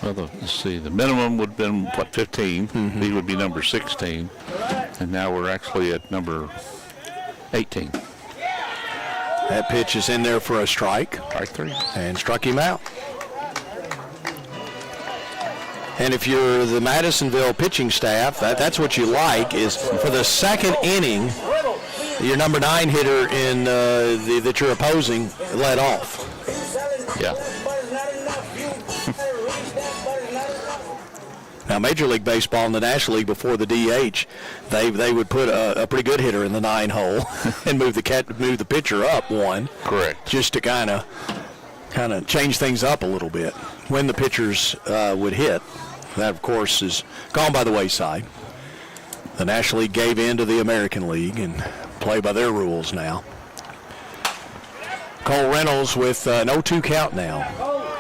Speaker 16: Well, let's see. The minimum would have been, 15?
Speaker 14: Mm-hmm.
Speaker 16: He would be number 16. And now we're actually at number 18.
Speaker 14: That pitch is in there for a strike.
Speaker 16: Strike 3.
Speaker 14: And struck him out. And if you're the Madisonville pitching staff, that's what you like, is for the second inning, your number 9 hitter in that you're opposing led off.
Speaker 16: Yeah.
Speaker 14: Now, Major League Baseball and the National League before the DH, they would put a pretty good hitter in the 9 hole and move the pitcher up 1.
Speaker 16: Correct.
Speaker 14: Just to kind of change things up a little bit when the pitchers would hit. That, of course, is gone by the wayside. The National League gave in to the American League and play by their rules now. Cole Reynolds with an 0-2 count now.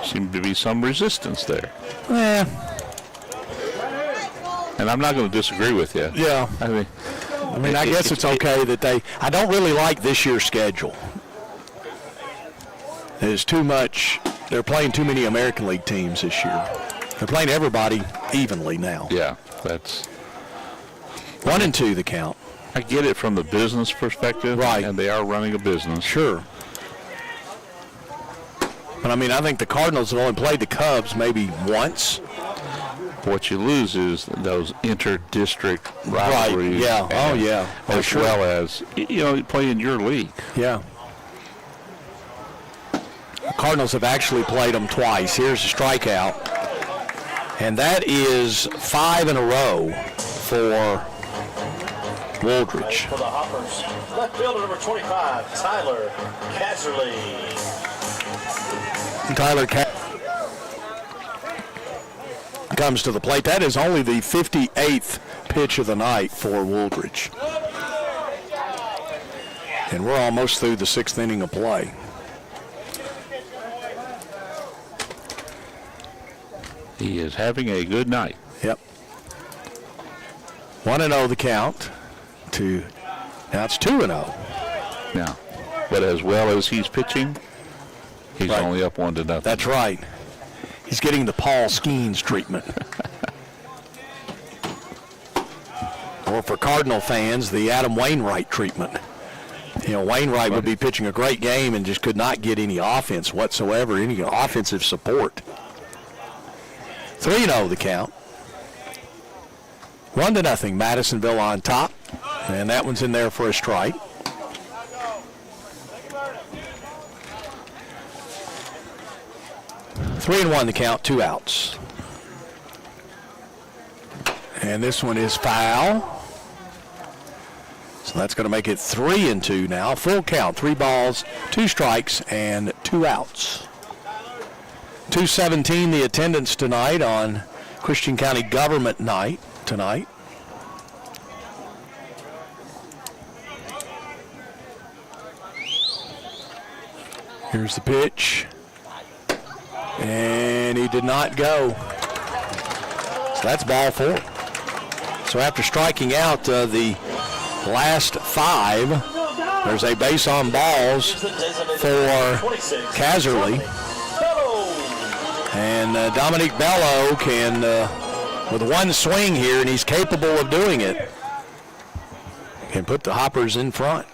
Speaker 16: Seemed to be some resistance there.
Speaker 14: Yeah.
Speaker 16: And I'm not going to disagree with you.
Speaker 14: Yeah. I guess it's okay that I don't really like this year's schedule. There's too much. They're playing too many American League teams this year. They're playing everybody evenly now.
Speaker 16: Yeah, that's
Speaker 14: 1-2 the count.
Speaker 16: I get it from the business perspective.
Speaker 14: Right.
Speaker 16: And they are running a business.
Speaker 14: Sure. But I think the Cardinals have only played the Cubs maybe once.
Speaker 16: What you lose is those inter-district rivalries.
Speaker 14: Right, yeah. Oh, yeah.
Speaker 16: As
Speaker 14: sure.
Speaker 16: well as, you play in your league.
Speaker 14: Yeah. The Cardinals have actually played them twice. Here's a strikeout. And that is 5 in a row for Wooldridge.
Speaker 15: For the Hoppers, left fielder number 25, Tyler Casserly.
Speaker 14: Tyler comes to the plate. That is only the 58th pitch of the night for Wooldridge. And we're almost through the 6th inning of play.
Speaker 16: He is having a good night.
Speaker 14: Yep. 1-0 the count. Now it's 2-0.
Speaker 16: Now, but as well as he's pitching, he's only up 1-0.
Speaker 14: That's right. He's getting the Paul Skeens treatment. Or for Cardinal fans, the Adam Wainwright treatment. Wainwright would be pitching a great game and just could not get any offense whatsoever, any offensive support. 3-0 the count. 1-0 Madisonville on top. And that one's in there for a strike. Three and 1 the count, 2 outs. And this one is foul. So that's going to make it 3-2 now. Full count, 3 balls, 2 strikes, and 2 outs. 217 the attendance tonight on Christian County Government Night tonight. Here's the pitch. And he did not go. So that's ball 4. So after striking out the last 5, there's a base on balls for Casserly. And Dominique Bello can, with one swing here, and he's capable of doing it, can put the Hoppers in front.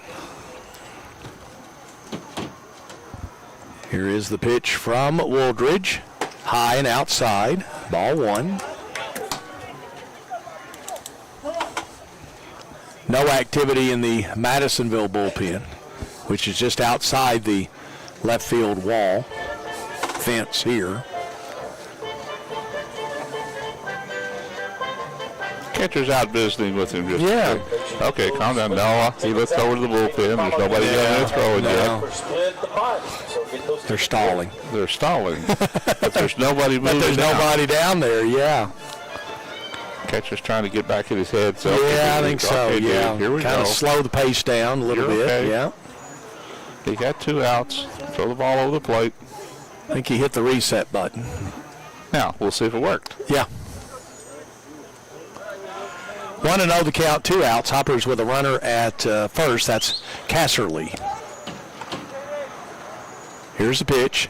Speaker 14: Here is the pitch from Wooldridge. High and outside. Ball 1. No activity in the Madisonville bullpen, which is just outside the left field wall fence here.
Speaker 16: Catcher's out visiting with him.
Speaker 14: Yeah.
Speaker 16: Okay, calm down. No, he looked over to the bullpen. There's nobody down there throwing yet.
Speaker 14: They're stalling.
Speaker 16: They're stalling. But there's nobody moving.
Speaker 14: But there's nobody down there, yeah.
Speaker 16: Catcher's trying to get back in his head. So
Speaker 14: yeah, I think so,
Speaker 16: okay,
Speaker 14: yeah.
Speaker 16: Dude, here we
Speaker 14: kind
Speaker 16: go.
Speaker 14: of slow the pace down a little bit,
Speaker 16: okay.
Speaker 14: Yeah.
Speaker 16: He got 2 outs. Throw the ball over the plate.
Speaker 14: I think he hit the reset button.
Speaker 16: Now, we'll see if it worked.
Speaker 14: Yeah. 1-0 the count, 2 outs. Hoppers with a runner at first. That's Casserly. Here's the pitch.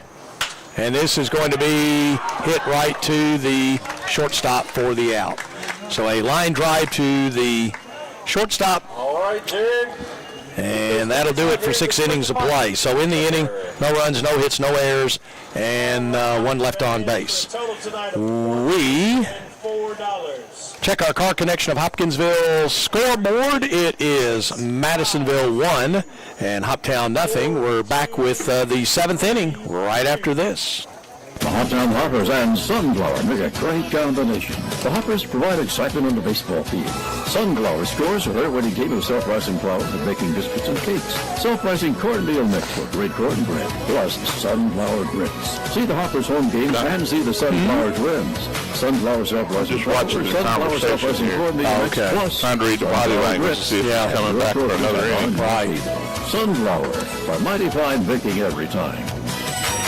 Speaker 14: And this is going to be hit right to the shortstop for the out. So a line drive to the shortstop.
Speaker 15: All right, Jared.
Speaker 14: And that'll do it for 6 innings of play. So in the inning, no runs, no hits, no errors, and 1 left on base. We check our Car Connection of Hopkinsville scoreboard. It is Madisonville 1 and Hoptown nothing. We're back with the 7th inning right after this.
Speaker 4: The Hoptown Hoppers and Sunflower make a great combination. The Hoppers provide excitement on the baseball field. Sunflower scores with their winning team of self-rising flour for baking biscuits and cakes. Self-rising cornmeal mix for great cornbread, plus Sunflower grits. See the Hoppers home games and see the Sunflower Twins. Sunflower self-rising
Speaker 16: Just watching the
Speaker 4: Sunflower
Speaker 16: conversation
Speaker 4: self-rising
Speaker 16: here.
Speaker 4: cornmeal mix, plus
Speaker 16: Trying to read the body language to see if he's coming back for another inning.
Speaker 4: Right. Sunflower, by mighty fine baking every time.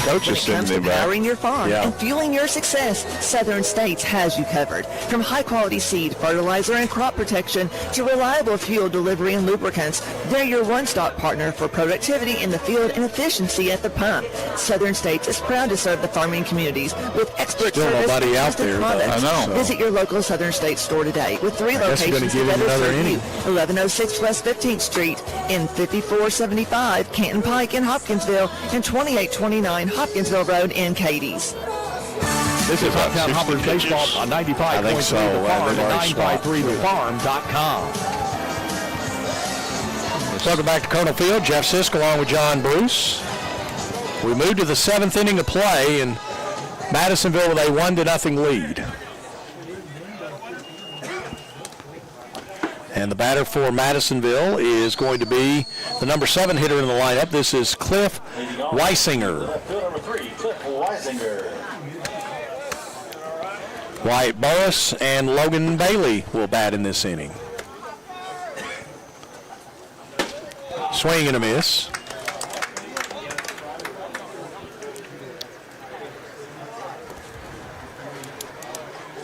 Speaker 5: When it comes to powering your farm
Speaker 14: Yeah.
Speaker 5: and fueling your success, Southern States has you covered. From high-quality seed, fertilizer, and crop protection to reliable fuel delivery and lubricants, they're your one-stop partner for productivity in the field and efficiency at the pump. Southern States is proud to serve the farming communities with expert
Speaker 14: Still
Speaker 5: service
Speaker 14: nobody
Speaker 5: and
Speaker 14: out
Speaker 5: trusted
Speaker 14: there, though.
Speaker 5: products.
Speaker 14: I know.
Speaker 5: Visit your local Southern States store today with 3
Speaker 14: I guess we're
Speaker 5: locations
Speaker 14: gonna give
Speaker 5: to
Speaker 14: him
Speaker 5: better
Speaker 14: another
Speaker 5: serve you.
Speaker 14: inning.
Speaker 5: 1106 West 15th Street in 5475 Canton Pike in Hopkinsville and 2829 Hopkinsville Road in Cadiz.
Speaker 17: This is Hoptown Hoppers Baseball on 95.3
Speaker 14: so.
Speaker 17: The Farm
Speaker 14: They've
Speaker 17: and
Speaker 14: already swapped.
Speaker 17: 953thefarm.com.
Speaker 14: Welcome back to Colonel Field. Jeff Sisk along with John Bruce. We move to the 7th inning of play, and Madisonville with a 1-0 lead. And the batter for Madisonville is going to be the number 7 hitter in the lineup. This is Cliff Weisinger.
Speaker 15: Field number 3, Cliff Weisinger.
Speaker 14: Wyatt Burris and Logan Bailey will bat in this inning. Swing and a miss.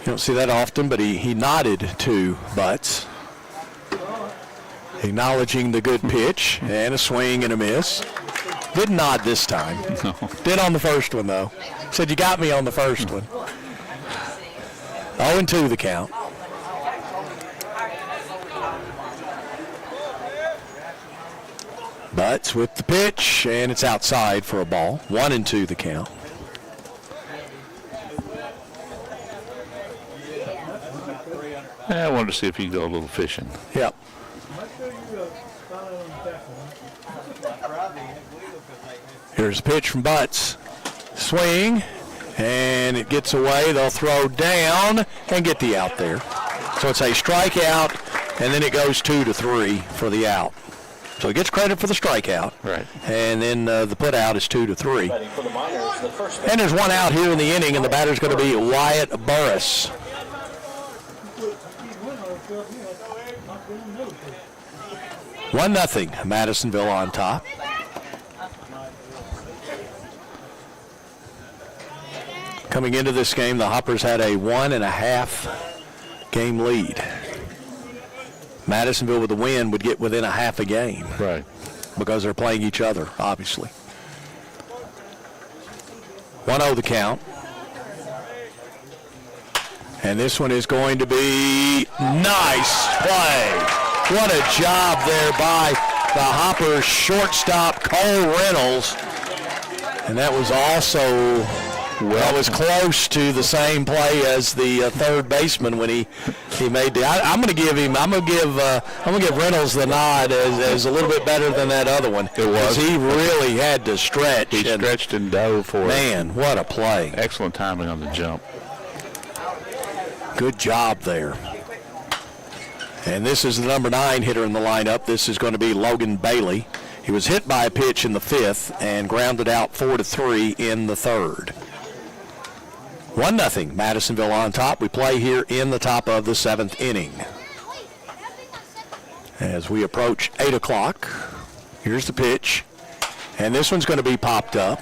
Speaker 14: You don't see that often, but he nodded to Butts, acknowledging the good pitch and a swing and a miss. Didn't nod this time.
Speaker 16: No.
Speaker 14: Did on the first one, though. Said, you got me on the first one. 0-2 the count. Butts with the pitch, and it's outside for a ball. 1-2 the count.
Speaker 16: I wanted to see if he could go a little fishing.
Speaker 14: Yep. Here's a pitch from Butts. Swing, and it gets away. They'll throw down and get the out there. So it's a strikeout and then it goes 2-3 for the out. So he gets credit for the strikeout.
Speaker 16: Right.
Speaker 14: And then the put out is 2-3. And there's one out here in the inning, and the batter's going to be Wyatt Burris. One nothing, Madisonville on top. Coming into this game, the Hoppers had a 1.5 game lead. Madisonville with the win would get within a half a game.
Speaker 16: Right.
Speaker 14: Because they're playing each other, obviously. 1-0 the count. And this one is going to be nice play. What a job there by the Hoppers shortstop, Cole Reynolds. And that was also, that was close to the same play as the third baseman when he made the. I'm going to give Reynolds the nod as a little bit better than that other one.
Speaker 16: It was.
Speaker 14: He really had to stretch.
Speaker 16: He stretched and dove for it.
Speaker 14: Man, what a play!
Speaker 16: Excellent timing on the jump.
Speaker 14: Good job there. And this is the number 9 hitter in the lineup. This is going to be Logan Bailey. He was hit by a pitch in the 5th and grounded out 4-3 in the 3rd. 1-0, Madisonville on top. We play here in the top of the 7th inning. As we approach 8 o'clock, here's the pitch. And this one's going to be popped up.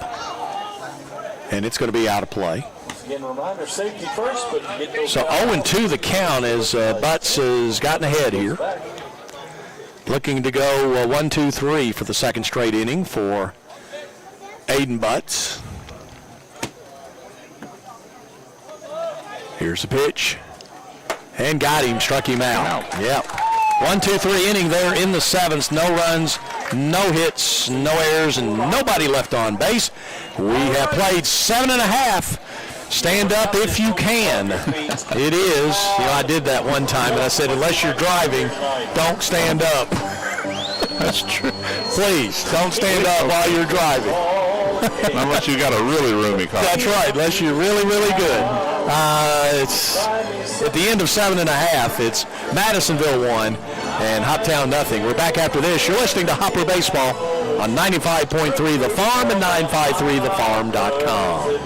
Speaker 14: And it's going to be out of play.
Speaker 15: Again, reminder, safety first, but you get those.
Speaker 14: So 0-2 the count as Butts has gotten ahead here. Looking to go 1-2-3 for the second straight inning for Aiden Butts. Here's the pitch. And got him, struck him out. Yep. 1-2-3 inning there in the 7th. No runs, no hits, no errors, and nobody left on base. We have played 7.5. Stand up if you can. It is. I did that one time, and I said, unless you're driving, don't stand up.
Speaker 16: That's true.
Speaker 14: Please, don't stand up while you're driving.
Speaker 16: Unless you got a really roomy car.
Speaker 14: That's right, unless you're really, really good. It's at the end of 7.5. It's Madisonville 1 and Hoptown nothing. We're back after this. You're listening to Hopper Baseball on 95.3 The Farm and 953thefarm.com.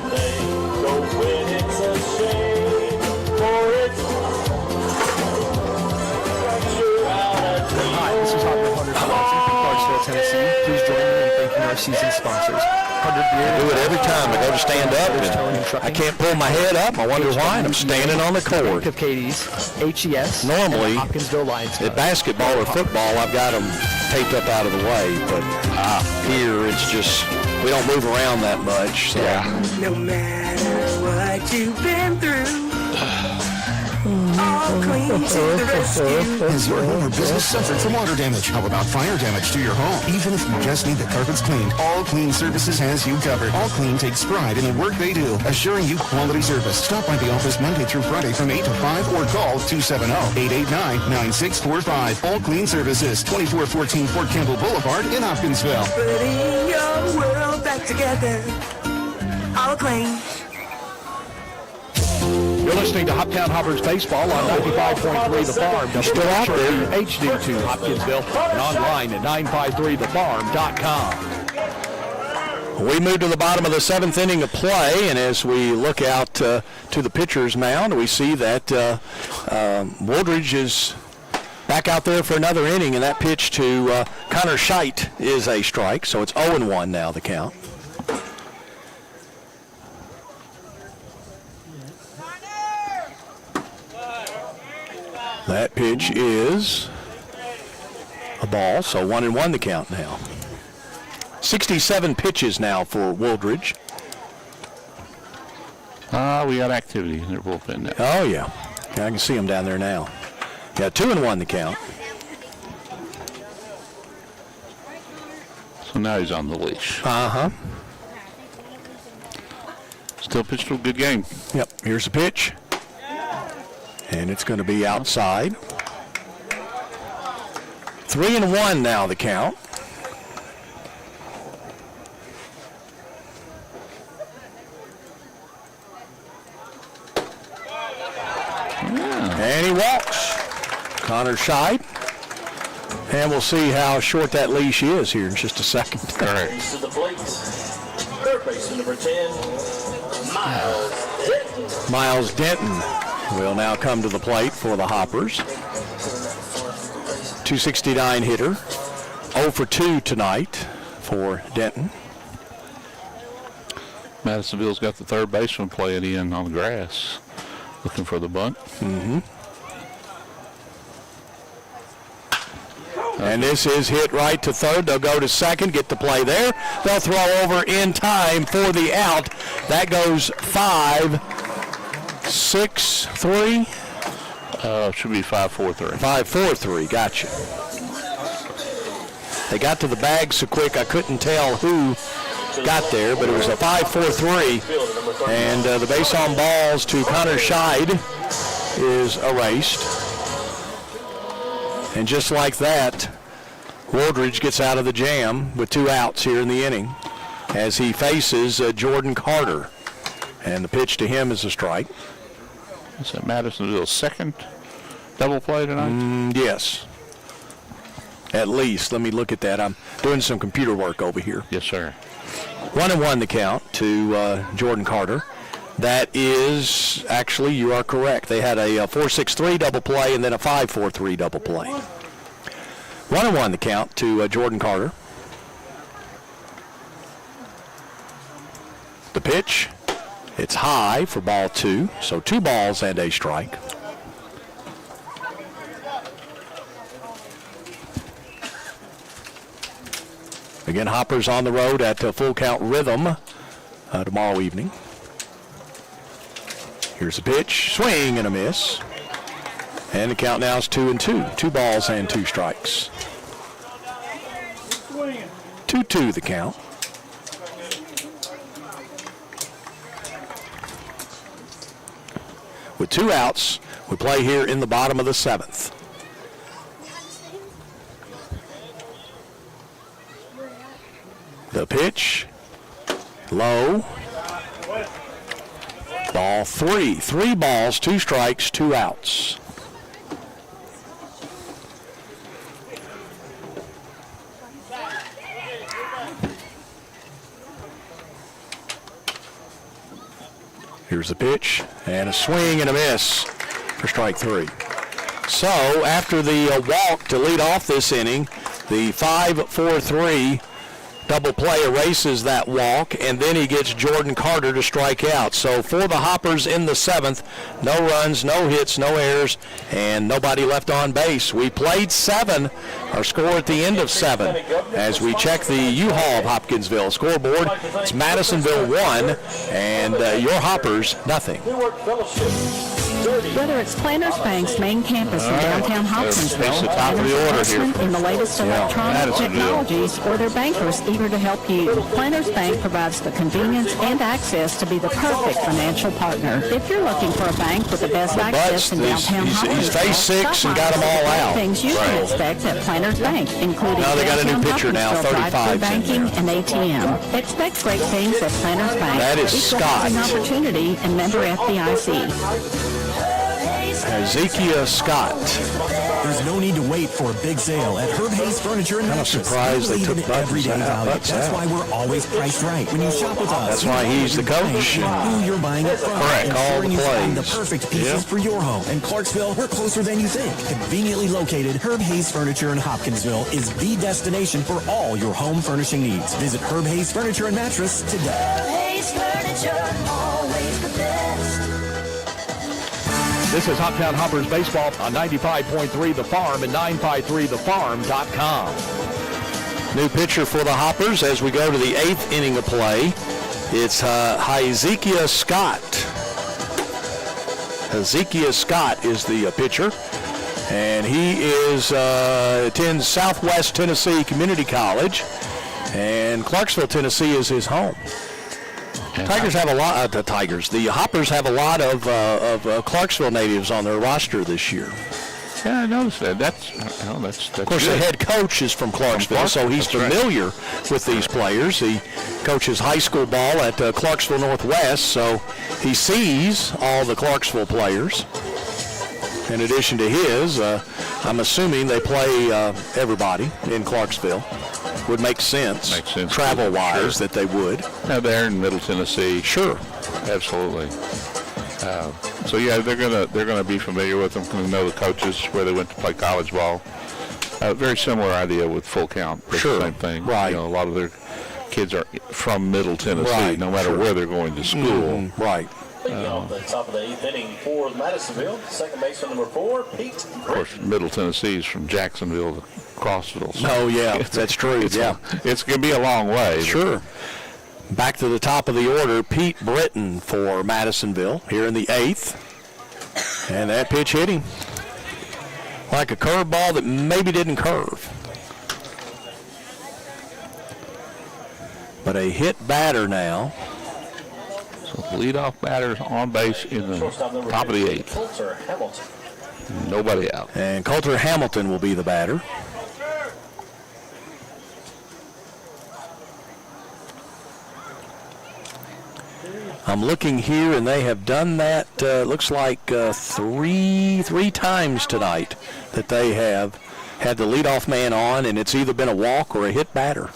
Speaker 12: Hi, this is Hopper Hunter from Clarksville, Tennessee. Please join me in thanking our season sponsors.
Speaker 14: I do it every time. I go to stand up, and I can't pull my head up. I wonder why, and I'm standing on the cord.
Speaker 12: Of Katie's, HES,
Speaker 14: normally,
Speaker 12: Hopkinsville Lions
Speaker 14: at basketball or football, I've got them taped up out of the way, but here it's just, we don't move around that much. So.
Speaker 1: Yeah. No matter what you've been through, all clean to the rescue.
Speaker 13: Has your home or business suffered from water damage? How about fire damage to your home? Even if you just need the carpets cleaned, All Clean Services has you covered. All Clean takes pride in the work they do, assuring you quality service. Stop by the office Monday through Friday from 8 to 5 or call 270-889-9645. All Clean Services, 2414 Fort Campbell Boulevard in Hopkinsville.
Speaker 1: Putting your world back together. All clean.
Speaker 17: You're listening to Hoptown Hoppers Baseball on 95.3 The Farm.
Speaker 14: Still out there.
Speaker 17: HD2 Hopkinsville and online at 953thefarm.com.
Speaker 14: We move to the bottom of the 7th inning of play, and as we look out to the pitcher's mound, we see that Woodridge is back out there for another inning, and that pitch to Connor Scheidt is a strike, so it's 0-1 now, the count. That pitch is a ball, so 1-1 the count now. 67 pitches now for Woodridge.
Speaker 16: We got activity in their bullpen now.
Speaker 14: Oh, yeah. I can see them down there now. Yeah, 2-1 the count.
Speaker 16: So now he's on the leash.
Speaker 14: Uh-huh.
Speaker 16: Still pitched a good game.
Speaker 14: Yep, here's the pitch. And it's going to be outside. 3-1 now the count. And he walks. Connor Scheid. And we'll see how short that leash is here in just a second.
Speaker 16: All right.
Speaker 15: To the plate. Third baseman, number 10, Miles Denton.
Speaker 14: Miles Denton will now come to the plate for the Hoppers. 269 hitter. 0 for 2 tonight for Denton.
Speaker 16: Madisonville's got the third baseman playing in on the grass, looking for the bunt.
Speaker 14: Mm-hmm. And this is hit right to third. They'll go to second, get the play there. They'll throw over in time for the out. That goes 5-6-3.
Speaker 16: Should be 5-4-3.
Speaker 14: 5-4-3, gotcha. They got to the bag so quick I couldn't tell who got there, but it was a 5-4-3. And the base on balls to Connor Scheid is erased. And just like that, Wardridge gets out of the jam with 2 outs here in the inning as he faces Jordan Carter. And the pitch to him is a strike.
Speaker 16: Is that Madisonville's second double play tonight?
Speaker 14: Yes. At least. Let me look at that. I'm doing some computer work over here.
Speaker 16: Yes, sir.
Speaker 14: 1-1 the count to Jordan Carter. That is, actually, you are correct. They had a 4-6-3 double play and then a 5-4-3 double play. 1-1 the count to Jordan Carter. The pitch, it's high for ball 2, so 2 balls and a strike. Again, Hoppers on the road at Full Count Rhythm tomorrow evening. Here's the pitch, swing and a miss. And the count now is 2-2. 2 balls and 2 strikes. 2-2 the count. With 2 outs, we play here in the bottom of the 7th. The pitch, low. Ball 3. 3 balls, 2 strikes, 2 outs. Here's the pitch, and a swing and a miss for strike 3. So after the walk to lead off this inning, the 5-4-3 double play erases that walk, and then he gets Jordan Carter to strike out. So for the Hoppers in the 7th, no runs, no hits, no errors, and nobody left on base. We played 7, our score at the end of 7. As we check the U-Haul of Hopkinsville scoreboard, it's Madisonville 1, and your Hoppers nothing.
Speaker 19: Whether it's Planters Bank's main campus in downtown Hopkinsville, Planters investment in the latest electronic technologies, or their bankers eager to help you, Planters Bank provides the convenience and access to be the perfect financial partner. If you're looking for a bank with the best access in downtown Hopkinsville,
Speaker 14: he's phase 6 and got them all out.
Speaker 19: Things you can expect at Planters Bank, including
Speaker 14: now they got a new pitcher now, 35
Speaker 19: banking and ATM. Expect great things at Planters Bank.
Speaker 14: That is Scott.
Speaker 19: Opportunity and member FDIC.
Speaker 14: Hezekiah Scott.
Speaker 18: There's no need to wait for a big sale at Herb Hayes Furniture and Mattress.
Speaker 14: I'm surprised they took
Speaker 18: everyday value. That's why we're always priced right when you shop with us.
Speaker 14: That's why he's the coach.
Speaker 18: Who you're buying it from.
Speaker 14: Correct. All the
Speaker 18: plays.
Speaker 14: plays.
Speaker 18: The perfect pieces for your home. In Clarksville, we're closer than you think. Conveniently located, Herb Hayes Furniture in Hopkinsville is the destination for all your home furnishing needs. Visit Herb Hayes Furniture and Mattress today.
Speaker 1: Hayes Furniture, always the best.
Speaker 17: This is Hoptown Hoppers Baseball on 95.3 The Farm and 953thefarm.com.
Speaker 14: New pitcher for the Hoppers as we go to the 8th inning of play. It's Hezekiah Scott. Hezekiah Scott is the pitcher, and he attends Southwest Tennessee Community College, and Clarksville, Tennessee is his home. Tigers have a lot. The Hoppers have a lot of Clarksville natives on their roster this year.
Speaker 16: Yeah, I noticed that. That's
Speaker 14: of course,
Speaker 16: good.
Speaker 14: the head coach is from Clarksville, so he's familiar with these players. He coaches high school ball at Clarksville Northwest, so he sees all the Clarksville players. in addition to his. I'm assuming they play everybody in Clarksville. Would make sense.
Speaker 16: Makes sense.
Speaker 14: Travel-wise,
Speaker 16: Sure.
Speaker 14: that they would.
Speaker 16: Now they're in Middle Tennessee.
Speaker 14: Sure.
Speaker 16: Absolutely. So yeah, they're gonna be familiar with them. Gonna know the coaches where they went to play college ball. Very similar idea with Full Count.
Speaker 14: Sure.
Speaker 16: Same thing.
Speaker 14: Right.
Speaker 16: You know, a lot of their kids are from Middle Tennessee,
Speaker 14: Right.
Speaker 16: no matter
Speaker 14: Sure.
Speaker 16: where they're going to school.
Speaker 14: Mm-hmm. Right.
Speaker 15: Off the top of the 8th inning for Madisonville, second baseman number 4, Pete.
Speaker 16: Of course, Middle Tennessee is from Jacksonville to Crossville. So
Speaker 14: Oh, yeah, that's true.
Speaker 16: It's
Speaker 14: yeah.
Speaker 16: It's going to be a long way.
Speaker 14: Sure. Back to the top of the order, Pete Britton for Madisonville here in the 8th. And that pitch hit him like a curveball that maybe didn't curve. But a hit batter now.
Speaker 16: So leadoff batters on base in the top of the 8th.
Speaker 15: Coulter Hamilton.
Speaker 16: Nobody out.
Speaker 14: And Coulter Hamilton will be the batter. I'm looking here, and they have done that, looks like three times tonight that they have had the leadoff man on, and it's either been a walk or a hit batter.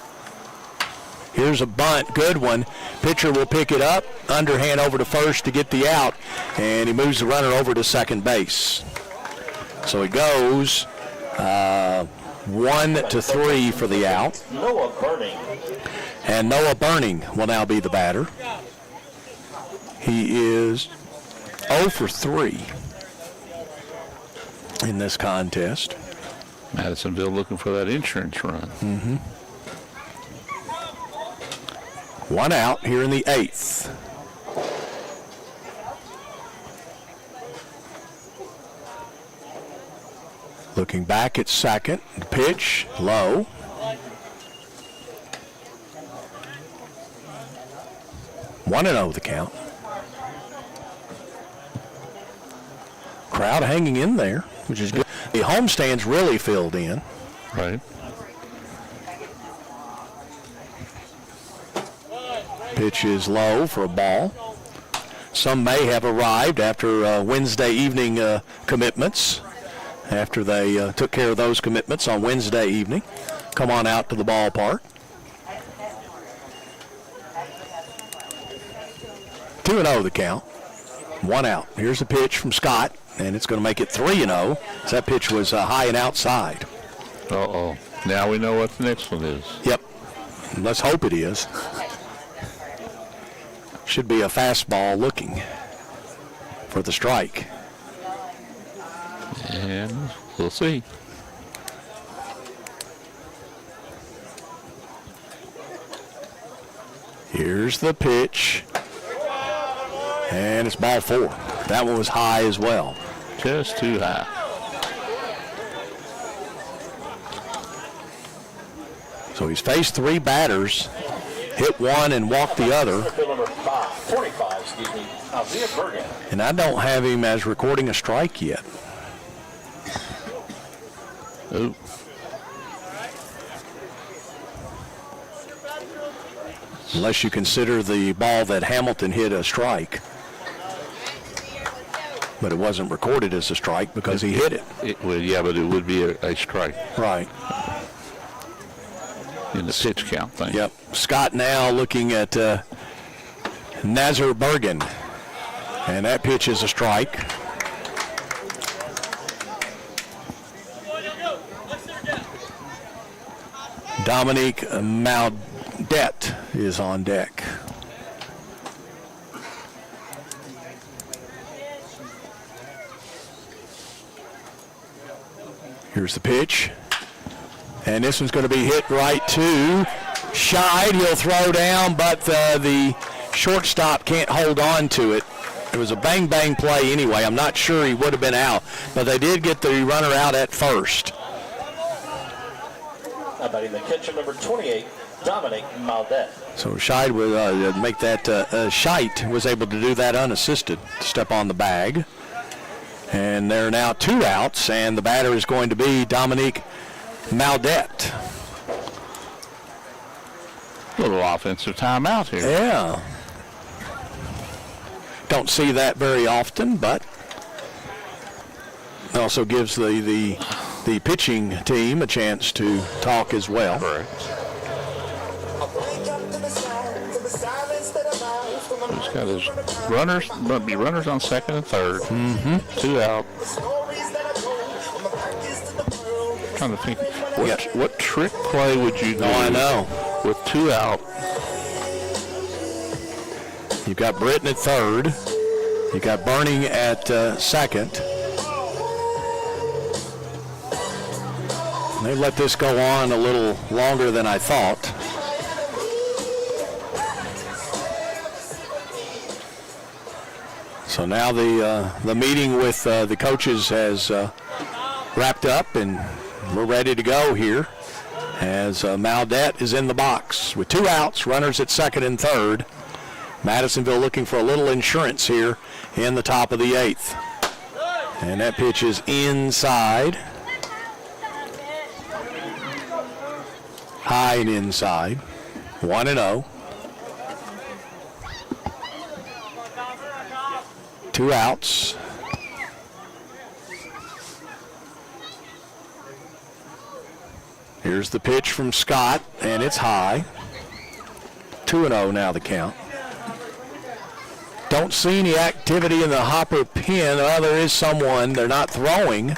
Speaker 14: Here's a bunt, good one. Pitcher will pick it up, underhand over to first to get the out, and he moves the runner over to second base. So it goes 1-3 for the out.
Speaker 15: Noah Burning.
Speaker 14: And Noah Burning will now be the batter. He is 0 for 3 in this contest.
Speaker 16: Madisonville looking for that insurance run.
Speaker 14: Mm-hmm. One out here in the 8th. Looking back at second. The pitch, low. One and 0 the count. Crowd hanging in there, which is good. The homestand's really filled in.
Speaker 16: Right.
Speaker 14: Pitch is low for a ball. Some may have arrived after Wednesday evening commitments, after they took care of those commitments on Wednesday evening. Come on out to the ballpark. 2-0 the count. One out. Here's a pitch from Scott, and it's going to make it 3-0. That pitch was high and outside.
Speaker 16: Uh-oh. Now we know what the next one is.
Speaker 14: Yep. Let's hope it is. Should be a fastball looking for the strike.
Speaker 16: And we'll see.
Speaker 14: Here's the pitch. And it's ball 4. That one was high as well.
Speaker 16: Just too high.
Speaker 14: So he's faced 3 batters, hit one and walked the other.
Speaker 15: Number 45, excuse me, Isaiah Bergen.
Speaker 14: And I don't have him as recording a strike yet.
Speaker 16: Ooh.
Speaker 14: Unless you consider the ball that Hamilton hit a strike. But it wasn't recorded as a strike because he hit it.
Speaker 16: Yeah, but it would be a strike.
Speaker 14: Right.
Speaker 16: In the pitch count thing.
Speaker 14: Yep. Scott now looking at Nazar Bergen. And that pitch is a strike. Dominique Maudet is on deck. Here's the pitch. And this one's going to be hit right to Scheid. He'll throw down, but the shortstop can't hold on to it. It was a bang-bang play anyway. I'm not sure he would have been out, but they did get the runner out at first.
Speaker 15: How about the catcher number 28, Dominic Maldet.
Speaker 14: So Scheid would make that. Scheit was able to do that unassisted, step on the bag. And there are now 2 outs, and the batter is going to be Dominique Maldet.
Speaker 16: Little offensive timeout here.
Speaker 14: Yeah. Don't see that very often, but Also gives the pitching team a chance to talk as well.
Speaker 16: Correct. He's got his runners, but be runners on second and third.
Speaker 14: Mm-hmm.
Speaker 16: 2 out. Trying to think, what trick play would you do?
Speaker 14: Oh, I know.
Speaker 16: With 2 out.
Speaker 14: You've got Britton at third. You've got Burning at second. They let this go on a little longer than I thought. So now the meeting with the coaches has wrapped up, and we're ready to go here as Maldette is in the box with 2 outs, runners at second and third. Madisonville looking for a little insurance here in the top of the 8th. And that pitch is inside. High and inside. 1-0. 2 outs. Here's the pitch from Scott, and it's high. 2-0 now the count. Don't see any activity in the Hopper pen. Well, there is someone. They're not throwing,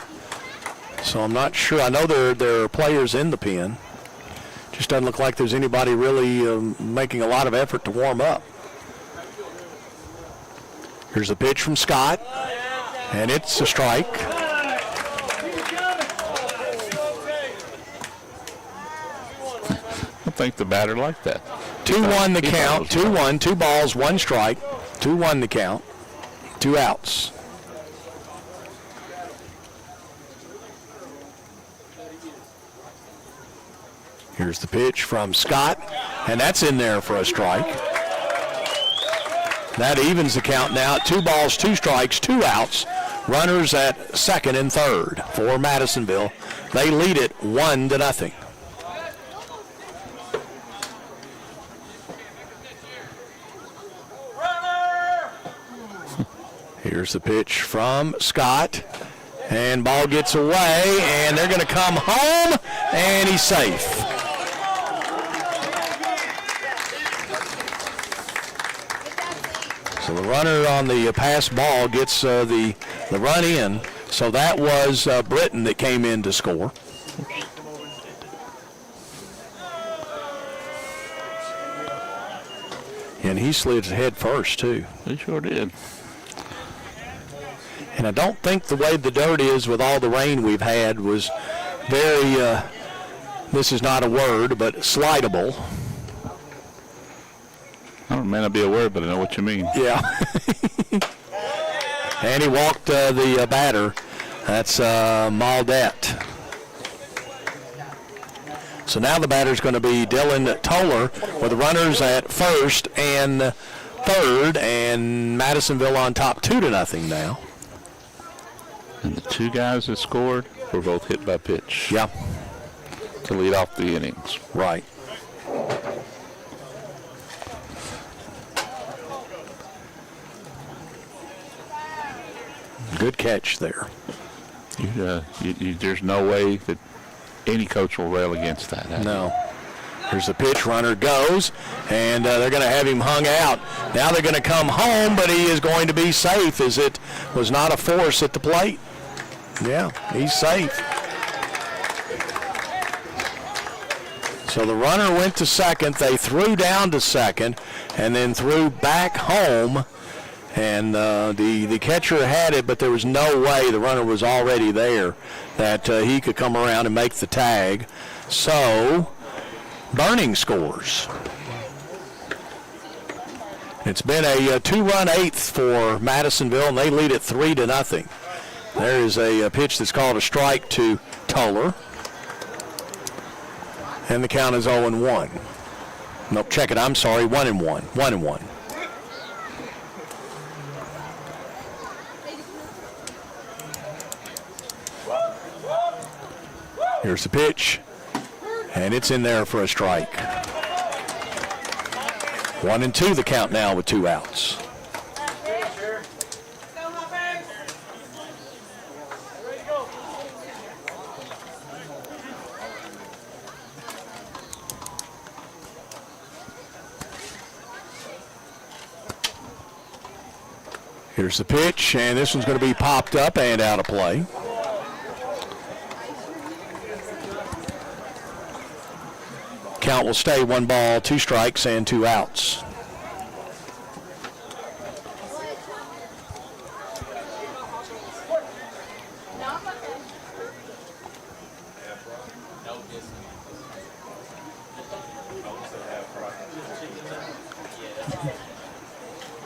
Speaker 14: so I'm not sure. I know there are players in the pen. Just doesn't look like there's anybody really making a lot of effort to warm up. Here's the pitch from Scott, and it's a strike.
Speaker 16: I think the batter liked that.
Speaker 14: 2-1 the count. 2-1, 2 balls, 1 strike. 2-1 the count. 2 outs. Here's the pitch from Scott, and that's in there for a strike. That evens the count now. 2 balls, 2 strikes, 2 outs. Runners at second and third for Madisonville. They lead it 1-0. Here's the pitch from Scott, and ball gets away, and they're going to come home, and he's safe. So the runner on the pass ball gets the run in. So that was Britton that came in to score. And he slid head first, too.
Speaker 16: He sure did.
Speaker 14: And I don't think the way the dirt is with all the rain we've had was very, this is not a word, but slidable.
Speaker 16: I may not be a word, but I know what you mean.
Speaker 14: Yeah. And he walked the batter. That's Maldette. So now the batter's going to be Dylan Toller with the runners at first and third, and Madisonville on top 2-0 now.
Speaker 16: And the 2 guys that scored were both hit by pitch.
Speaker 14: Yeah.
Speaker 16: To lead off the innings.
Speaker 14: Right. Good catch there.
Speaker 16: There's no way that any coach will rail against that.
Speaker 14: No. Here's the pitch. Runner goes, and they're going to have him hung out. Now they're going to come home, but he is going to be safe as it was not a force at the plate. Yeah, he's safe. So the runner went to second. They threw down to second and then threw back home. And the catcher had it, but there was no way, the runner was already there, that he could come around and make the tag. So Burning scores. It's been a 2-run 8th for Madisonville, and they lead it 3-0. There is a pitch that's called a strike to Toller. And the count is 0-1. Nope, check it. I'm sorry, 1-1. 1-1. Here's the pitch, and it's in there for a strike. 1-2 the count now with 2 outs. Here's the pitch, and this one's going to be popped up and out of play. Count will stay 1 ball, 2 strikes, and 2 outs.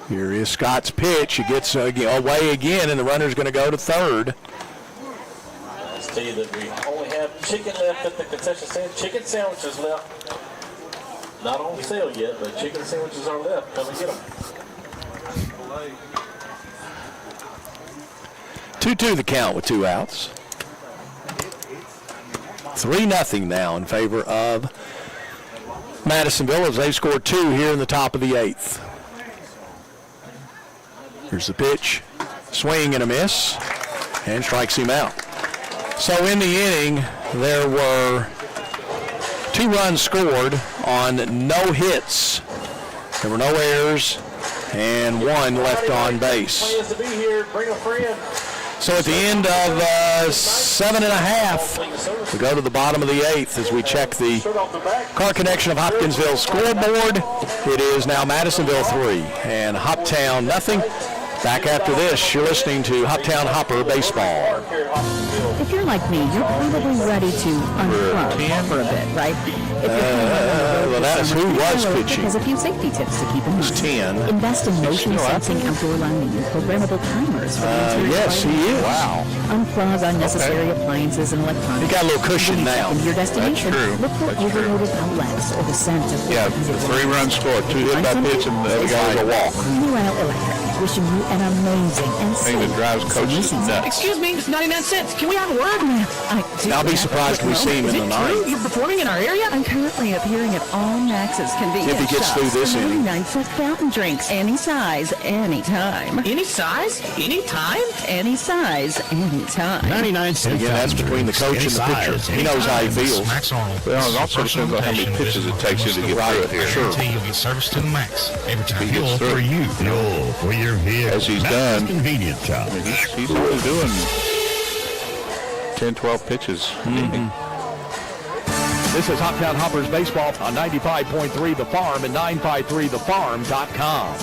Speaker 14: Here is Scott's pitch. He gets away again, and the runner's going to go to third.
Speaker 15: Let's tell you that we only have chicken left at the concession stand. Chicken sandwiches left. Not on sale yet, but chicken sandwiches are left. Come and get them.
Speaker 14: 2-2 the count with 2 outs. 3-0 now in favor of Madisonville as they scored 2 here in the top of the 8th. Here's the pitch. Swing and a miss. And strikes him out. So in the inning, there were 2 runs scored on no hits. There were no errors and 1 left on base.
Speaker 15: Plans to be here. Bring a friend.
Speaker 14: So at the end of 7.5, we go to the bottom of the 8th as we check the Car Connection of Hopkinsville scoreboard. It is now Madisonville 3 and Hoptown nothing. Back after this, you're listening to Hoptown Hopper Baseball.
Speaker 2: If you're like me, you're probably ready to unplug for a bit, right?
Speaker 14: Well, that's who was pitching.
Speaker 2: There's a few safety tips to keep in mind.
Speaker 14: It's 10.
Speaker 2: Invest in motion sensing outdoor lighting and programmable timers for the interior
Speaker 14: yes, he
Speaker 2: lighting.
Speaker 14: is. Wow.
Speaker 2: Unplug unnecessary appliances and electronics.
Speaker 14: You got a little cushion now.
Speaker 2: Your destination.
Speaker 16: That's true.
Speaker 2: Look for overloaded outlets or the scent of
Speaker 16: Yeah, the 3 runs scored, 2 hit by pitch, and the other guy was a walk.
Speaker 2: Honeywell Electric, wishing you an amazing and
Speaker 16: Thing that drives coaches nuts.
Speaker 3: Excuse me, it's 99 cents. Can we have a word?
Speaker 14: I'll be surprised if we see him in the ninth.
Speaker 3: You're performing in our area?
Speaker 2: I'm currently appearing at all Max's convenience
Speaker 14: If he gets through this
Speaker 2: shops.
Speaker 14: inning.
Speaker 2: 99-cent fountain drinks, any size, anytime.
Speaker 3: Any size? Any time?
Speaker 2: Any size, anytime.
Speaker 10: 99 cents.
Speaker 14: Again, that's between the coach and the pitcher. He knows how he feels.
Speaker 21: Max Arnold.
Speaker 16: Well, it also depends on how many pitches it takes him to get through it here.
Speaker 21: Sure. You'll get service to the max every time.
Speaker 16: He gets through
Speaker 10: For
Speaker 16: it.
Speaker 10: you, fuel for your vehicle.
Speaker 16: As he's
Speaker 10: Max's
Speaker 16: done.
Speaker 10: Convenience shop.
Speaker 16: I mean, he's only doing 10, 12 pitches.
Speaker 17: This is Hoptown Hoppers Baseball on 95.3 The Farm and 953thefarm.com.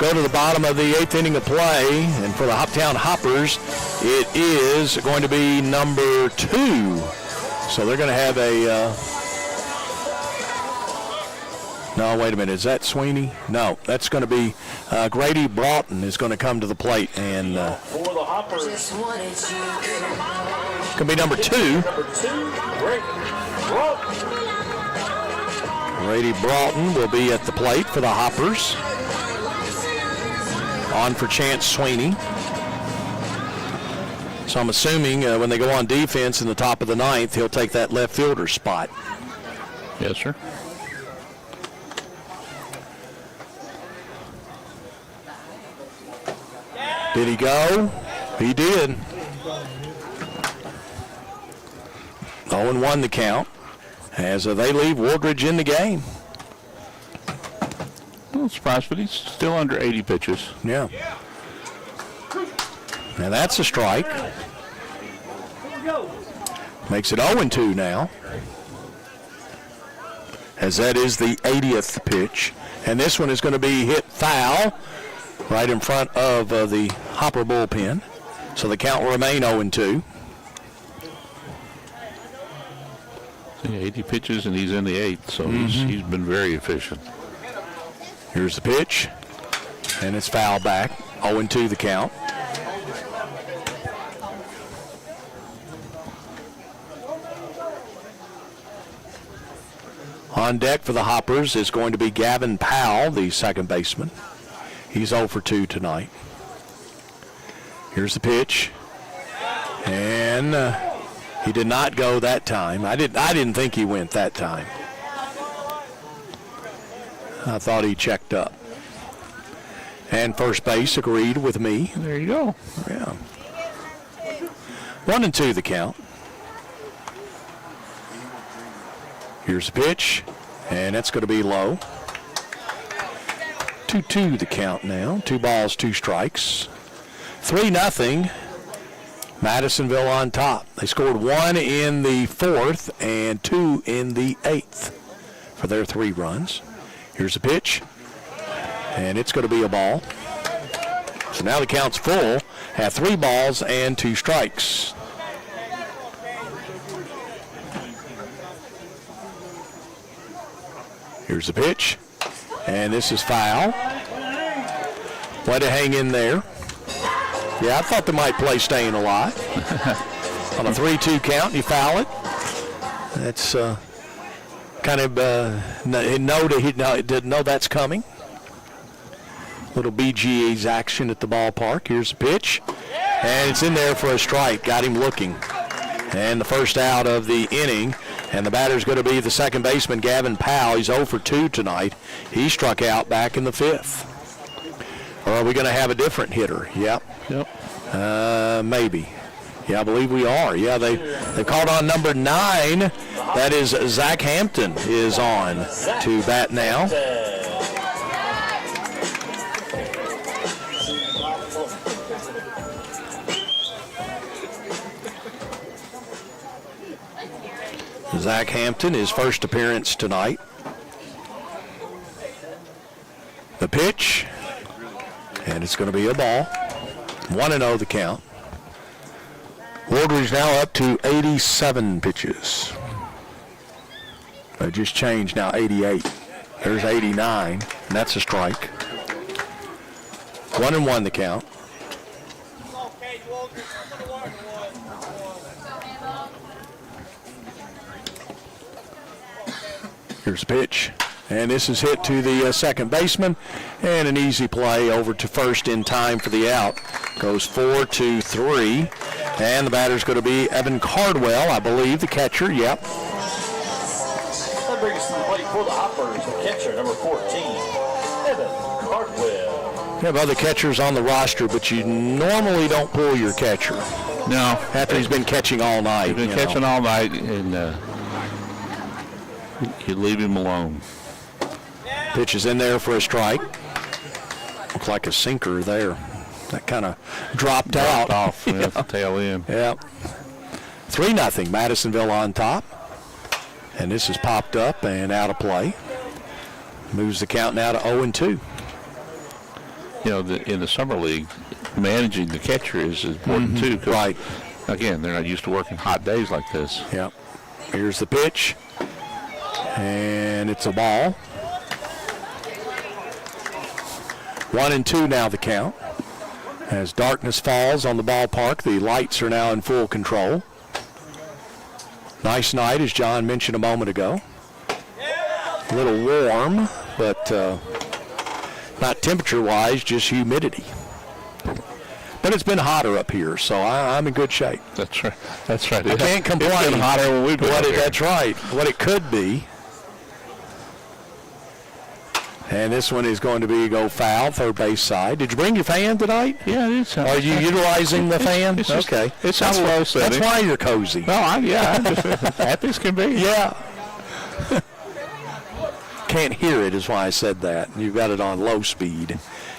Speaker 14: Go to the bottom of the 8th inning of play, and for the Hoptown Hoppers, it is going to be number 2. So they're going to have a... No, wait a minute. Is that Sweeney? No, that's going to be Grady Broughton is going to come to the plate, and
Speaker 15: For the Hoppers.
Speaker 14: going to be number 2.
Speaker 15: Number 2, Greg Broughton.
Speaker 14: Grady Broughton will be at the plate for the Hoppers. On for Chance Sweeney. So I'm assuming when they go on defense in the top of the 9th, he'll take that left fielder spot.
Speaker 16: Yes, sir.
Speaker 14: Did he go? He did. 0-1 the count as they leave Woodridge in the game.
Speaker 16: I'm surprised, but he's still under 80 pitches.
Speaker 14: Yeah. Now that's a strike. Makes it 0-2 now, as that is the 80th pitch. And this one is going to be hit foul right in front of the Hopper bullpen. So the count will remain 0-2.
Speaker 16: 80 pitches, and he's in the 8th, so he's been very efficient.
Speaker 14: Here's the pitch, and it's foul back. 0-2 the count. On deck for the Hoppers is going to be Gavin Powell, the second baseman. He's 0 for 2 tonight. Here's the pitch, and he did not go that time. I didn't think he went that time. I thought he checked up. And first base agreed with me.
Speaker 16: There you go.
Speaker 14: Yeah. 1-2 the count. Here's the pitch, and that's going to be low. 2-2 the count now. 2 balls, 2 strikes. 3-0. Madisonville on top. They scored 1 in the 4th and 2 in the 8th for their 3 runs. Here's a pitch, and it's going to be a ball. So now the count's full. Have 3 balls and 2 strikes. Here's a pitch, and this is foul. Way to hang in there. Yeah, I thought they might play staying alive. On a 3-2 count, you foul it. That's kind of didn't know that's coming. Little BGA's action at the ballpark. Here's the pitch, and it's in there for a strike. Got him looking. And the first out of the inning, and the batter's going to be the second baseman, Gavin Powell. He's 0 for 2 tonight. He struck out back in the 5th. Or are we going to have a different hitter? Yep. Maybe. Yeah, I believe we are. Yeah, they called on number 9. That is Zach Hampton is on to bat now. Zach Hampton, his first appearance tonight. The pitch, and it's going to be a ball. 1-0 the count. Wardridge now up to 87 pitches. They just changed now, 88. There's 89, and that's a strike. 1-1 the count. Here's the pitch, and this is hit to the second baseman, and an easy play over to first in time for the out. Goes 4-3, and the batter's going to be Evan Cardwell, I believe, the catcher. Yep.
Speaker 15: That brings us to the plate for the Hoppers, the catcher, number 14, Evan Cardwell.
Speaker 14: You have other catchers on the roster, but you normally don't pull your catcher.
Speaker 16: No.
Speaker 14: After he's been catching all night.
Speaker 16: He's been catching all night, and you leave him alone.
Speaker 14: Pitch is in there for a strike. Looks like a sinker there. That kind of dropped out.
Speaker 16: Off at the tail end.
Speaker 14: Yeah. 3-0. Madisonville on top. And this is popped up and out of play. Moves the count now to 0-2.
Speaker 16: You know, in the summer league, managing the catcher is important too.
Speaker 14: Right.
Speaker 16: Again, they're not used to working hot days like this.
Speaker 14: Yep. Here's the pitch. And it's a ball. 1-2 now the count. As darkness falls on the ballpark, the lights are now in full control. Nice night, as John mentioned a moment ago. A little warm, but not temperature-wise, just humidity. But it's been hotter up here, so I'm in good shape.
Speaker 16: That's right. That's right.
Speaker 14: I can't complain.
Speaker 16: It's been hotter when we've been up here.
Speaker 14: That's right. What it could be. And this one is going to go foul, third base side. Did you bring your fan tonight?
Speaker 16: Yeah, it is.
Speaker 14: Are you utilizing the fan?
Speaker 16: It's
Speaker 14: okay.
Speaker 16: It's not low setting.
Speaker 14: That's why you're cozy.
Speaker 16: No, I'm just happy as can be.
Speaker 14: Yeah. Can't hear it is why I said that. You've got it on low speed.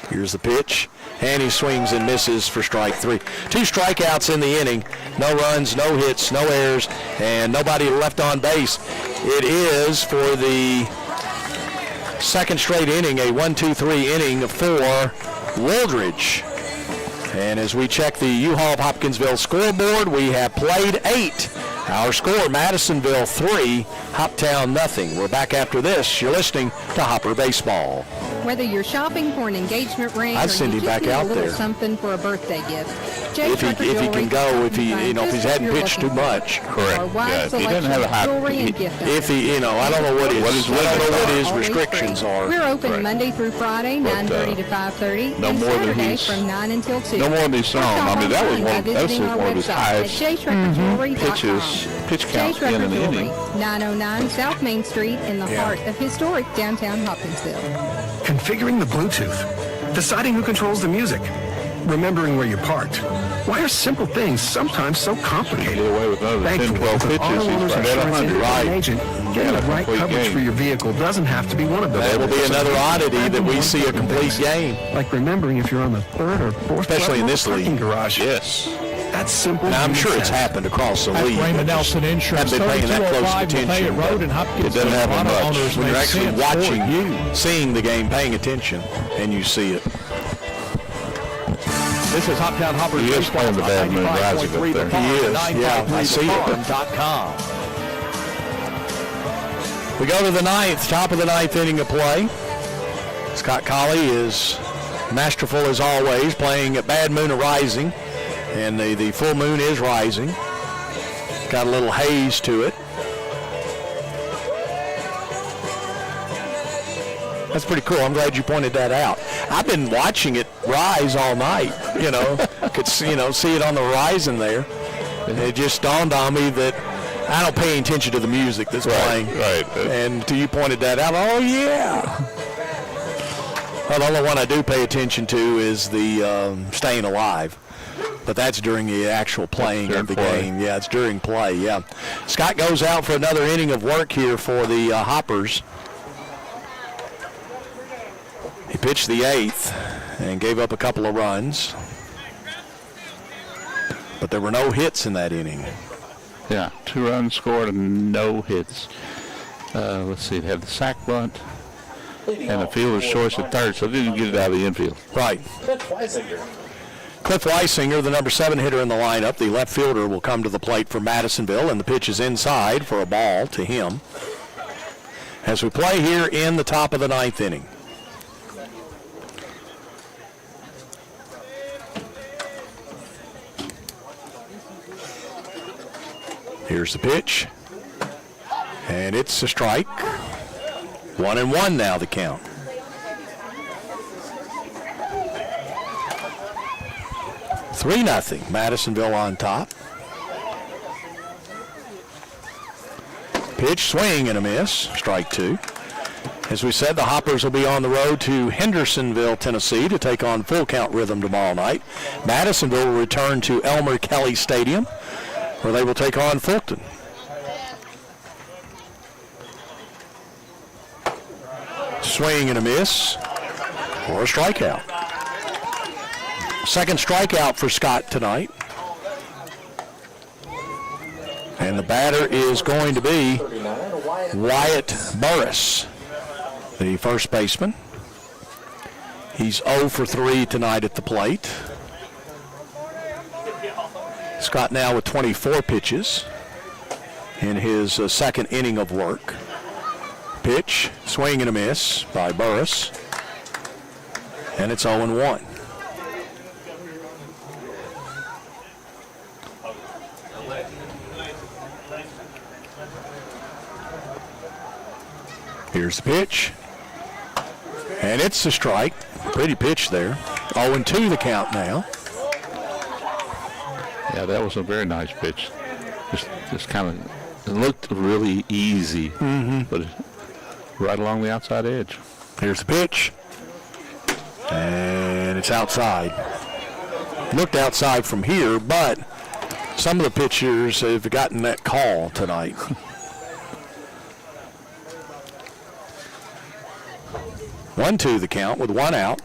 Speaker 14: Here's the pitch, and he swings and misses for strike 3. 2 strikeouts in the inning. No runs, no hits, no errors, and nobody left on base. It is for the second straight inning, a 1-2-3 inning for Wooldridge. And as we check the U-Haul of Hopkinsville scoreboard, we have played 8. Our score, Madisonville 3, Hoptown nothing. We're back after this. You're listening to Hopper Baseball.
Speaker 22: Whether you're shopping for an engagement ring or you just need a little something for a birthday gift,
Speaker 14: if he can go, if he's hadn't pitched too much.
Speaker 16: Correct. Yeah, if he doesn't have a high.
Speaker 14: If he, I don't know what his restrictions are.
Speaker 22: We're open Monday through Friday, 9:30 to 5:30, and Saturday from 9 until 2.
Speaker 16: No more than these songs. I mean, that was one of his highest pitch counts in an inning.
Speaker 22: 909 South Main Street in the heart of historic downtown Hopkinsville.
Speaker 8: Configuring the Bluetooth, deciding who controls the music, remembering where you parked? Why are simple things sometimes so complicated?
Speaker 16: Get away with another 10, 12 pitches. He's right at 100.
Speaker 8: Agent, getting the right coverage for your vehicle doesn't have to be one of those.
Speaker 14: That will be another oddity that we see a complete game.
Speaker 8: Like remembering if you're on the third or fourth
Speaker 14: especially in this league.
Speaker 8: Garage.
Speaker 14: Yes.
Speaker 8: That's simple.
Speaker 14: Now, I'm sure it's happened across the league.
Speaker 17: Raymond Nelson Insurance,
Speaker 14: haven't been paying that close attention.
Speaker 17: Road in
Speaker 14: It doesn't happen much when you're actually watching, seeing the game, paying attention, and you see it.
Speaker 17: This is Hoptown Hoppers.
Speaker 16: He is playing the Bad Moon Rising up there.
Speaker 14: He is. Yeah, I see it. We go to the ninth, top of the ninth inning of play. Scott Colley is masterful as always, playing at Bad Moon Rising, and the full moon is rising. Got a little haze to it. That's pretty cool. I'm glad you pointed that out. I've been watching it rise all night. Could see it on the horizon there, and it just dawned on me that I don't pay attention to the music that's playing.
Speaker 16: Right.
Speaker 14: And you pointed that out. Oh yeah. Well, the only one I do pay attention to is the Staying Alive. But that's during the actual playing of the game. Yeah, it's during play, yeah. Scott goes out for another inning of work here for the Hoppers. He pitched the eighth and gave up a couple of runs. But there were no hits in that inning.
Speaker 16: Yeah, 2 runs scored and no hits. Let's see, they have the sack bunt and the fielder's choice at third, so they didn't get it out of the infield.
Speaker 14: Right. Cliff Weisinger, the number 7 hitter in the lineup, the left fielder, will come to the plate for Madisonville, and the pitch is inside for a ball to him. As we play here in the top of the ninth inning. Here's the pitch, and it's a strike. 1-1 now the count. Three 3-0, Madisonville on top. Pitch, swing and a miss, strike 2. As we said, the Hoppers will be on the road to Hendersonville, Tennessee to take on Full Count Rhythm tomorrow night. Madisonville will return to Elmer Kelly Stadium, where they will take on Fulton. Swing and a miss, or a strikeout. Second strikeout for Scott tonight. And the batter is going to be Wyatt Burris, the first baseman. He's 0 for 3 tonight at the plate. Scott now with 24 pitches in his second inning of work. Pitch, swing and a miss by Burris. And it's 0-1. Here's the pitch. And it's a strike. Pretty pitch there. 0-2 the count now.
Speaker 16: Yeah, that was a very nice pitch. Just kind of, it looked really easy, but right along the outside edge.
Speaker 14: Here's the pitch. And it's outside. Looked outside from here, but some of the pitchers have gotten that call tonight. 1-2 the count with 1 out.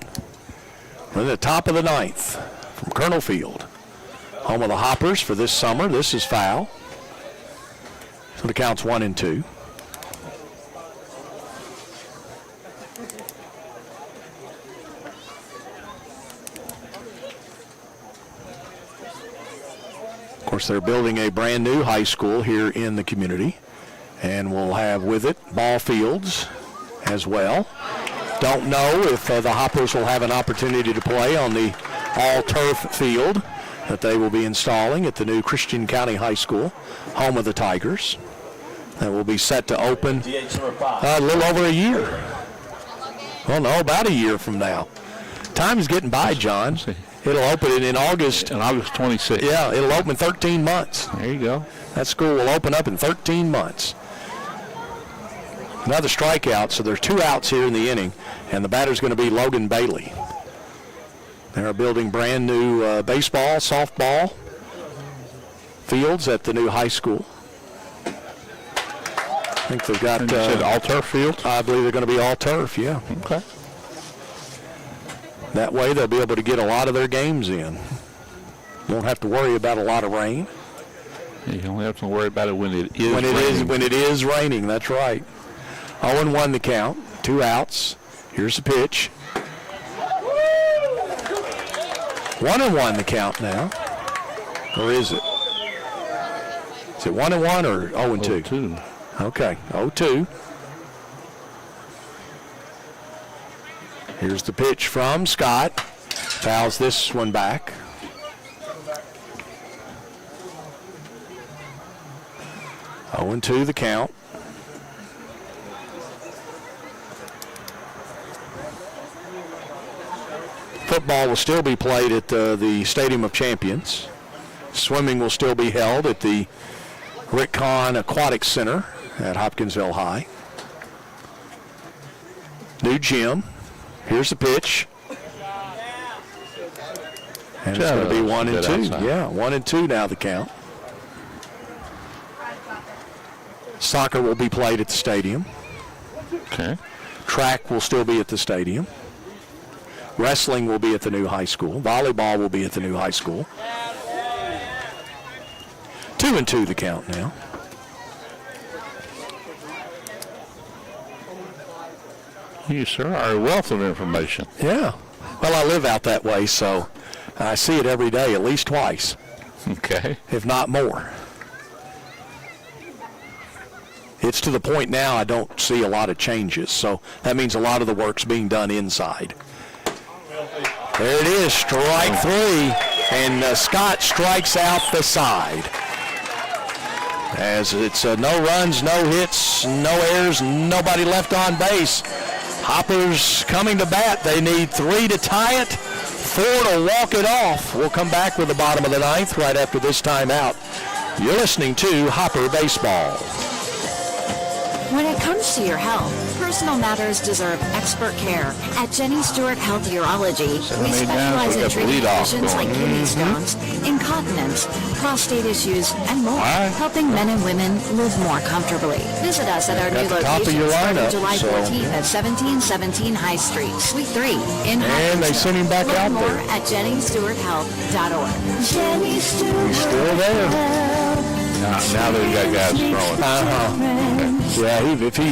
Speaker 14: We're in the top of the ninth from Colonel Field. Home of the Hoppers for this summer. This is foul. So the count's 1-2. Of course, they're building a brand new high school here in the community, and we'll have with it ball fields as well. Don't know if the Hoppers will have an opportunity to play on the all-turf field that they will be installing at the new Christian County High School, home of the Tigers. That will be set to open a little over a year. Well, no, about a year from now. Time is getting by, John. It'll open in August.
Speaker 16: On August 26th.
Speaker 14: Yeah, it'll open in 13 months.
Speaker 16: There you go.
Speaker 14: That school will open up in 13 months. Another strikeout, so there's 2 outs here in the inning, and the batter's going to be Logan Bailey. They're building brand new baseball, softball fields at the new high school. I think they've got...
Speaker 16: you said all-turf field?
Speaker 14: I believe they're going to be all-turf, yeah.
Speaker 16: Okay.
Speaker 14: That way they'll be able to get a lot of their games in. Won't have to worry about a lot of rain.
Speaker 16: You only have to worry about it when it is raining.
Speaker 14: When it is raining, that's right. 0-1 the count, 2 outs. Here's the pitch. 1-1 the count now. Or is it? Is it 1-1 or 0-2?
Speaker 16: 0-2.
Speaker 14: Okay, 0-2. Here's the pitch from Scott. Fouls this one back. 0-2 the count. Football will still be played at the Stadium of Champions. Swimming will still be held at the Rick Kahn Aquatic Center at Hopkinsville High. New gym. Here's the pitch. And it's going to be 1-2.
Speaker 16: outside.
Speaker 14: Yeah, 1-2 now the count. Soccer will be played at the stadium.
Speaker 16: Okay.
Speaker 14: Track will still be at the stadium. Wrestling will be at the new high school. Volleyball will be at the new high school. 2-2 the count now.
Speaker 16: You, sir, are a wealth of information.
Speaker 14: Yeah. Well, I live out that way, so I see it every day, at least twice.
Speaker 16: Okay.
Speaker 14: If not more. It's to the point now I don't see a lot of changes, so that means a lot of the work's being done inside. There it is, strike 3, and Scott strikes out the side. As it's no runs, no hits, no errors, nobody left on base. Hoppers coming to bat. They need 3 to tie it, 4 to walk it off. We'll come back with the bottom of the 9th right after this timeout. You're listening to Hopper Baseball.
Speaker 7: When it comes to your health, personal matters deserve expert care. At Jenny Stewart Health Urology, we specialize in treating conditions like kidney stones, incontinence, prostate issues, and more, helping men and women live more comfortably. Visit us at our new location starting July 14th at 1717 High Street, Suite 3 in Hopkinsville.
Speaker 14: And they sent him back out there.
Speaker 7: More at JennyStewartHealth.org. Jenny Stewart.
Speaker 14: He's still there.
Speaker 16: Now they've got guys throwing.
Speaker 14: Yeah, if he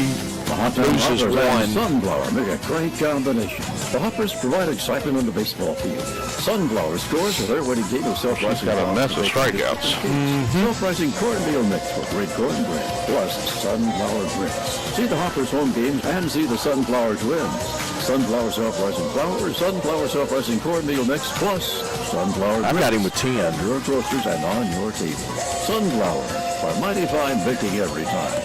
Speaker 14: loses one.
Speaker 4: Sunflower make a great combination. The Hoppers provide excitement on the baseball field. Sunflower scores with their winning game of self-rising.
Speaker 16: Got a mess of strikeouts.
Speaker 4: Self-rising cornmeal mix with great cornbread, plus sunflower grits. See the Hoppers home games and see the Sunflower Twins. Sunflower self-rising flour, sunflower self-rising cornmeal mix, plus sunflower grits.
Speaker 14: I've got him with 10.
Speaker 4: Your groceries and on your table. Sunflower, for mighty fine baking every time.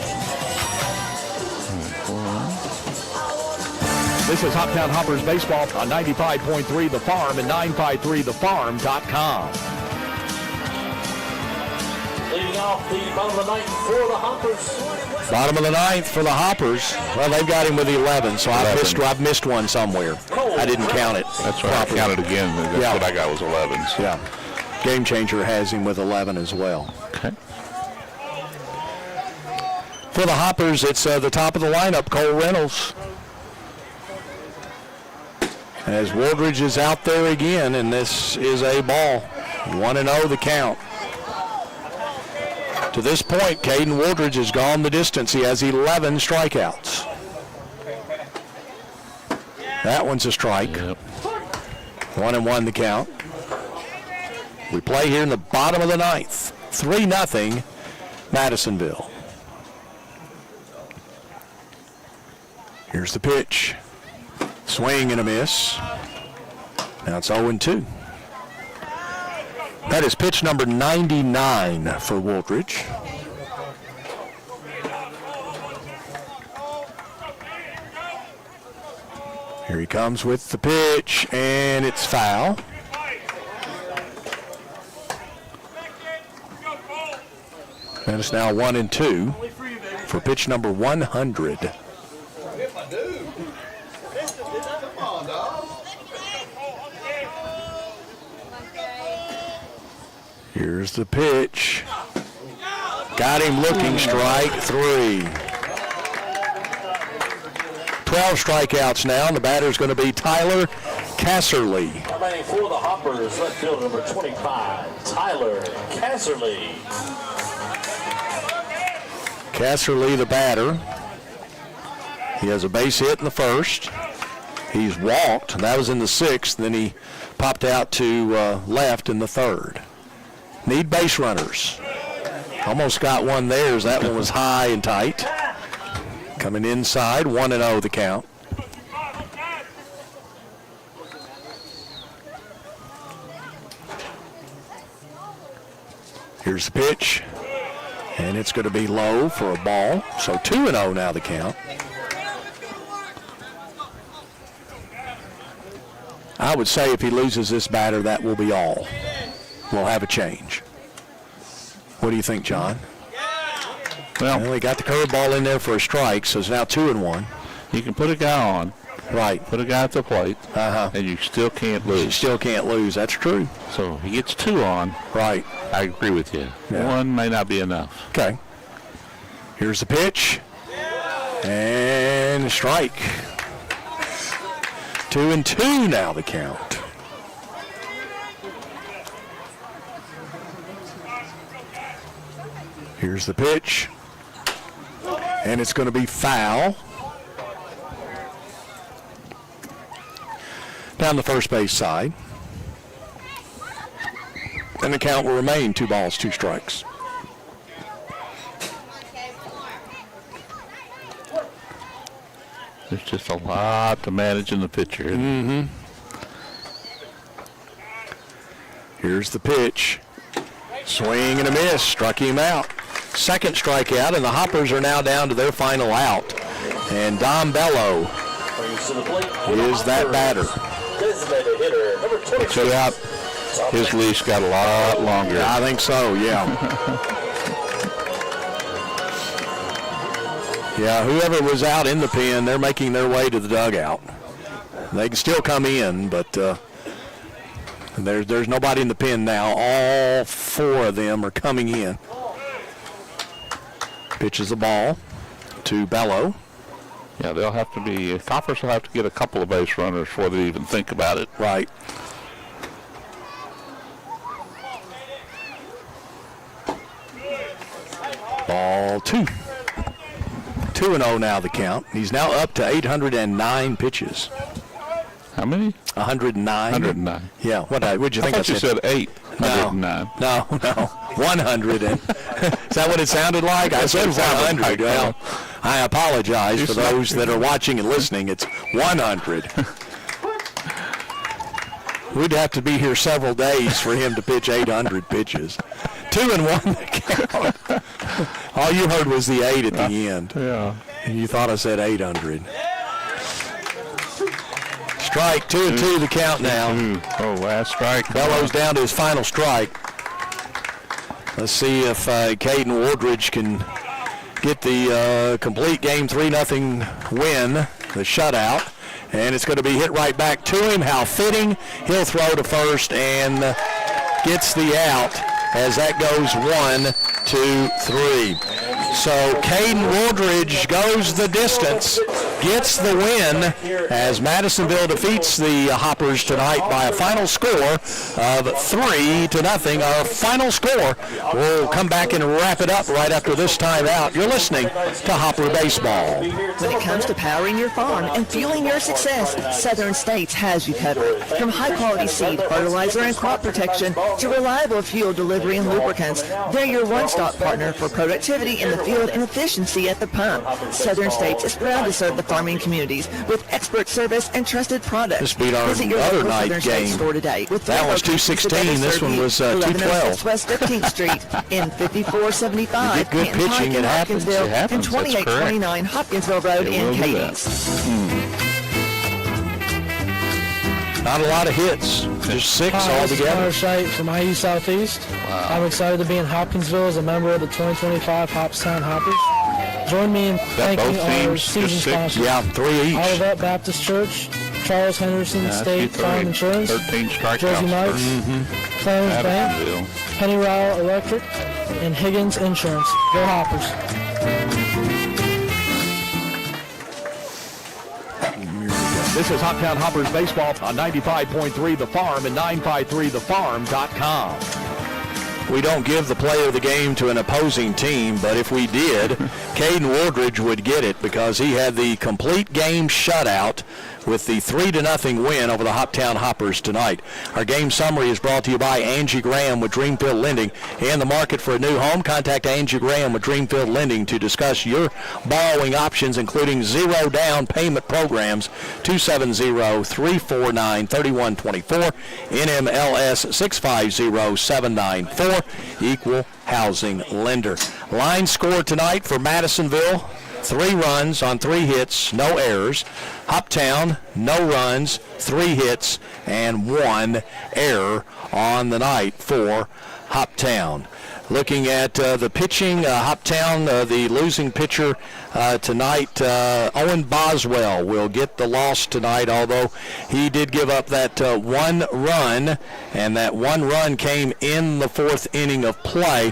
Speaker 17: This is Hoptown Hoppers Baseball on 95.3 The Farm and 953thefarm.com.
Speaker 15: Leading off the bottom of the 9th for the Hoppers.
Speaker 14: Bottom of the 9th for the Hoppers. Well, they've got him with 11, so I've missed one somewhere. I didn't count it.
Speaker 16: That's right. I counted again. That's what I got was 11. So.
Speaker 14: Yeah. Game Changer has him with 11 as well.
Speaker 16: Okay.
Speaker 14: For the Hoppers, it's the top of the lineup, Cole Reynolds. As Wooldridge is out there again, and this is a ball. 1-0 the count. To this point, Caden Wooldridge has gone the distance. He has 11 strikeouts. That one's a strike. 1-1 the count. We play here in the bottom of the 9th. 3-0 Madisonville. Here's the pitch. Swing and a miss. Now it's 0-2. That is pitch number 99 for Wooldridge. Here he comes with the pitch, and it's foul. And it's now 1-2 for pitch number 100. Here's the pitch. Got him looking, strike 3. 12 strikeouts now, and the batter's going to be Tyler Casserly.
Speaker 15: Remaining for the Hoppers, left fielder number 25, Tyler Casserly.
Speaker 14: Casserly, the batter. He has a base hit in the first. He's walked. That was in the 6th. Then he popped out to left in the 3rd. Need base runners. Almost got one there as that one was high and tight. Coming inside, 1-0 the count. Here's the pitch. And it's going to be low for a ball. So 2-0 now the count. I would say if he loses this batter, that will be all. We'll have a change. What do you think, John? Well, he got the curveball in there for a strike, so it's now 2-1.
Speaker 16: You can put a guy on.
Speaker 14: Right.
Speaker 16: Put a guy at the plate. And you still can't lose.
Speaker 14: You still can't lose. That's true.
Speaker 16: So he gets 2 on.
Speaker 14: Right.
Speaker 16: I agree with you.
Speaker 14: Yeah.
Speaker 16: 1 may not be enough.
Speaker 14: Okay. Here's the pitch. And a strike. 2-2 now the count. Here's the pitch. And it's going to be foul. Down the first base side. And the count will remain 2 balls, 2 strikes.
Speaker 16: There's just a lot to manage in the pitcher.
Speaker 14: Mm-hmm. Here's the pitch. Swing and a miss. Struck him out. Second strikeout, and the Hoppers are now down to their final out. And Don Bello is that batter.
Speaker 16: Check out. His leash got a lot longer.
Speaker 14: I think so, yeah. Yeah, whoever was out in the pen, they're making their way to the dugout. They can still come in, but there's nobody in the pen now. All 4 of them are coming in. Pitches the ball to Bello.
Speaker 16: Yeah, they'll have to be, Hoppers will have to get a couple of base runners before they even think about it.
Speaker 14: Right. Ball 2. 2-0 now the count. He's now up to 809 pitches.
Speaker 16: How many?
Speaker 14: 109.
Speaker 16: 109.
Speaker 14: Yeah. What'd you think I
Speaker 16: thought you said 8.
Speaker 14: No. 100. Is that what it sounded like? I said 100. Well, I apologize for those that are watching and listening. It's 100. We'd have to be here several days for him to pitch 800 pitches. 2-1 the count. All you heard was the 8 at the end.
Speaker 16: Yeah.
Speaker 14: And you thought I said 800. Strike, 2-2 the count now.
Speaker 16: Oh, last strike.
Speaker 14: Bellows down to his final strike. Let's see if Caden Wardridge can get the complete game 3-0 win, the shutout. And it's going to be hit right back to him. How fitting. He'll throw to first and gets the out as that goes 1, 2, 3. So Caden Wardridge goes the distance, gets the win as Madisonville defeats the Hoppers tonight by a final score of 3-0. Our final score. We'll come back and wrap it up right after this timeout. You're listening to Hopper Baseball.
Speaker 5: When it comes to powering your farm and fueling your success, Southern States has you covered. From high-quality seed, fertilizer, and crop protection to reliable fuel delivery and lubricants, they're your one-stop partner for productivity in the field and efficiency at the pump. Southern States is proud to serve the farming communities with expert service and trusted products.
Speaker 14: This beat our
Speaker 5: Visit your
Speaker 14: other
Speaker 5: local
Speaker 14: night
Speaker 5: Southern States
Speaker 14: game.
Speaker 5: store today with
Speaker 14: That was 216. This one was 212.
Speaker 5: West 15th Street in 5475
Speaker 14: You get good
Speaker 5: Canton
Speaker 14: pitching,
Speaker 5: Pike in
Speaker 14: it happens.
Speaker 5: Hopkinsville,
Speaker 14: It happens.
Speaker 5: and
Speaker 14: That's correct.
Speaker 5: 2829 Hopkinsville Road in Cadiz.
Speaker 14: Not a lot of hits, just 6 altogether.
Speaker 9: Site from IU Southeast.
Speaker 14: Wow.
Speaker 9: I'm excited to be in Hopkinsville as a member of the 2025 Hoptown Hoppers. Join me in thanking our season sponsors.
Speaker 14: Yeah, 3 each.
Speaker 9: Olivet Baptist Church, Charles Henderson State Farm Insurance,
Speaker 16: 13 strikeouts.
Speaker 9: Jersey Mike's, Planners Bank, Pennywell Electric, and Higgins Insurance. Go Hoppers.
Speaker 17: This is Hoptown Hoppers Baseball on 95.3 The Farm and 953thefarm.com.
Speaker 14: We don't give the player of the game to an opposing team, but if we did, Caden Wardridge would get it because he had the complete game shutout with the 3-0 win over the Hoptown Hoppers tonight. Our game summary is brought to you by Angie Graham with Dreamfield Lending. In the market for a new home, contact Angie Graham with Dreamfield Lending to discuss your borrowing options, including zero down payment programs. 270-349-3124, NMLS 650794, equal housing lender. Line score tonight for Madisonville: 3 runs on 3 hits, no errors. Hoptown, no runs, 3 hits, and 1 error on the night for Hoptown. Looking at the pitching, Hoptown, the losing pitcher tonight, Owen Boswell, will get the loss tonight, although he did give up that 1 run, and that 1 run came in the 4th inning of play.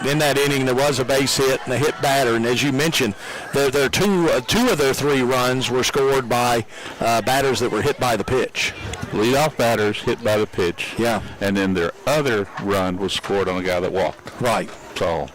Speaker 14: In that inning, there was a base hit and a hit batter, and as you mentioned, there two of their 3 runs were scored by batters that were hit by the pitch.
Speaker 16: Leadoff batters hit by the pitch.
Speaker 14: Yeah.
Speaker 16: And then their other run was scored on a guy that walked.
Speaker 14: Right.
Speaker 16: So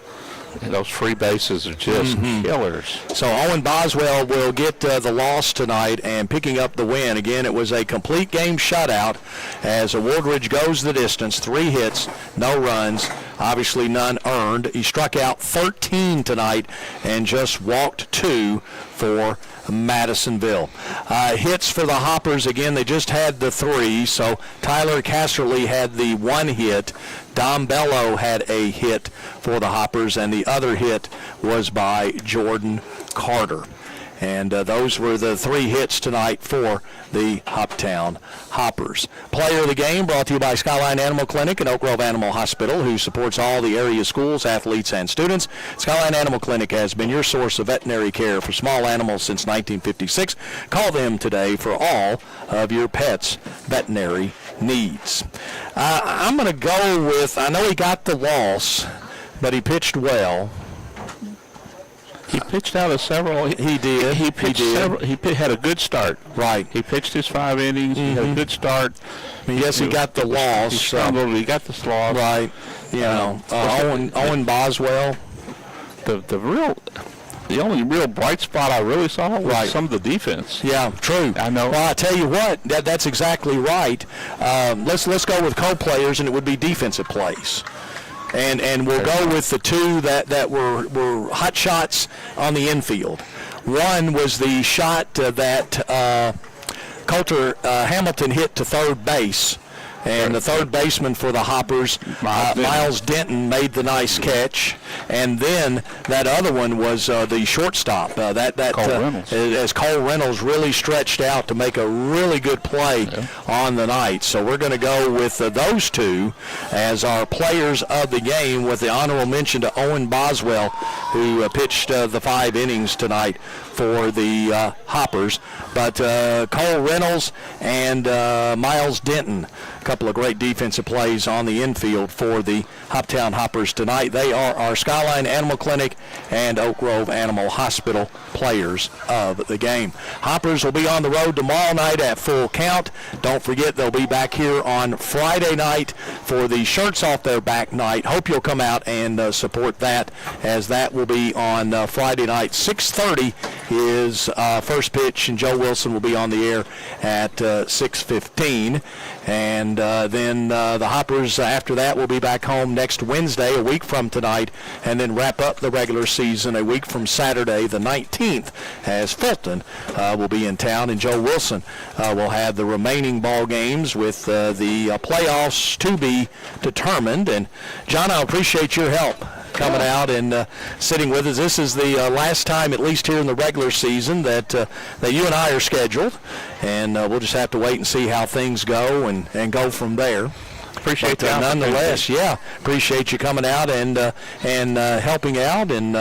Speaker 16: those free bases are just killers.
Speaker 14: So Owen Boswell will get the loss tonight, and picking up the win. Again, it was a complete game shutout as Wardridge goes the distance. 3 hits, no runs, obviously none earned. He struck out 13 tonight and just walked 2 for Madisonville. Hits for the Hoppers, again, they just had the 3, so Tyler Casserly had the 1 hit. Dom Bello had a hit for the Hoppers, and the other hit was by Jordan Carter. And those were the 3 hits tonight for the Hoptown Hoppers. Player of the game brought to you by Skyline Animal Clinic and Oak Grove Animal Hospital, who supports all the area schools, athletes, and students. Skyline Animal Clinic has been your source of veterinary care for small animals since 1956. Call them today for all of your pets' veterinary needs. I'm going to go with, I know he got the loss, but he pitched well.
Speaker 16: He pitched out of several.
Speaker 14: He did.
Speaker 16: He pitched several. He had a good start.
Speaker 14: Right.
Speaker 16: He pitched his 5 innings. He had a good start.
Speaker 14: Yes, he got the loss.
Speaker 16: He stumbled. He got the loss.
Speaker 14: Right. You know, Owen Boswell.
Speaker 16: The only real bright spot I really saw was some of the defense.
Speaker 14: Yeah, true.
Speaker 16: I know.
Speaker 14: Well, I tell you what, that's exactly right. Let's go with co-players, and it would be defensive plays. And we'll go with the 2 that were hot shots on the infield. One was the shot that Coulter Hamilton hit to third base. And the third baseman for the Hoppers, Miles Denton, made the nice catch. And then that other one was the shortstop, Cole
Speaker 16: Reynolds.
Speaker 14: As Cole Reynolds really stretched out to make a really good play on the night. So we're going to go with those 2 as our players of the game, with the honorable mention to Owen Boswell, who pitched the 5 innings tonight for the Hoppers. But Cole Reynolds and Miles Denton, a couple of great defensive plays on the infield for the Hoptown Hoppers tonight. They are our Skyline Animal Clinic and Oak Grove Animal Hospital players of the game. Hoppers will be on the road tomorrow night at full count. Don't forget, they'll be back here on Friday night for the Shirts Off Their Back night. Hope you'll come out and support that, as that will be on Friday night. 6:30 is first pitch, and Joe Wilson will be on the air at 6:15. And then the Hoppers, after that, will be back home next Wednesday, a week from tonight, and then wrap up the regular season a week from Saturday, the 19th, as Fulton will be in town, and Joe Wilson will have the remaining ball games with the playoffs to be determined. And, John, I appreciate your help coming out and sitting with us. This is the last time, at least here in the regular season, that you and I are scheduled, and we'll just have to wait and see how things go and go from there.
Speaker 16: Appreciate that.
Speaker 14: Nonetheless, appreciate you coming out and helping out, and